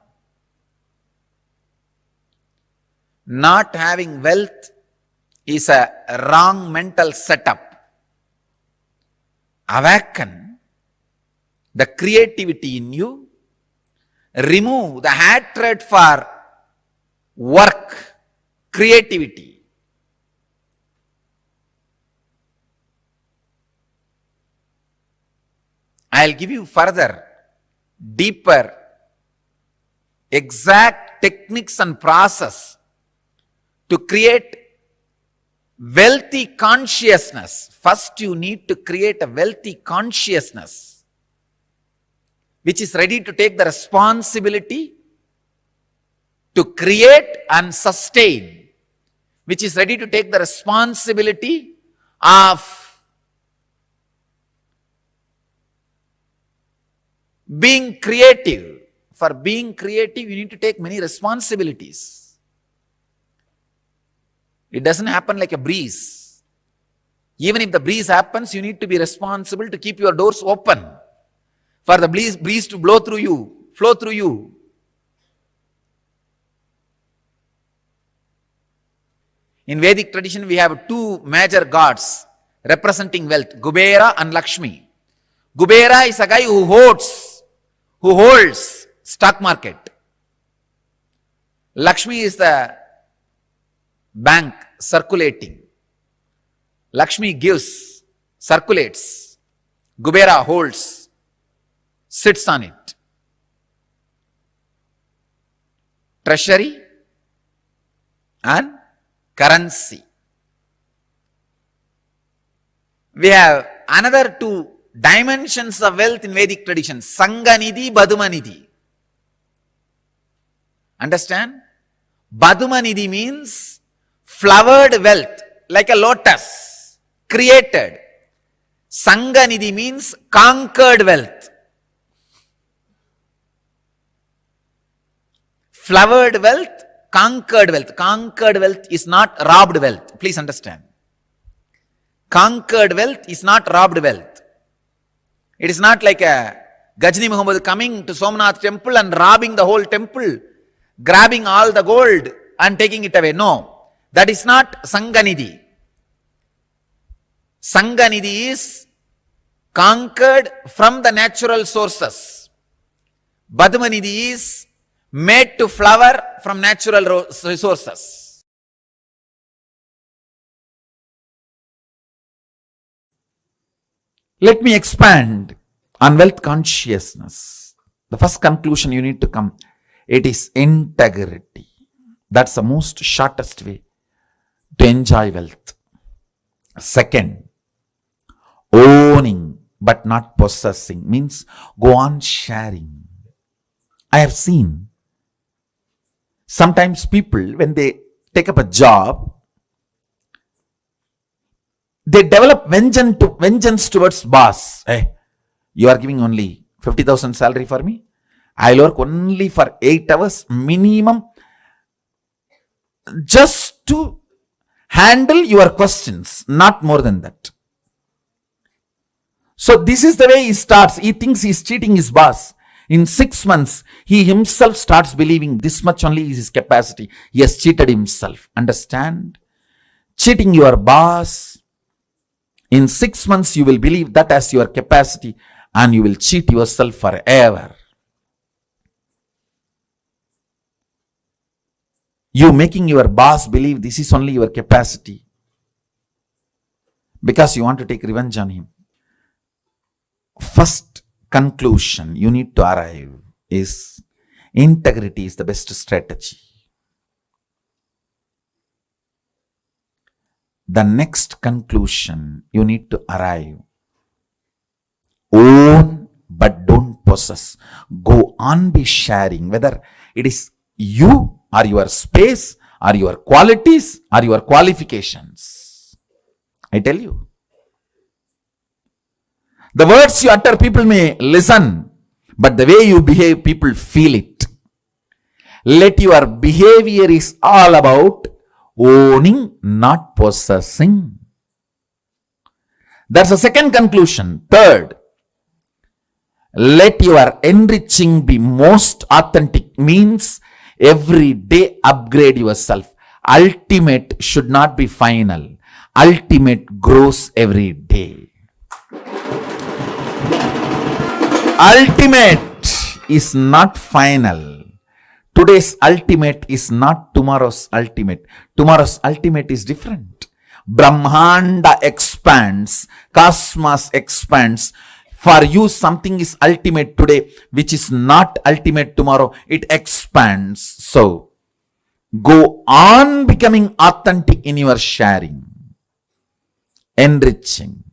Not having wealth is a wrong mental setup. Awaken the creativity in you. Remove the hatred for work, creativity. I'll give you further, deeper, exact techniques and process to create wealthy consciousness. First, you need to create a wealthy consciousness which is ready to take the responsibility to create and sustain, which is ready to take the responsibility of being creative. For being creative, you need to take many responsibilities. It doesn't happen like a breeze. Even if the breeze happens, you need to be responsible to keep your doors open for the breeze to blow through you, flow through you. In Vedic tradition, we have two major gods representing wealth, Kubera and Lakshmi. Kubera is a guy who holds stock market. Lakshmi is the bank circulating. Lakshmi gives, circulates. Kubera holds, sits on it. Treasury and currency. We have another two dimensions of wealth in Vedic tradition, Sanganidhi, Badumanidhi. Understand? Badumanidhi means flowered wealth, like a lotus, created. Sanganidhi means conquered wealth. Flowered wealth, conquered wealth. Conquered wealth is not robbed wealth. Please understand. Conquered wealth is not robbed wealth. It is not like a Gajni Muhammad coming to Somnath temple and robbing the whole temple, grabbing all the gold and taking it away. No, that is not Sanganidhi. Sanganidhi is conquered from the natural sources. Badmanidhi is made to flower from natural resources. Let me expand on wealth consciousness. The first conclusion you need to come, it is integrity. That's the most shortest way to enjoy wealth. Second, owning but not possessing means go on sharing. I have seen sometimes people, when they take up a job, they develop vengeance towards boss. Hey, you are giving only 50,000 salary for me. I'll work only for 8 hours minimum just to handle your questions, not more than that. So this is the way he starts. He thinks he's cheating his boss. In 6 months, he himself starts believing this much only is his capacity. He has cheated himself. Understand? Cheating your boss. In 6 months, you will believe that as your capacity and you will cheat yourself forever. You making your boss believe this is only your capacity because you want to take revenge on him. First conclusion you need to arrive is integrity is the best strategy. The next conclusion you need to arrive, own but don't possess. Go on be sharing, whether it is you or your space or your qualities or your qualifications. I tell you, the words you utter people may listen, but the way you behave people feel it. Let your behavior is all about owning, not possessing. That's the second conclusion. Third, let your enriching be most authentic, means every day upgrade yourself. Ultimate should not be final. Ultimate grows every day. Ultimate is not final. Today's ultimate is not tomorrow's ultimate. Tomorrow's ultimate is different. Brahmanda expands, cosmos expands. For you, something is ultimate today, which is not ultimate tomorrow. It expands. So, go on becoming authentic in your sharing, enriching.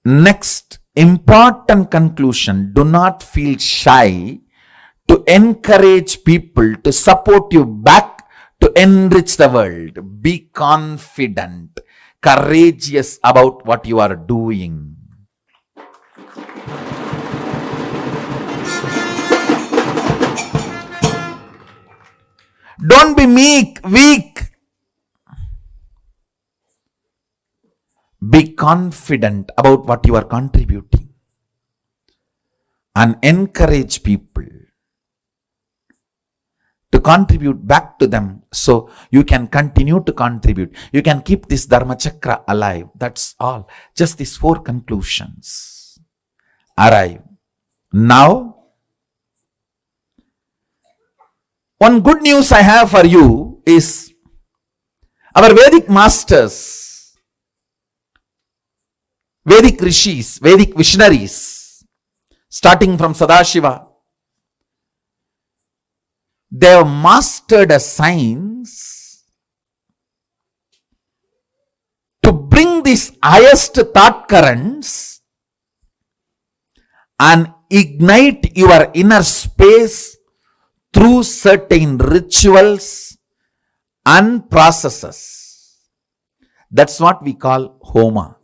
Next, important conclusion. Do not feel shy to encourage people to support you back to enrich the world. Be confident, courageous about what you are doing. Don't be weak. Be confident about what you are contributing and encourage people to contribute back to them so you can continue to contribute. You can keep this Dharma Chakra alive. That's all. Just these 4 conclusions arrive. Now, one good news I have for you is our Vedic masters, Vedic rishis, Vedic visionaries, starting from Sadashiva, they have mastered a science to bring these highest thought currents and ignite your inner space through certain rituals and processes. That's what we call homa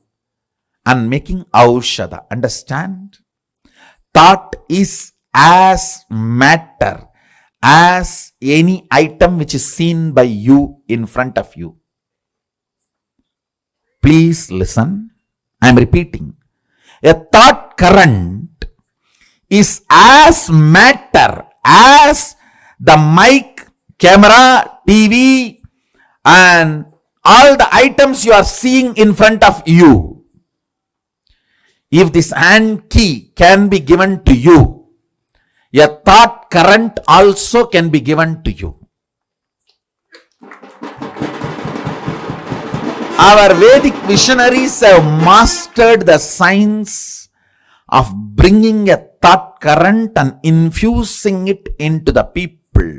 and making aushadha. Understand? Thought is as matter as any item which is seen by you in front of you. Please listen. I am repeating. A thought current is as matter as the mic, camera, TV, and all the items you are seeing in front of you. If this hand key can be given to you, a thought current also can be given to you. Our Vedic visionaries have mastered the science of bringing a thought current and infusing it into the people.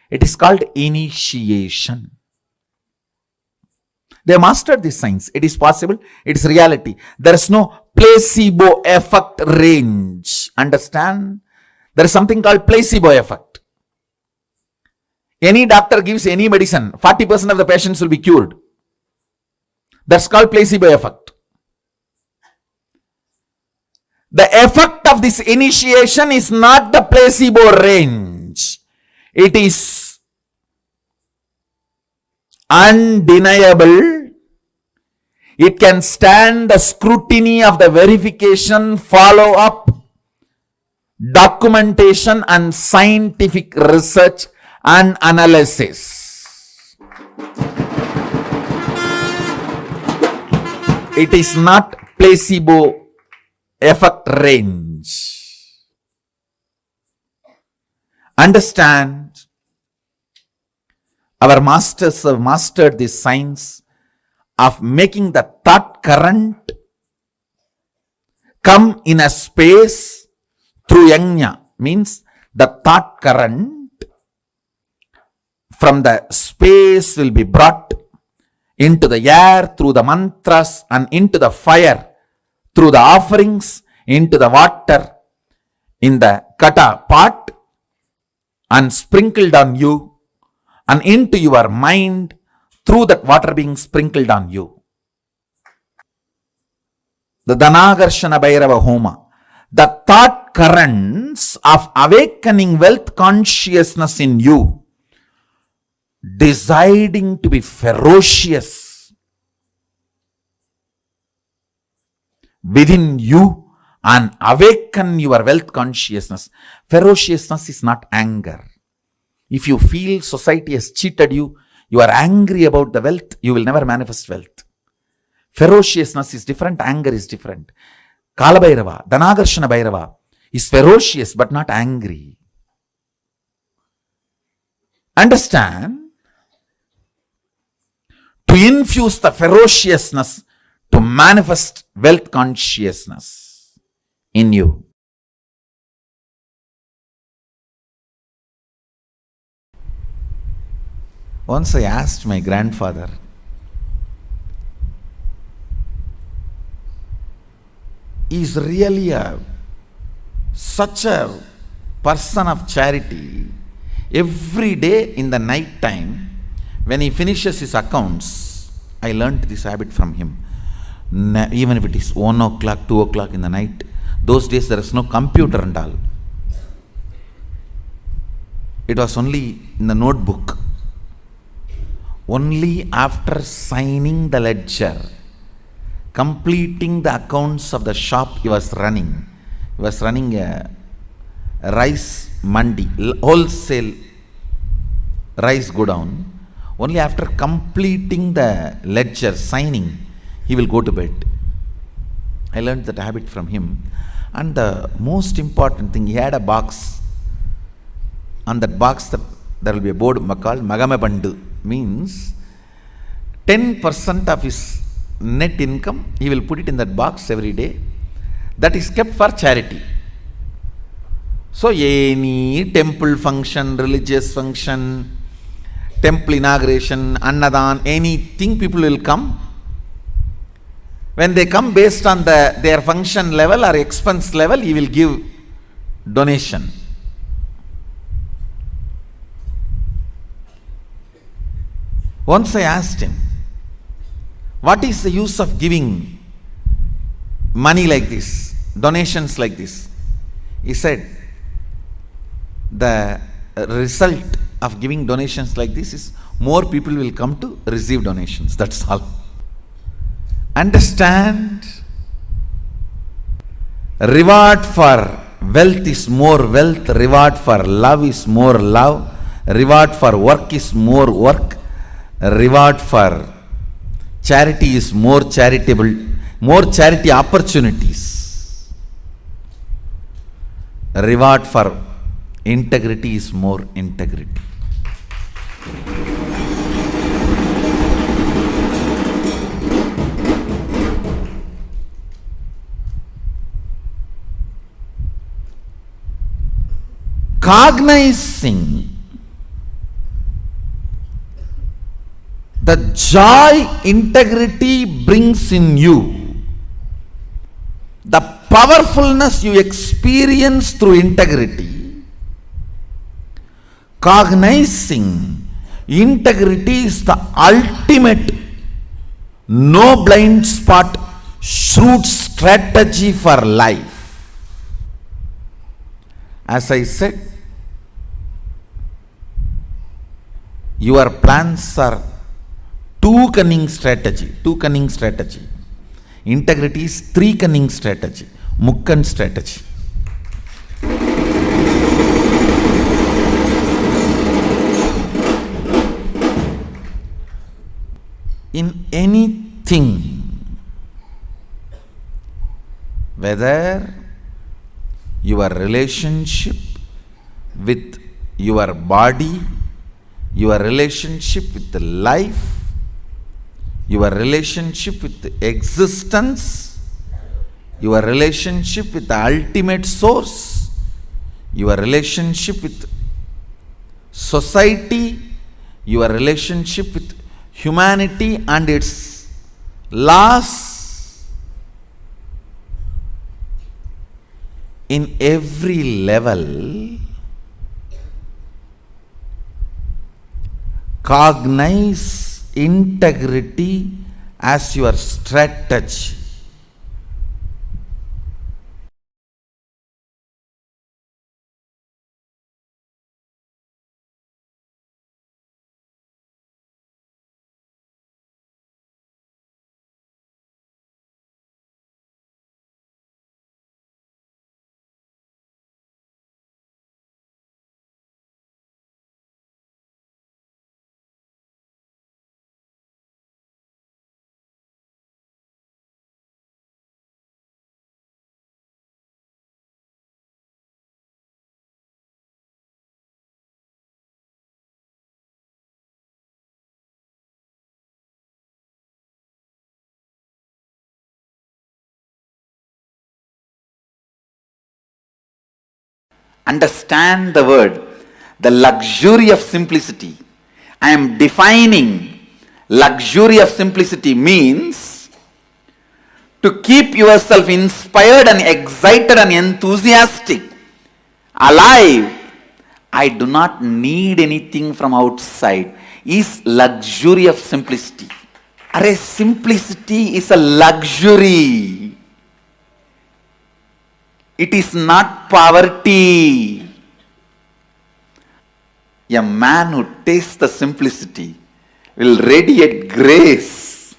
It is called initiation. They mastered this science. It is possible. It is reality. There is no placebo effect range. Understand? There is something called placebo effect. Any doctor gives any medicine, 40% of the patients will be cured. That's called placebo effect. The effect of this initiation is not the placebo range. It is undeniable. It can stand the scrutiny of the verification, follow-up, documentation and scientific research and analysis. It is not placebo effect range. Understand? Our masters have mastered this science of making the thought current come in a space through yajna, means the thought current from the space will be brought into the air through the mantras and into the fire through the offerings, into the water in the kata pot and sprinkled on you and into your mind through that water being sprinkled on you. The Dhanagarshana Bhairava Homa. The thought currents of awakening wealth consciousness in you, deciding to be ferocious within you and awaken your wealth consciousness. Ferociousness is not anger. If you feel society has cheated you, you are angry about the wealth, you will never manifest wealth. Ferociousness is different, anger is different. Kala Bhairava, Dhanagarshana Bhairava is ferocious but not angry. Understand? To infuse the ferociousness to manifest wealth consciousness in you. Once I asked my grandfather, is really such a person of charity. Every day in the night time, when he finishes his accounts, I learnt this habit from him. Even if it is 1 o'clock, 2 o'clock in the night, those days there is no computer and all. It was only in the notebook. Only after signing the ledger, completing the accounts of the shop he was running. He was running a rice mandi, wholesale rice godown. Only after completing the ledger, signing, he will go to bed. I learned that habit from him. And the most important thing, he had a box. On that box, there will be a board called Magame Bandu. Means 10% of his net income, he will put it in that box every day. That is kept for charity. So any temple function, religious function, temple inauguration, annadan, anything, people will come. When they come based on their function level or expense level, he will give donation. Once I asked him, what is the use of giving money like this, donations like this? He said, the result of giving donations like this is more people will come to receive donations. That's all. Understand? Reward for wealth is more wealth, reward for love is more love, reward for work is more work, reward for charity is more charitable, more charity opportunities. Reward for integrity is more integrity. Cognizing the joy integrity brings in you, the powerfulness you experience through integrity, cognizing integrity is the ultimate no blind spot shrewd strategy for life. As I said, your plans are two cunning strategy. Integrity is three cunning strategy. Mukkan strategy. In anything, whether your relationship with your body, your relationship with life, your relationship with existence, your relationship with the ultimate source, your relationship with society, your relationship with humanity and its laws, in every level, cognize integrity as your strategy. Understand the word, the luxury of simplicity. I am defining luxury of simplicity means to keep yourself inspired and excited and enthusiastic, alive. I do not need anything from outside is luxury of simplicity. Array, simplicity is a luxury. It is not poverty. A man who tastes the simplicity will radiate grace.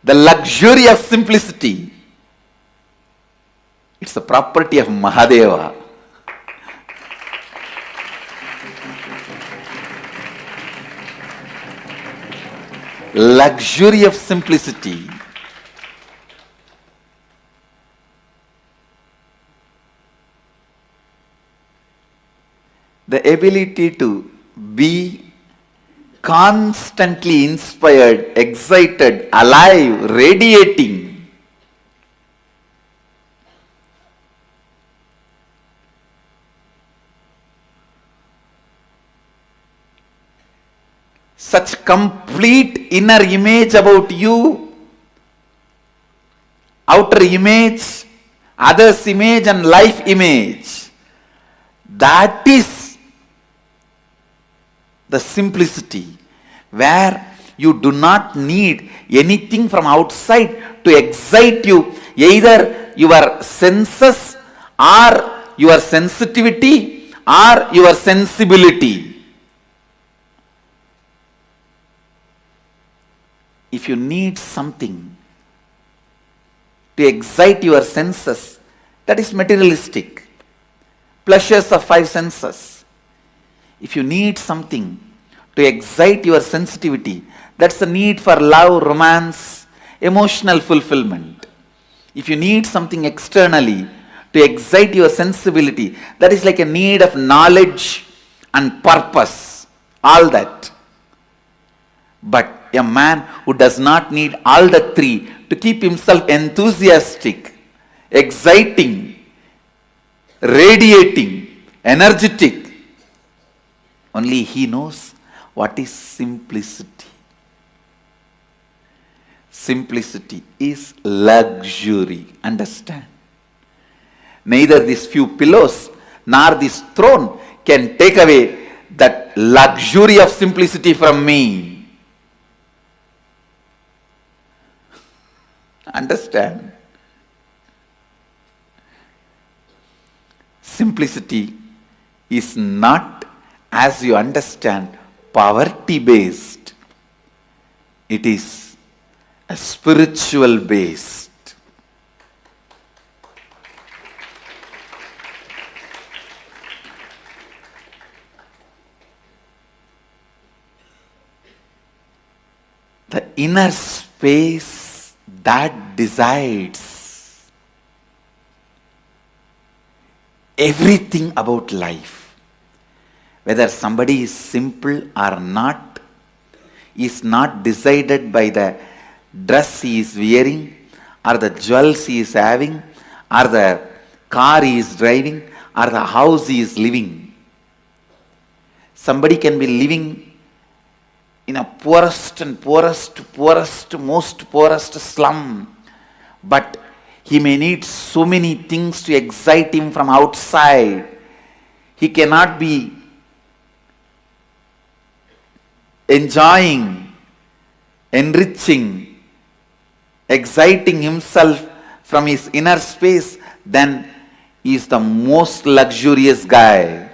The luxury of simplicity, it's a property of Mahadeva. Luxury of simplicity. The ability to be constantly inspired, excited, alive, radiating. Such complete inner image about you, outer image, others' image and life image. That is the simplicity where you do not need anything from outside to excite you, either your senses or your sensitivity or your sensibility. If you need something to excite your senses, that is materialistic. Pleasures of five senses. If you need something to excite your sensitivity, that's the need for love, romance, emotional fulfillment. If you need something externally to excite your sensibility, that is like a need of knowledge and purpose, all that. But a man who does not need all the three to keep himself enthusiastic, exciting, radiating, energetic, only he knows what is simplicity. Simplicity is luxury. Understand? Neither these few pillows nor this throne can take away that luxury of simplicity from me. Understand? Simplicity is not, as you understand, poverty based. It is a spiritual based. The inner space that decides everything about life. Whether somebody is simple or not is not decided by the dress he is wearing, or the jewels he is having, or the car he is driving, or the house he is living. Somebody can be living in a poorest, most poorest slum, but he may need so many things to excite him from outside. He cannot be enjoying, enriching, exciting himself from his inner space. Then he is the most luxurious guy.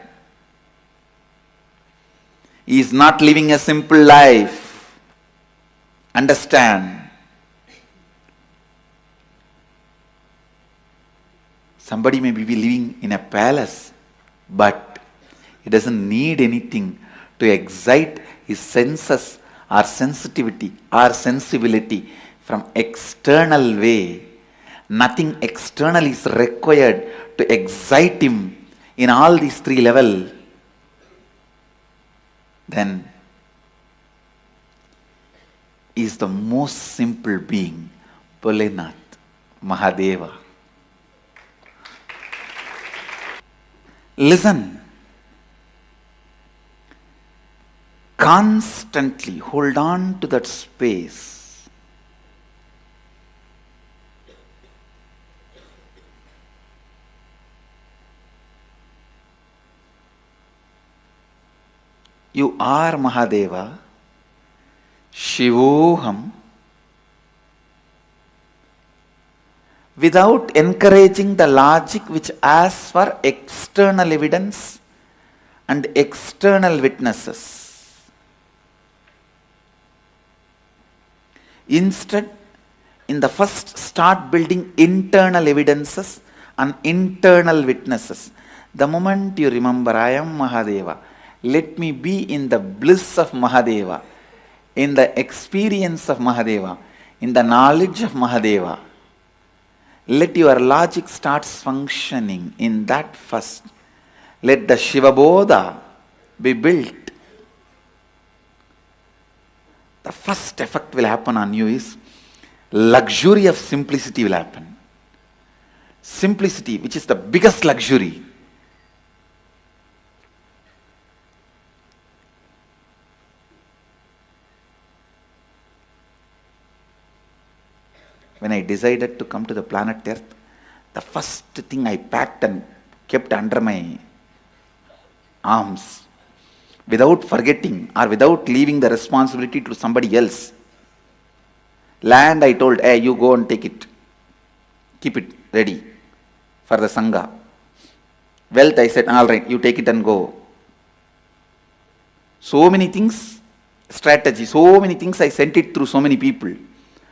He is not living a simple life. Understand? Somebody may be living in a palace, but he doesn't need anything to excite his senses or sensitivity or sensibility from external way. Nothing external is required to excite him in all these three levels. Then is the most simple being, Bholenath, Mahadeva. Listen. Constantly hold on to that space. You are Mahadeva, Shivoham, without encouraging the logic which asks for external evidence and external witnesses. Instead, in the first, start building internal evidences and internal witnesses. The moment you remember, I am Mahadeva, let me be in the bliss of Mahadeva, in the experience of Mahadeva, in the knowledge of Mahadeva. Let your logic start functioning in that first. Let the Shiva Bodha be built. The first effect will happen on you is luxury of simplicity will happen. Simplicity, which is the biggest luxury. When I decided to come to the planet Earth, the first thing I packed and kept under my arms, without forgetting or without leaving the responsibility to somebody else. Land, I told, hey, you go and take it. Keep it ready for the Sangha. Wealth, I said, all right, you take it and go. So many things, strategy, so many things I sent it through so many people.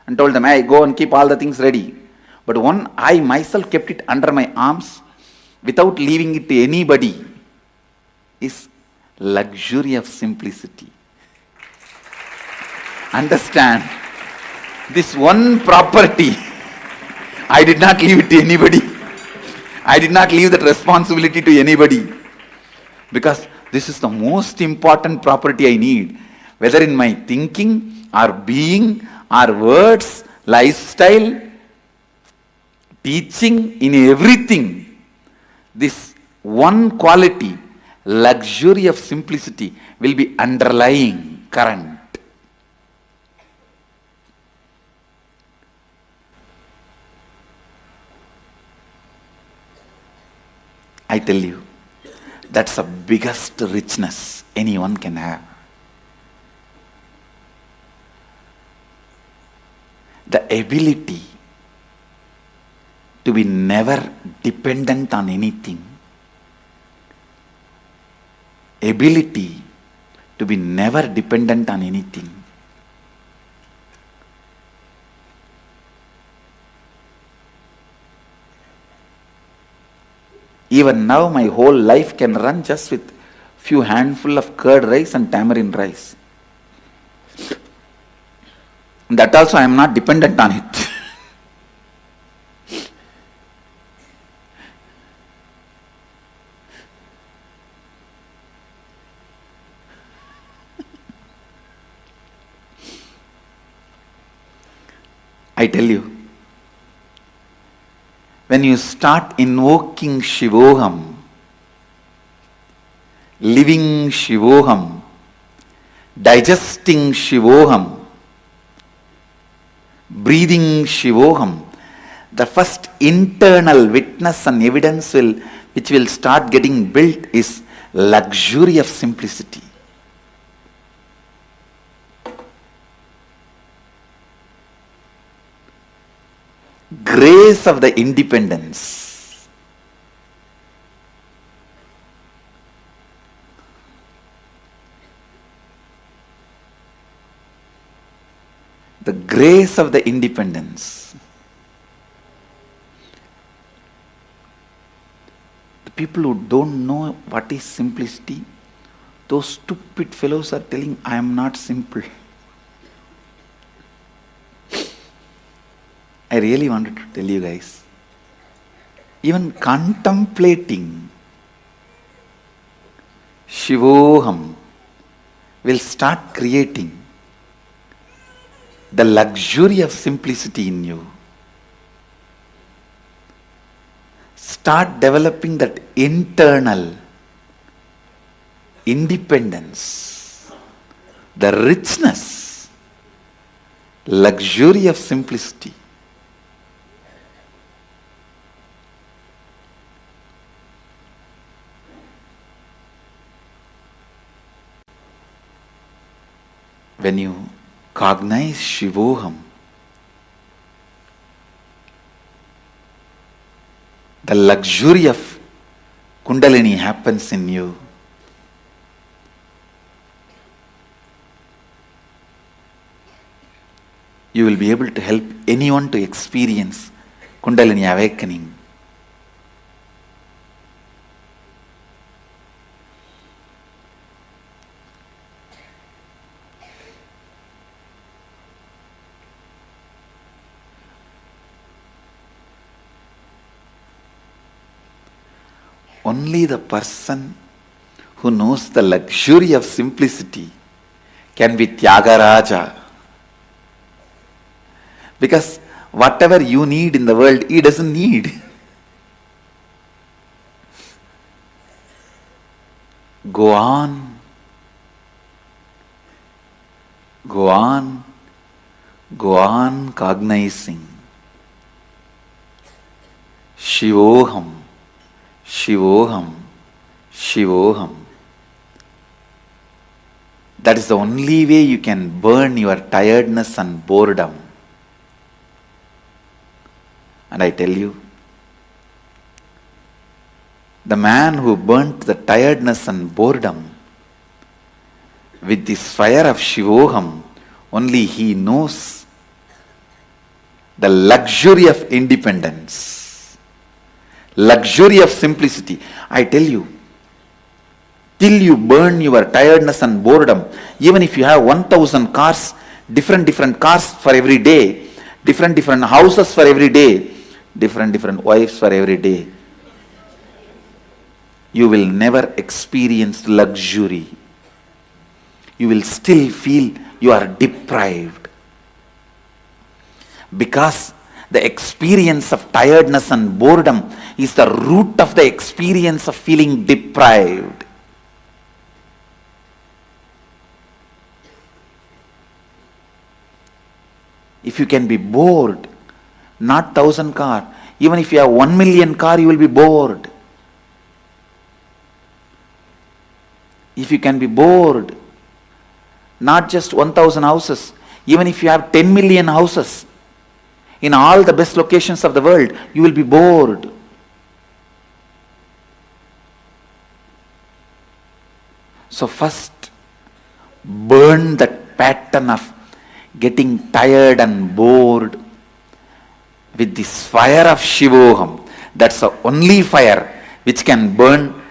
And told them, hey, go and keep all the things ready. But one, I myself kept it under my arms without leaving it to anybody, is luxury of simplicity. Understand? This one property I did not leave it to anybody. I did not leave that responsibility to anybody. Because this is the most important property I need. Whether in my thinking, or being, or words, lifestyle, teaching, in everything, this one quality, luxury of simplicity, will be underlying current. I tell you, that's the biggest richness anyone can have. The ability to be never dependent on anything. Ability to be never dependent on anything. Even now, my whole life can run just with few handful of curd rice and tamarind rice. That also I am not dependent on it. I tell you, when you start invoking Shivoham, living Shivoham, digesting Shivoham, breathing Shivoham, the first internal witness and evidence which will start getting built is luxury of simplicity. Grace of the independence. The grace of the independence. The people who don't know what is simplicity, those stupid fellows are telling, I am not simple. I really wanted to tell you guys, even contemplating Shivoham will start creating the luxury of simplicity in you. Start developing that internal independence, the richness, luxury of simplicity. When you cognize Shivoham, the luxury of Kundalini happens in you. You will be able to help anyone to experience Kundalini awakening. Only the person who knows the luxury of simplicity can be Tyagaraja. Because whatever you need in the world, he doesn't need. Go on. Go on. Go on cognizing. Shivoham. Shivoham, Shivoham. That is the only way you can burn your tiredness and boredom. And I tell you, the man who burnt the tiredness and boredom with this fire of Shivoham, only he knows the luxury of independence. Luxury of simplicity. I tell you, till you burn your tiredness and boredom, even if you have 1,000 cars, different cars for every day, different houses for every day, different wives for every day, you will never experience luxury. You will still feel you are deprived. Because the experience of tiredness and boredom is the root of the experience of feeling deprived. If you can be bored, not 1,000 car, even if you have 1 million car, you will be bored. If you can be bored, not just 1,000 houses, even if you have 10 million houses in all the best locations of the world, you will be bored. So first, burn that pattern of getting tired and bored with this fire of Shivoham. That's the only fire which can burn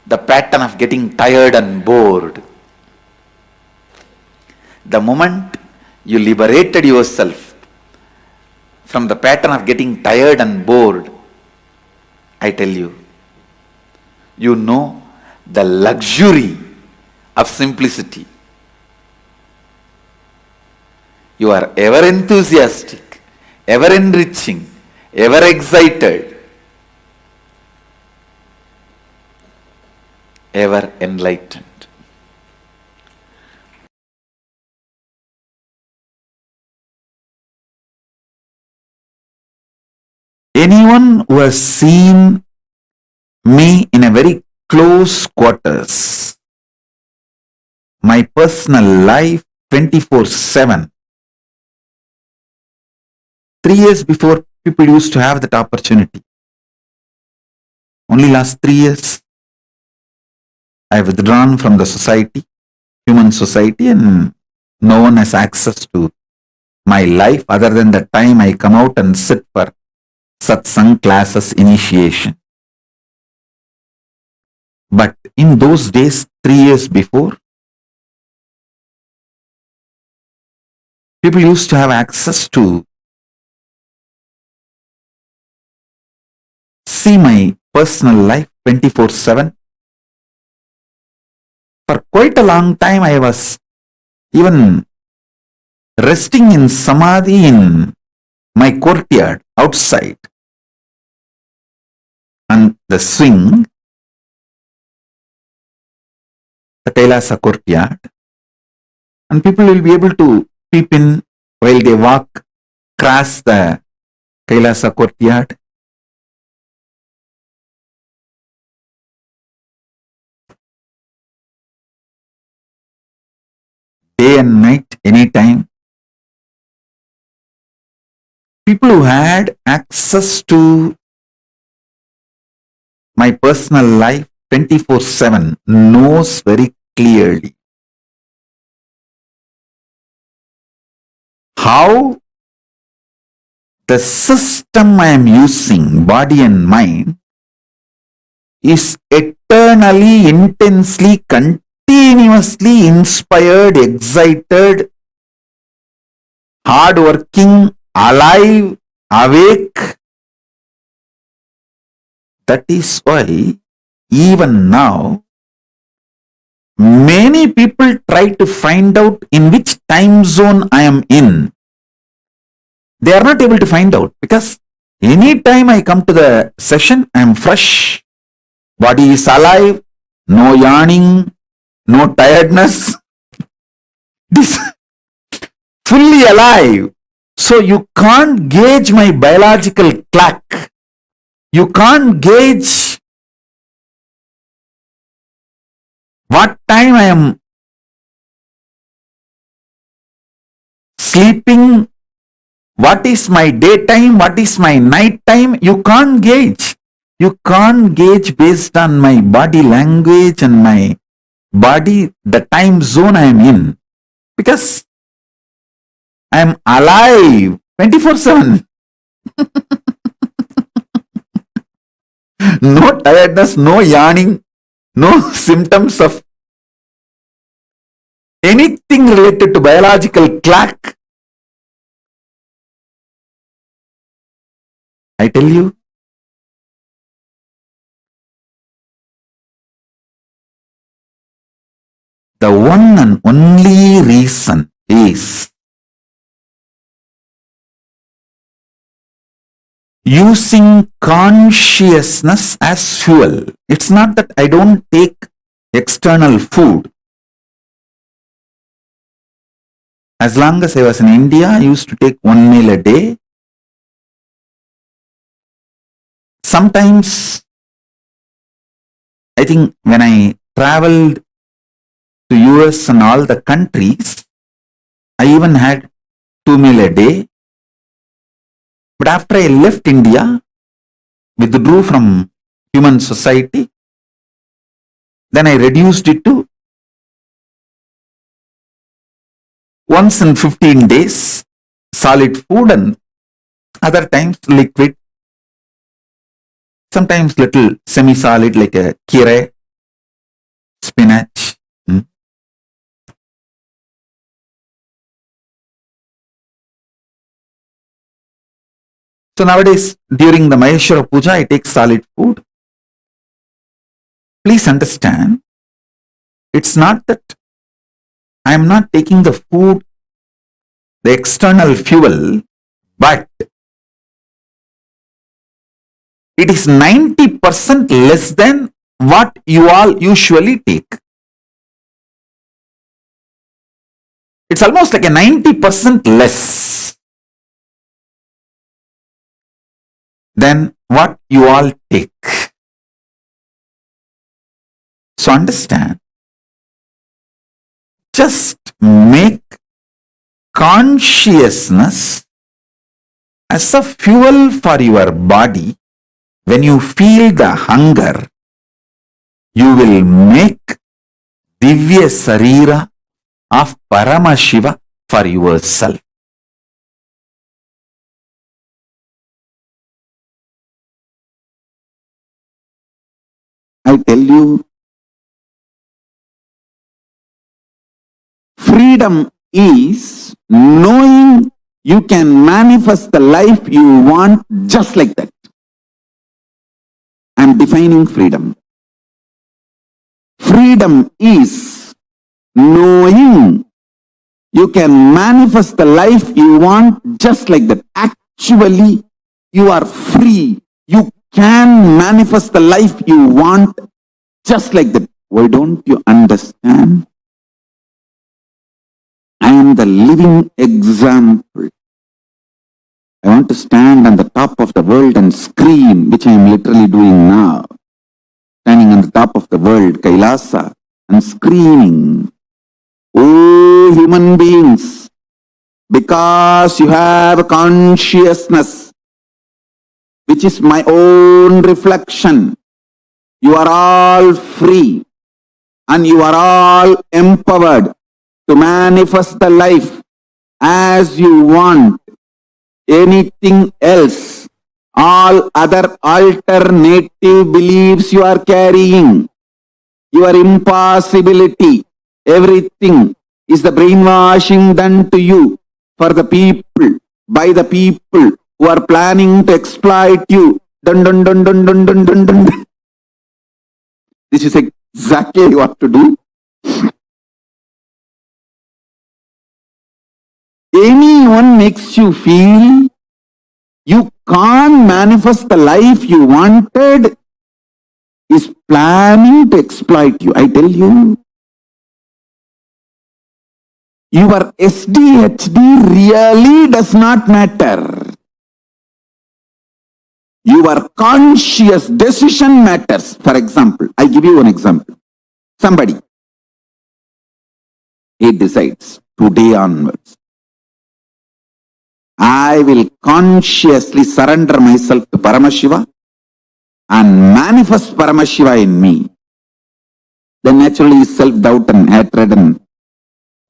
the pattern of getting tired and bored. The moment you liberated yourself from the pattern of getting tired and bored, I tell you, you know the luxury of simplicity. You are ever enthusiastic, ever enriching, ever excited, ever enlightened. Anyone who has seen me in a very close quarters, my personal life 24/7. 3 years before, people used to have that opportunity. Only last 3 years, I have withdrawn from the society, human society, and no one has access to my life other than the time I come out and sit for satsang classes initiation. But in those days, 3 years before, people used to have access to see my personal life 24/7. For quite a long time, I was even resting in samadhi in my courtyard outside on the swing, the KAILASA courtyard, and people will be able to peep in while they walk across the KAILASA courtyard. Day and night, anytime. People who had access to my personal life 24/7 knows very clearly how the system I am using, body and mind, is eternally, intensely, continuously inspired, excited, hardworking, alive, awake. That is why even now many people try to find out in which time zone I am in. They are not able to find out because anytime I come to the session, I am fresh. Body is alive, no yawning, no tiredness. This fully alive. So you can't gauge my biological clock. You can't gauge what time I am sleeping, what is my daytime, what is my night time. You can't gauge. You can't gauge based on my body language and my body, the time zone I am in. Because I am alive 24/7. No tiredness, no yawning, no symptoms of anything related to biological clock. I tell you, the one and only reason is using consciousness as fuel. It's not that I don't take external food. As long as I was in India, I used to take one meal a day. Sometimes, I think when I traveled to US and all the countries, I even had 2 meal a day. But after I left India, withdrew from human society, then I reduced it to once in 15 days, solid food, and other times liquid, sometimes little semi-solid like a kire, spinach. So nowadays, during the Maheshwara Puja, I take solid food. Please understand, it's not that I am not taking the food, the external fuel, but it is 90% less than what you all usually take. It's almost like a 90% less than what you all take. So understand, just make consciousness as a fuel for your body. When you feel the hunger, you will make Divya Sarira of Paramashiva for yourself. I tell you, freedom is knowing you can manifest the life you want just like that. I'm defining freedom. Freedom is knowing you can manifest the life you want just like that. Actually, you are free. You can manifest the life you want just like that. Why don't you understand? I am the living example. I want to stand on the top of the world and scream, which I am literally doing now. Standing on the top of the world, KAILASA, and screaming, "Oh, human beings, because you have a consciousness, which is my own reflection, you are all free and you are all empowered to manifest the life as you want. Anything else, all other alternative beliefs you are carrying, your impossibility, everything is the brainwashing done to you for the people, by the people who are planning to exploit you. Dun, dun, dun, dun, dun, dun, dun, dun. This is exactly what to do. Anyone makes you feel you can't manifest the life you wanted is planning to exploit you. I tell you, your SDHD really does not matter. Your conscious decision matters. For example, I give you an example. Somebody, he decides today onwards, I will consciously surrender myself to Paramashiva and manifest Paramashiva in me. Then naturally self-doubt and hatred and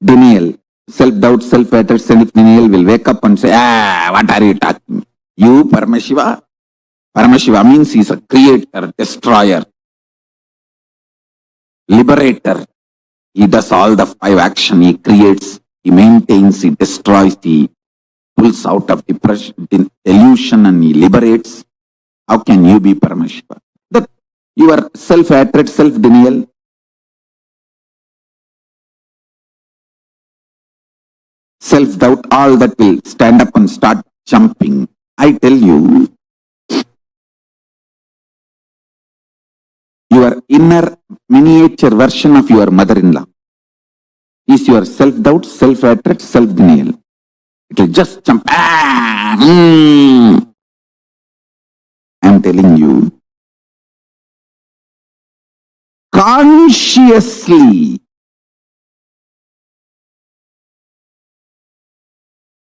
denial, self-doubt, self-hatred, self-denial will wake up and say, what are you talking? You, Paramashiva? Paramashiva means he is a creator, destroyer, liberator. He does all the 5 actions. He creates, he maintains, he destroys, he pulls out of depression, delusion, and he liberates, how can you be Paramashiva? That your self-hatred, self-denial, self-doubt, all that will stand up and start jumping. I tell you, your inner miniature version of your mother-in-law is your self-doubt, self-hatred, self-denial. It will just jump. I'm telling you, consciously,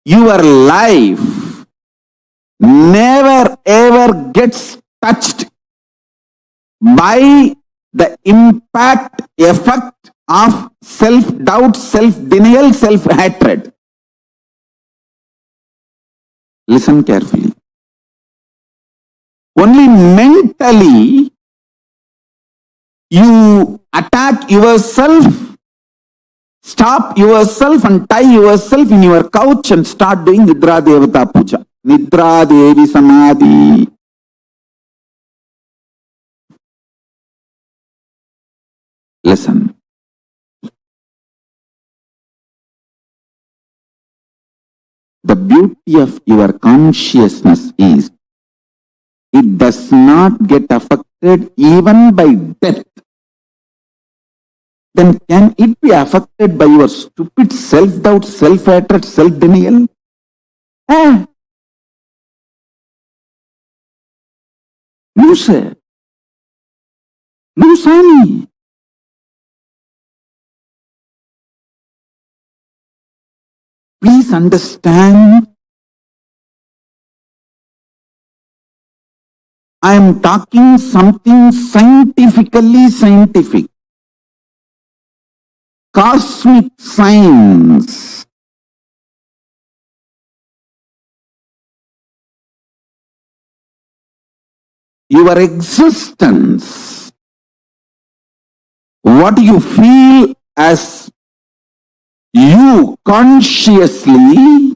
your life never ever gets touched by the impact, effect of self-doubt, self-denial, self-hatred. Listen carefully. Only mentally you attack yourself, stop yourself and tie yourself in your couch and start doing Nidra Devata Puja. Nidra Devi Samadhi. Listen. The beauty of your consciousness is it does not get affected even by death. Then can it be affected by your stupid self-doubt, self-hatred, self-denial? Loser. Lusani. Please understand, I am talking something scientifically scientific. Cosmic science. Your existence, what you feel as you consciously,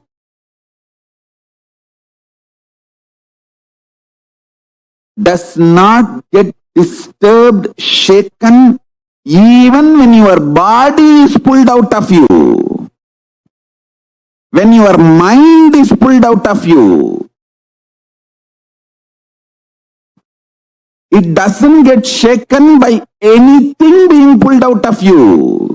does not get disturbed, shaken, even when your body is pulled out of you. When your mind is pulled out of you, it doesn't get shaken by anything being pulled out of you.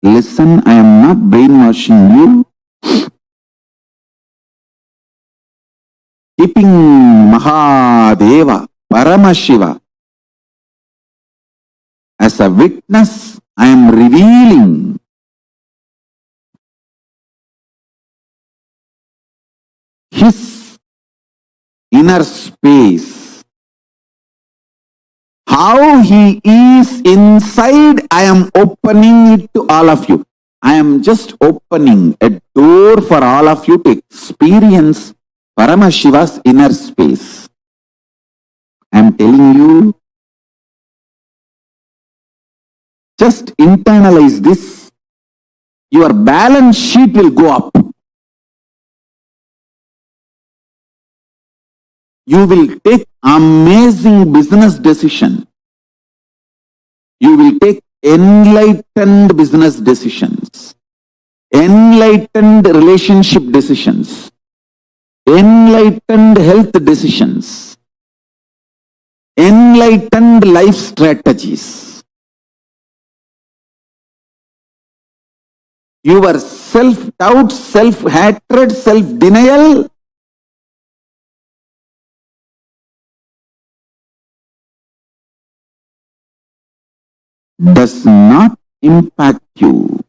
Listen, I am not brainwashing you. Keeping Mahadeva, Paramashiva as a witness, I am revealing his inner space. How he is inside, I am opening it to all of you. I am just opening a door for all of you to experience Paramashiva's inner space. I am telling you, just internalize this. Your balance sheet will go up. You will take amazing business decision. You will take enlightened business decisions, enlightened relationship decisions, enlightened health decisions, enlightened life strategies. Your self-doubt, self-hatred, self-denial does not impact you.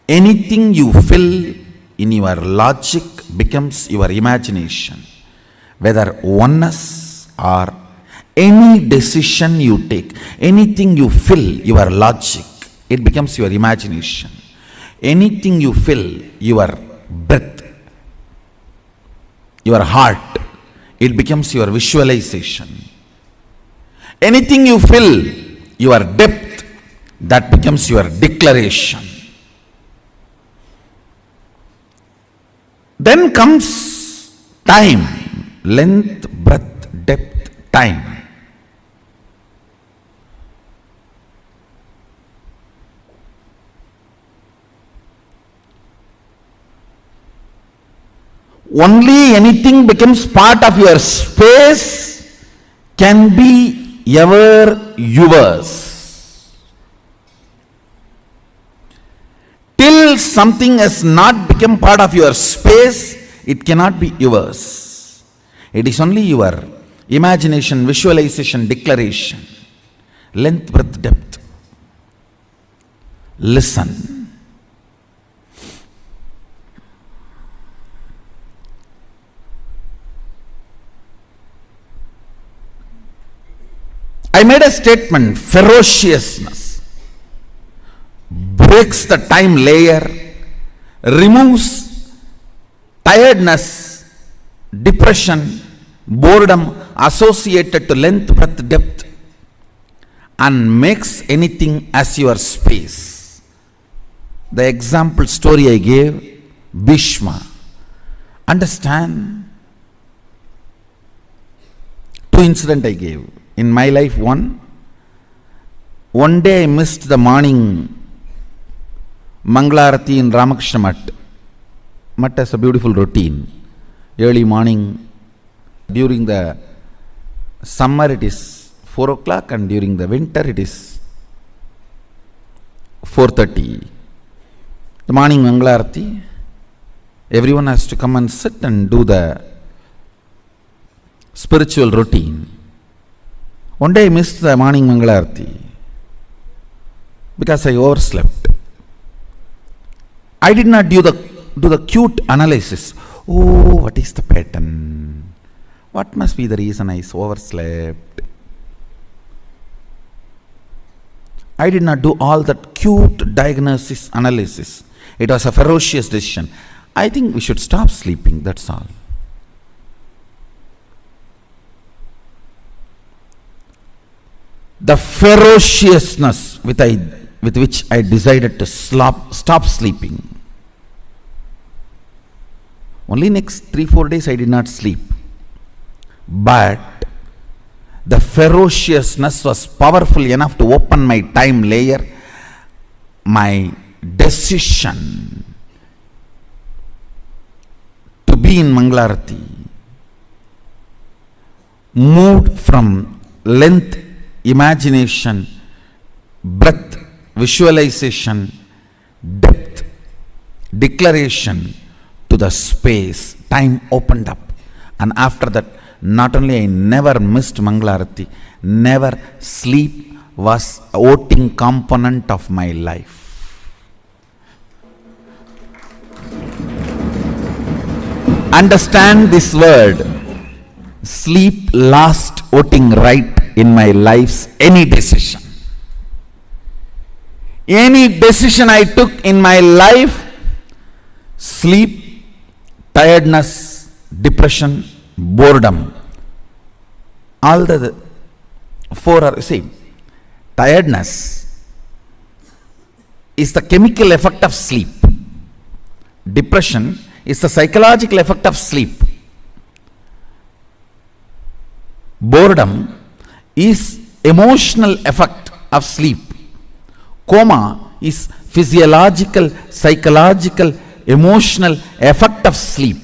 Anything you fill in your logic becomes your imagination. Whether oneness or any decision you take, anything you fill your logic, it becomes your imagination. Anything you fill your breath, your heart, it becomes your visualization. Anything you fill your depth, that becomes your declaration. Then comes time, length, breadth, depth, time. Only anything becomes part of your space can be ever yours. Till something has not become part of your space, it cannot be yours. It is only your imagination, visualization, declaration. Length, breadth, depth. Listen. I made a statement, ferociousness breaks the time layer, removes tiredness, depression, boredom associated to length, breadth, depth, and makes anything as your space. The example story I gave, Bhishma. Understand? Two incidents I gave. In my life, one day I missed the morning Mangalarati in Ramakrishna Mutt. Mutt has a beautiful routine. Early morning, during the summer it is 4 o'clock and during the winter it is 4:30. The morning Mangalarati, everyone has to come and sit and do the spiritual routine. One day I missed the morning Mangalarati because I overslept. I did not do the cute analysis. Oh, what is the pattern? What must be the reason I overslept? I did not do all that cute diagnosis analysis. It was a ferocious decision. I think we should stop sleeping, that's all. The ferociousness with which I decided to stop sleeping. Only next 3-4 days I did not sleep. But the ferociousness was powerful enough to open my time layer. My decision to be in Mangalarati moved from length, imagination, breadth, visualization, depth, declaration to the space. Time opened up. And after that, not only I never missed Mangalarati, never sleep was a voting component of my life. Understand this word. Sleep last voting right in my life's any decision. Any decision I took in my life, sleep, tiredness, depression, boredom, all the four are same. Tiredness is the chemical effect of sleep. Depression is the psychological effect of sleep. Boredom is emotional effect of sleep. Coma is physiological, psychological, emotional effect of sleep.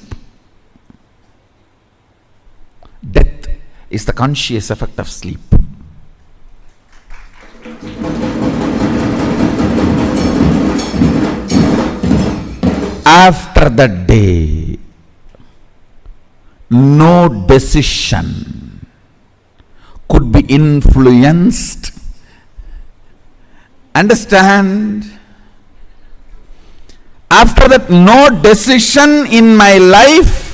Death is the conscious effect of sleep. After that day, no decision could be influenced. Understand? After that, no decision in my life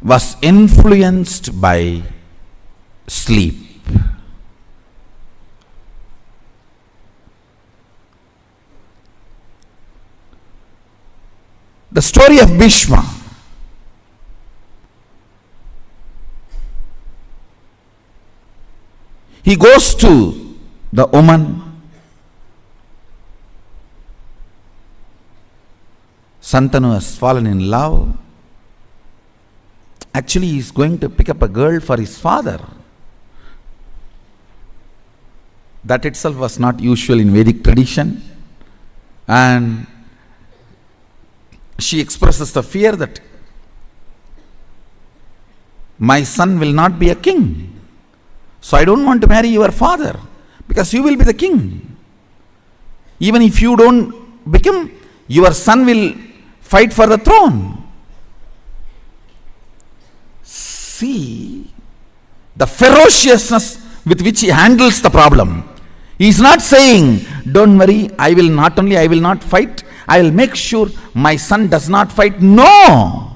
was influenced by sleep. The story of Bhishma. He goes to the woman. Santanu has fallen in love. Actually, he is going to pick up a girl for his father. That itself was not usual in Vedic tradition. And she expresses the fear that my son will not be a king. So I don't want to marry your father because you will be the king. Even if you don't become, your son will fight for the throne. See the ferociousness with which he handles the problem. He is not saying, don't worry, I will not fight, I will make sure my son does not fight. No.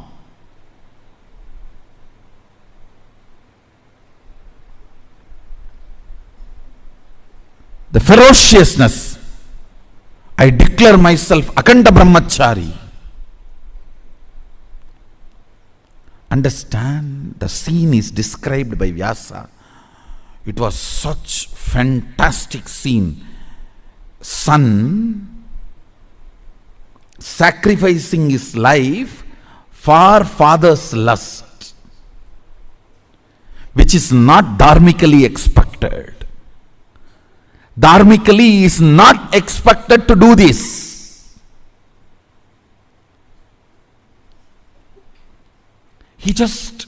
The ferociousness. I declare myself Akanda Brahmachari. Understand, the scene is described by Vyasa. It was such fantastic scene. Son sacrificing his life for father's lust, which is not dharmically expected. Dharmically, he is not expected to do this. He just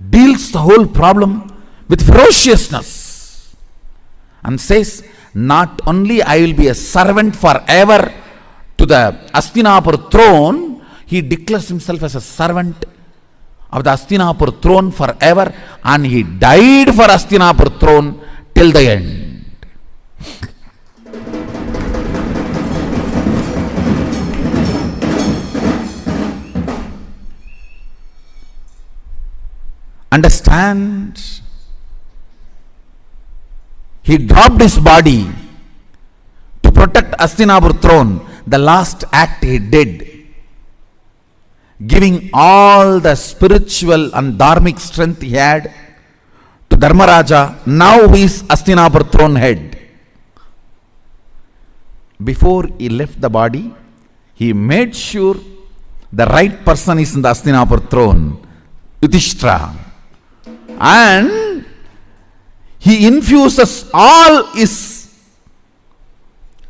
deals the whole problem with ferociousness and says, not only I will be a servant forever to the Hastinapur throne, he declares himself as a servant of the Hastinapur throne forever, and he died for Hastinapur throne till the end. Understand? He dropped his body to protect Hastinapur throne. The last act he did, giving all the spiritual and dharmic strength he had to Dharmaraja, now he is Hastinapur throne head. Before he left the body, he made sure the right person is in the Hastinapur throne, Yudhishthira. And he infuses all his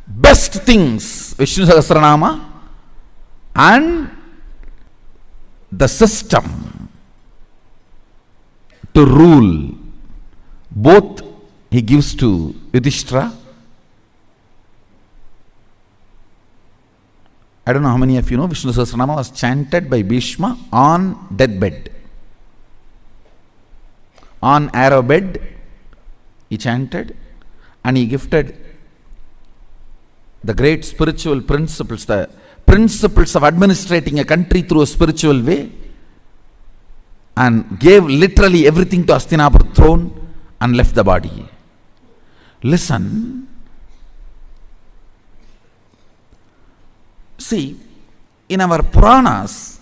best things, Vishnu Sahasranama, and the system to rule. Both he gives to Yudhishthira. I don't know how many of you know, Vishnu Sahasranama was chanted by Bhishma on deathbed. On arrow bed, he chanted, and he gifted the great spiritual principles, the principles of administrating a country through a spiritual way, and gave literally everything to Hastinapur throne and left the body. Listen. See, in our Puranas,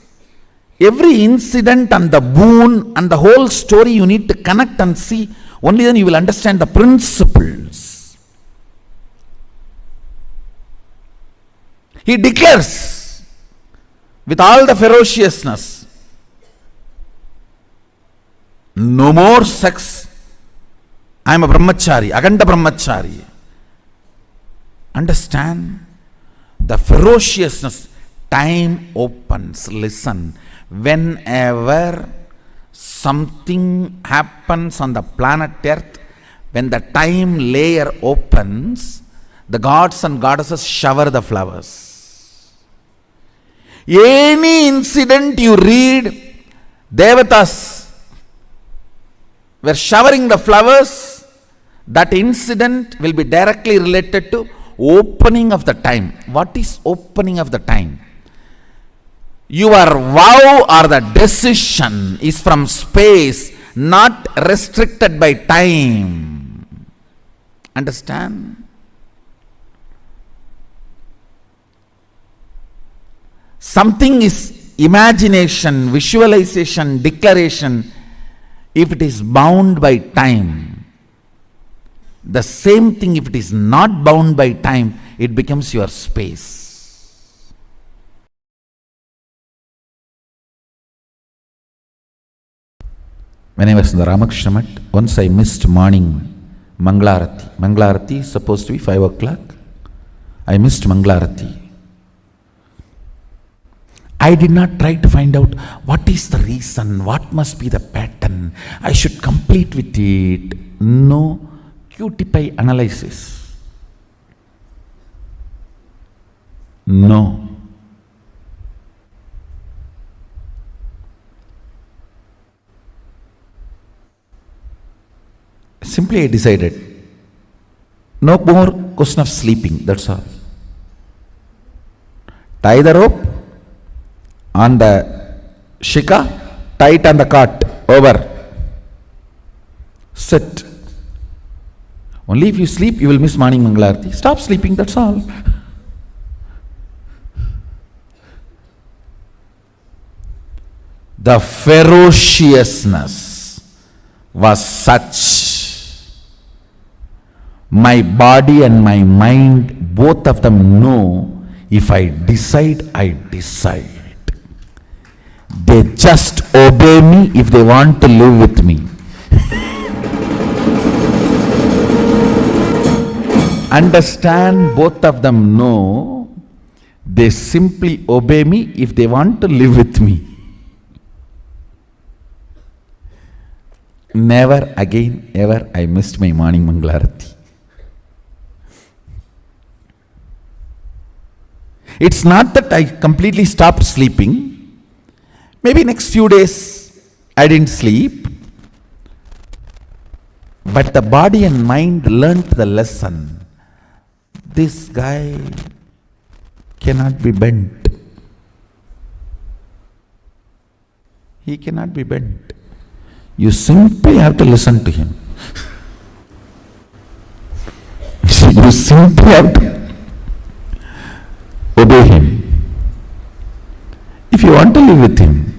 every incident and the boon and the whole story you need to connect and see. Only then you will understand the principles. He declares with all the ferociousness, no more sex. I am a brahmachari, Aganda brahmachari. Understand the ferociousness. Time opens. Listen. Whenever something happens on the planet Earth, when the time layer opens, the gods and goddesses shower the flowers. Any incident you read, Devatas were showering the flowers, that incident will be directly related to opening of the time. What is opening of the time? Your vow or the decision is from space, not restricted by time. Understand? Something is imagination, visualization, declaration, if it is bound by time. The same thing, if it is not bound by time, it becomes your space. When I was in the Ramakrishna Mat, once I missed morning Manglarati. Manglarati is supposed to be 5 o'clock. I missed Manglarati. I did not try to find out what is the reason, what must be the pattern, I should complete with it. No QTPI analysis. No. Simply I decided, no more question of sleeping, that's all. Tie the rope on the shika, tie it on the cart, over. Sit. Only if you sleep, you will miss morning Mangalarti. Stop sleeping, that's all. The ferociousness was such. My body and my mind, both of them know, if I decide, I decide. They just obey me if they want to live with me. Understand, both of them know, they simply obey me if they want to live with me. Never again, ever, I missed my morning Mangalarati. It's not that I completely stopped sleeping. Maybe next few days I didn't sleep. But the body and mind learnt the lesson. This guy cannot be bent. He cannot be bent. You simply have to listen to him. You simply have to obey him. If you want to live with him,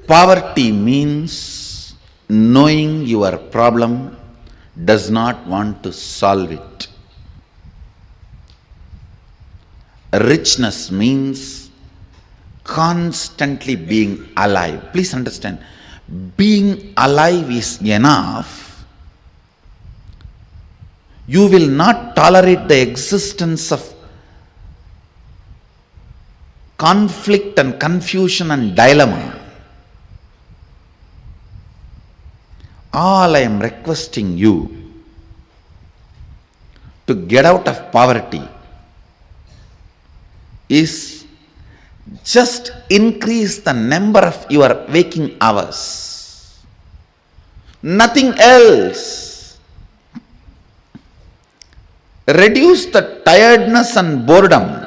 poverty means knowing your problem, does not want to solve it. Richness means constantly being alive. Please understand, being alive is enough. You will not tolerate the existence of conflict and confusion and dilemma. All I am requesting you to get out of poverty is just increase the number of your waking hours. Nothing else. Reduce the tiredness and boredom.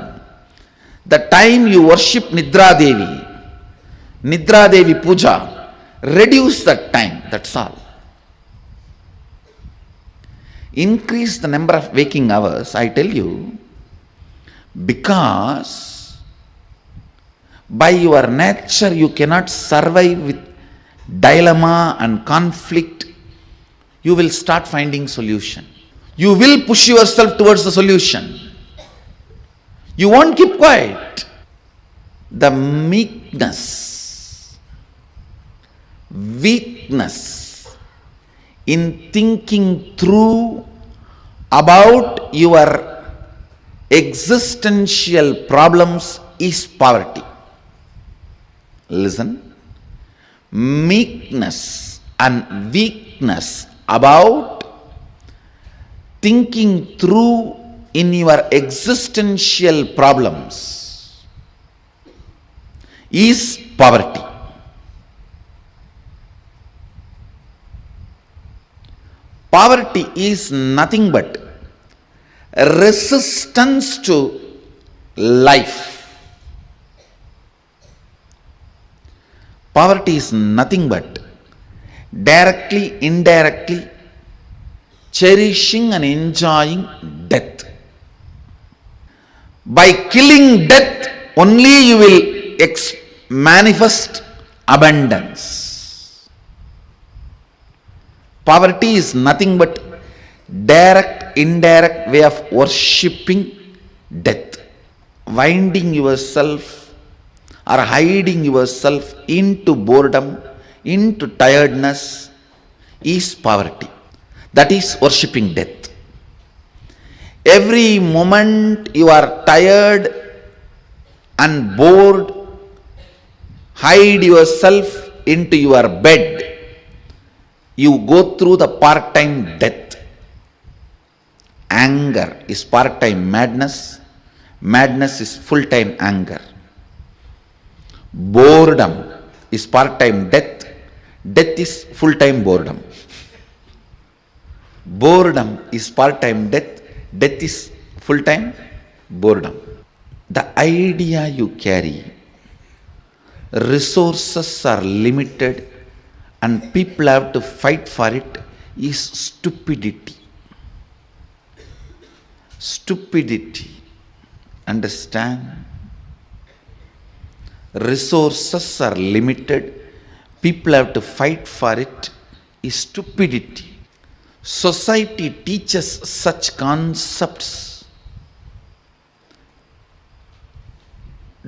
The time you worship Nidra Devi Puja, reduce that time, that's all. Increase the number of waking hours, I tell you, because by your nature you cannot survive with dilemma and conflict. You will start finding solution. You will push yourself towards the solution. You won't keep quiet. The meekness, weakness in thinking through about your existential problems is poverty. Listen, meekness and weakness about thinking through in your existential problems is poverty. Poverty is nothing but resistance to life. Poverty is nothing but directly, indirectly cherishing and enjoying death. By killing death, only you will manifest abundance. Poverty is nothing but direct, indirect way of worshipping death. Winding yourself or hiding yourself into boredom, into tiredness is poverty. That is worshipping death. Every moment you are tired and bored, hide yourself into your bed. You go through the part-time death. Anger is part-time madness. Madness is full-time anger. Boredom is part-time death. Death is full-time boredom. Boredom is part-time death. Death is full-time boredom. The idea you carry, resources are limited and people have to fight for it, is stupidity. Stupidity. Understand? Resources are limited, people have to fight for it, is stupidity. Society teaches such concepts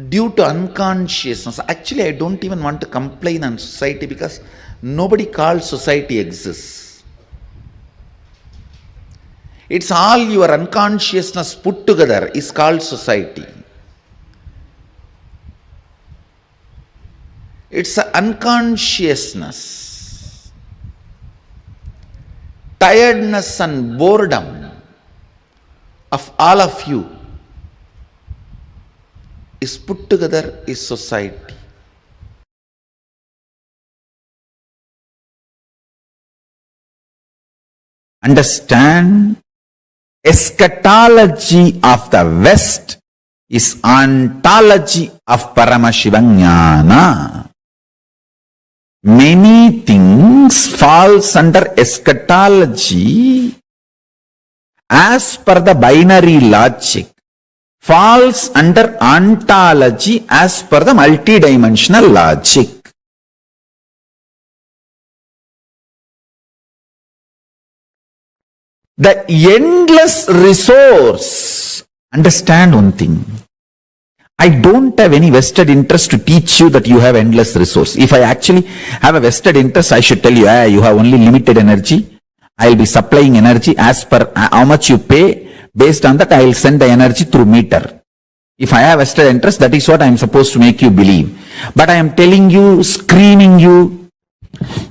due to unconsciousness. Actually, I don't even want to complain on society because nobody calls society exists. It's all your unconsciousness put together is called society. It's an unconsciousness. Tiredness and boredom of all of you is put together is society. Understand? Eschatology of the West is ontology of Paramashivajnana. Many things falls under eschatology as per the binary logic, falls under ontology as per the multidimensional logic. The endless resource. Understand one thing. I don't have any vested interest to teach you that you have endless resource. If I actually have a vested interest, I should tell you, you have only limited energy. I will be supplying energy as per how much you pay. Based on that, I will send the energy through meter. If I have vested interest, that is what I am supposed to make you believe. But I am telling you, screaming you,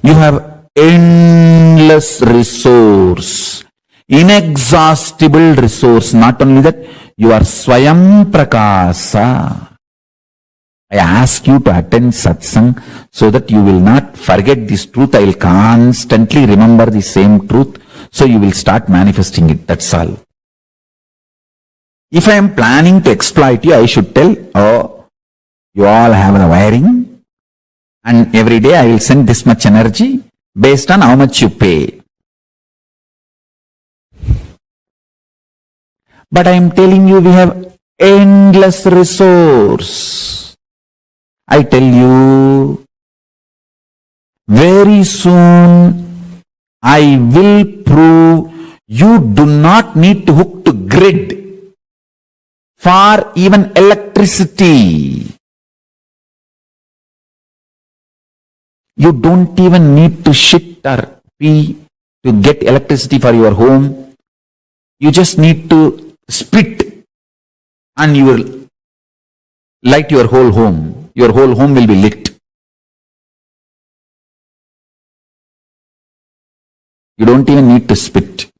you have endless resource. Inexhaustible resource. Not only that, you are Swayam Prakasa. I ask you to attend satsang so that you will not forget this truth. I will constantly remember the same truth. So you will start manifesting it. That's all. If I am planning to exploit you, I should tell, oh, you all have the wiring and every day I will send this much energy based on how much you pay. But I am telling you, we have endless resource. I tell you, very soon I will prove you do not need to hook to grid for even electricity. You don't even need to shit or pee to get electricity for your home. You just need to spit and you will light your whole home. Your whole home will be lit. You don't even need to spit.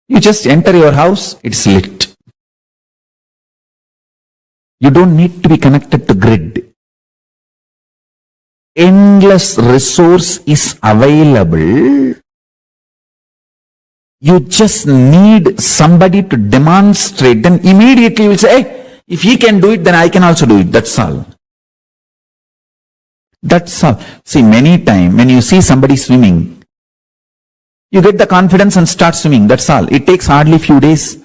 You just enter your house, it's lit. You don't need to be connected to grid. Endless resource is available. You just need somebody to demonstrate. Then immediately you will say, hey, if he can do it, then I can also do it. That's all. That's all. See, many times when you see somebody swimming, you get the confidence and start swimming. That's all. It takes hardly few days.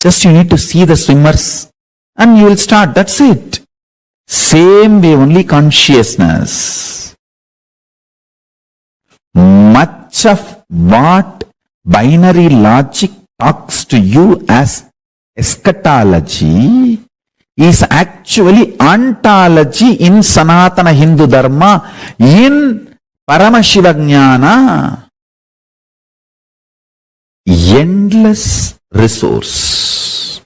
Just you need to see the swimmers and you will start. That's it. Same way, only consciousness. Much of what binary logic talks to you as eschatology is actually ontology in Sanatana Hindu Dharma, in Paramashiva Jnana. Endless resource.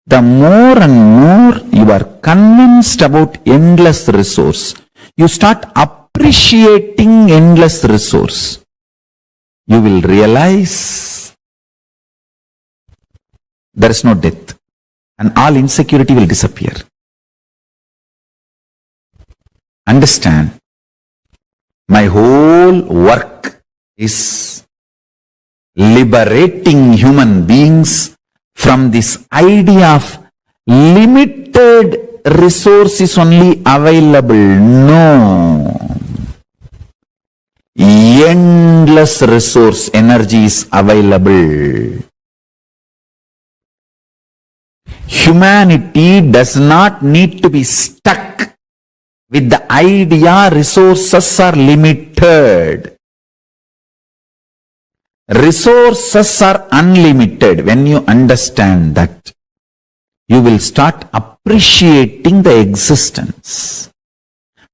The more and more you are convinced about endless resource, you start appreciating endless resource. You will realize there is no death and all insecurity will disappear. Understand, my whole work is liberating human beings from this idea of limited resources only available. No. Endless resource energy is available. Humanity does not need to be stuck with the idea resources are limited. Resources are unlimited. When you understand that, you will start appreciating the existence.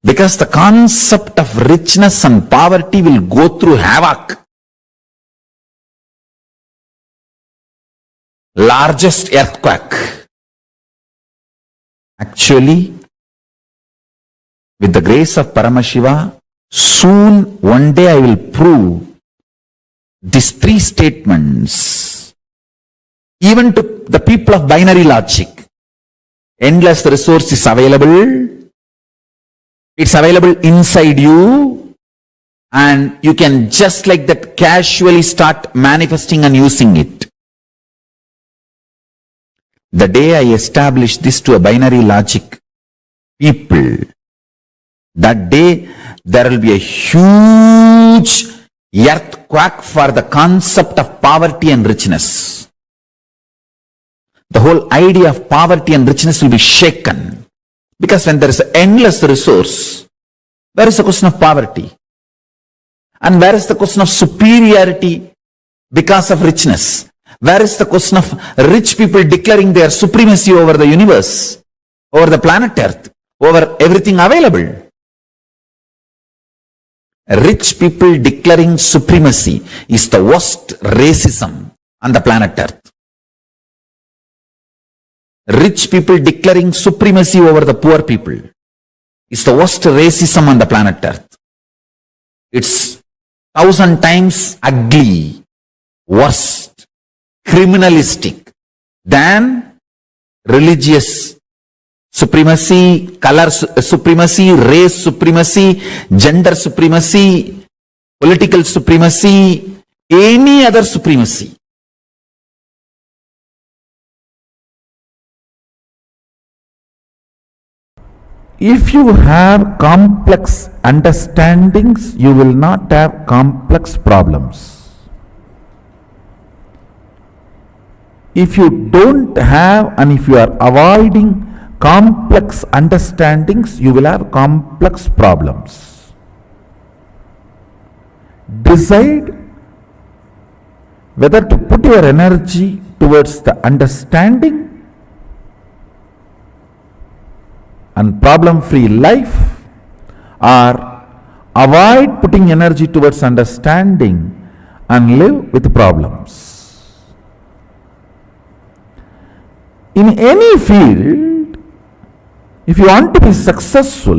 Because the concept of richness and poverty will go through havoc. Largest earthquake. Actually, with the grace of Paramashiva, soon one day I will prove these three statements, even to the people of binary logic. Endless resource is available. It's available inside you. And you can just like that casually start manifesting and using it. The day I establish this to a binary logic people, that day there will be a huge earthquake for the concept of poverty and richness. The whole idea of poverty and richness will be shaken. Because when there is endless resource, where is the question of poverty? And where is the question of superiority because of richness? Where is the question of rich people declaring their supremacy over the universe, over the planet Earth, over everything available? Rich people declaring supremacy is the worst racism on the planet Earth. Rich people declaring supremacy over the poor people is the worst racism on the planet Earth. It's 1,000 times ugly, worst, criminalistic than religious supremacy, color supremacy, race supremacy, gender supremacy, political supremacy, any other supremacy. If you have complex understandings, you will not have complex problems. If you don't have, and if you are avoiding complex understandings, you will have complex problems. Decide whether to put your energy towards the understanding and problem-free life, or avoid putting energy towards understanding and live with problems. In any field, if you want to be successful,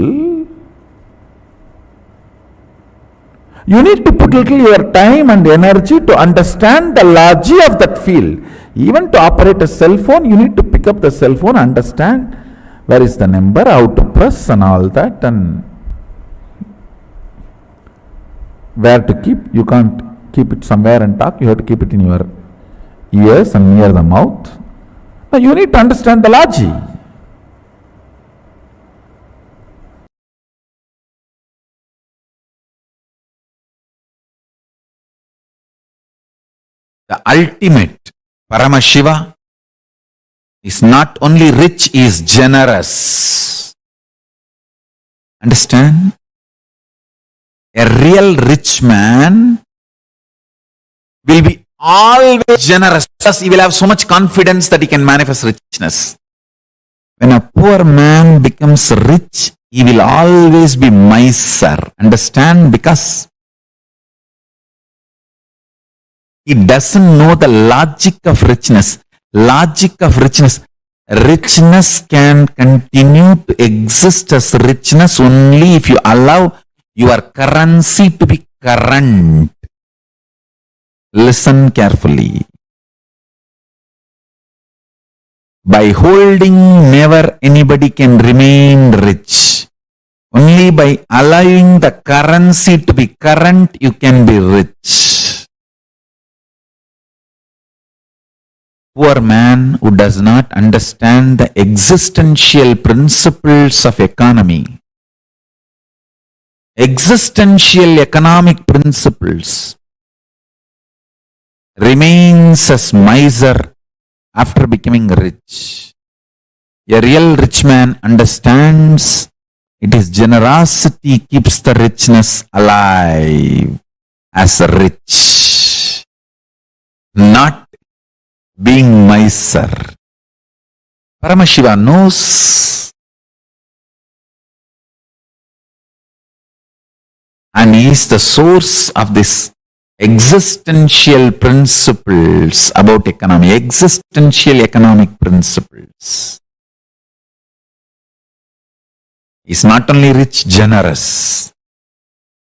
you need to put little your time and energy to understand the logic of that field. Even to operate a cell phone, you need to pick up the cell phone, understand where is the number, how to press and all that, and where to keep. You can't keep it somewhere and talk. You have to keep it in your ears and near the mouth. Now you need to understand the logic. The ultimate Paramashiva is not only rich, he is generous. Understand? A real rich man will be always generous, because he will have so much confidence that he can manifest richness. When a poor man becomes rich, he will always be miser. Understand? Because he doesn't know the logic of richness. Logic of richness. Richness can continue to exist as richness only if you allow your currency to be current. Listen carefully. By holding, never anybody can remain rich. Only by allowing the currency to be current, you can be rich. Poor man who does not understand the existential principles of economy, existential economic principles, remains as miser after becoming rich. A real rich man understands it is generosity keeps the richness alive as rich, not being miser. Paramashiva knows, and he is the source of this existential principles about economy, existential economic principles. He is not only rich, generous.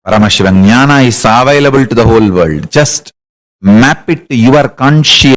Paramashiva Jnana is available to the whole world. Just map it to your conscious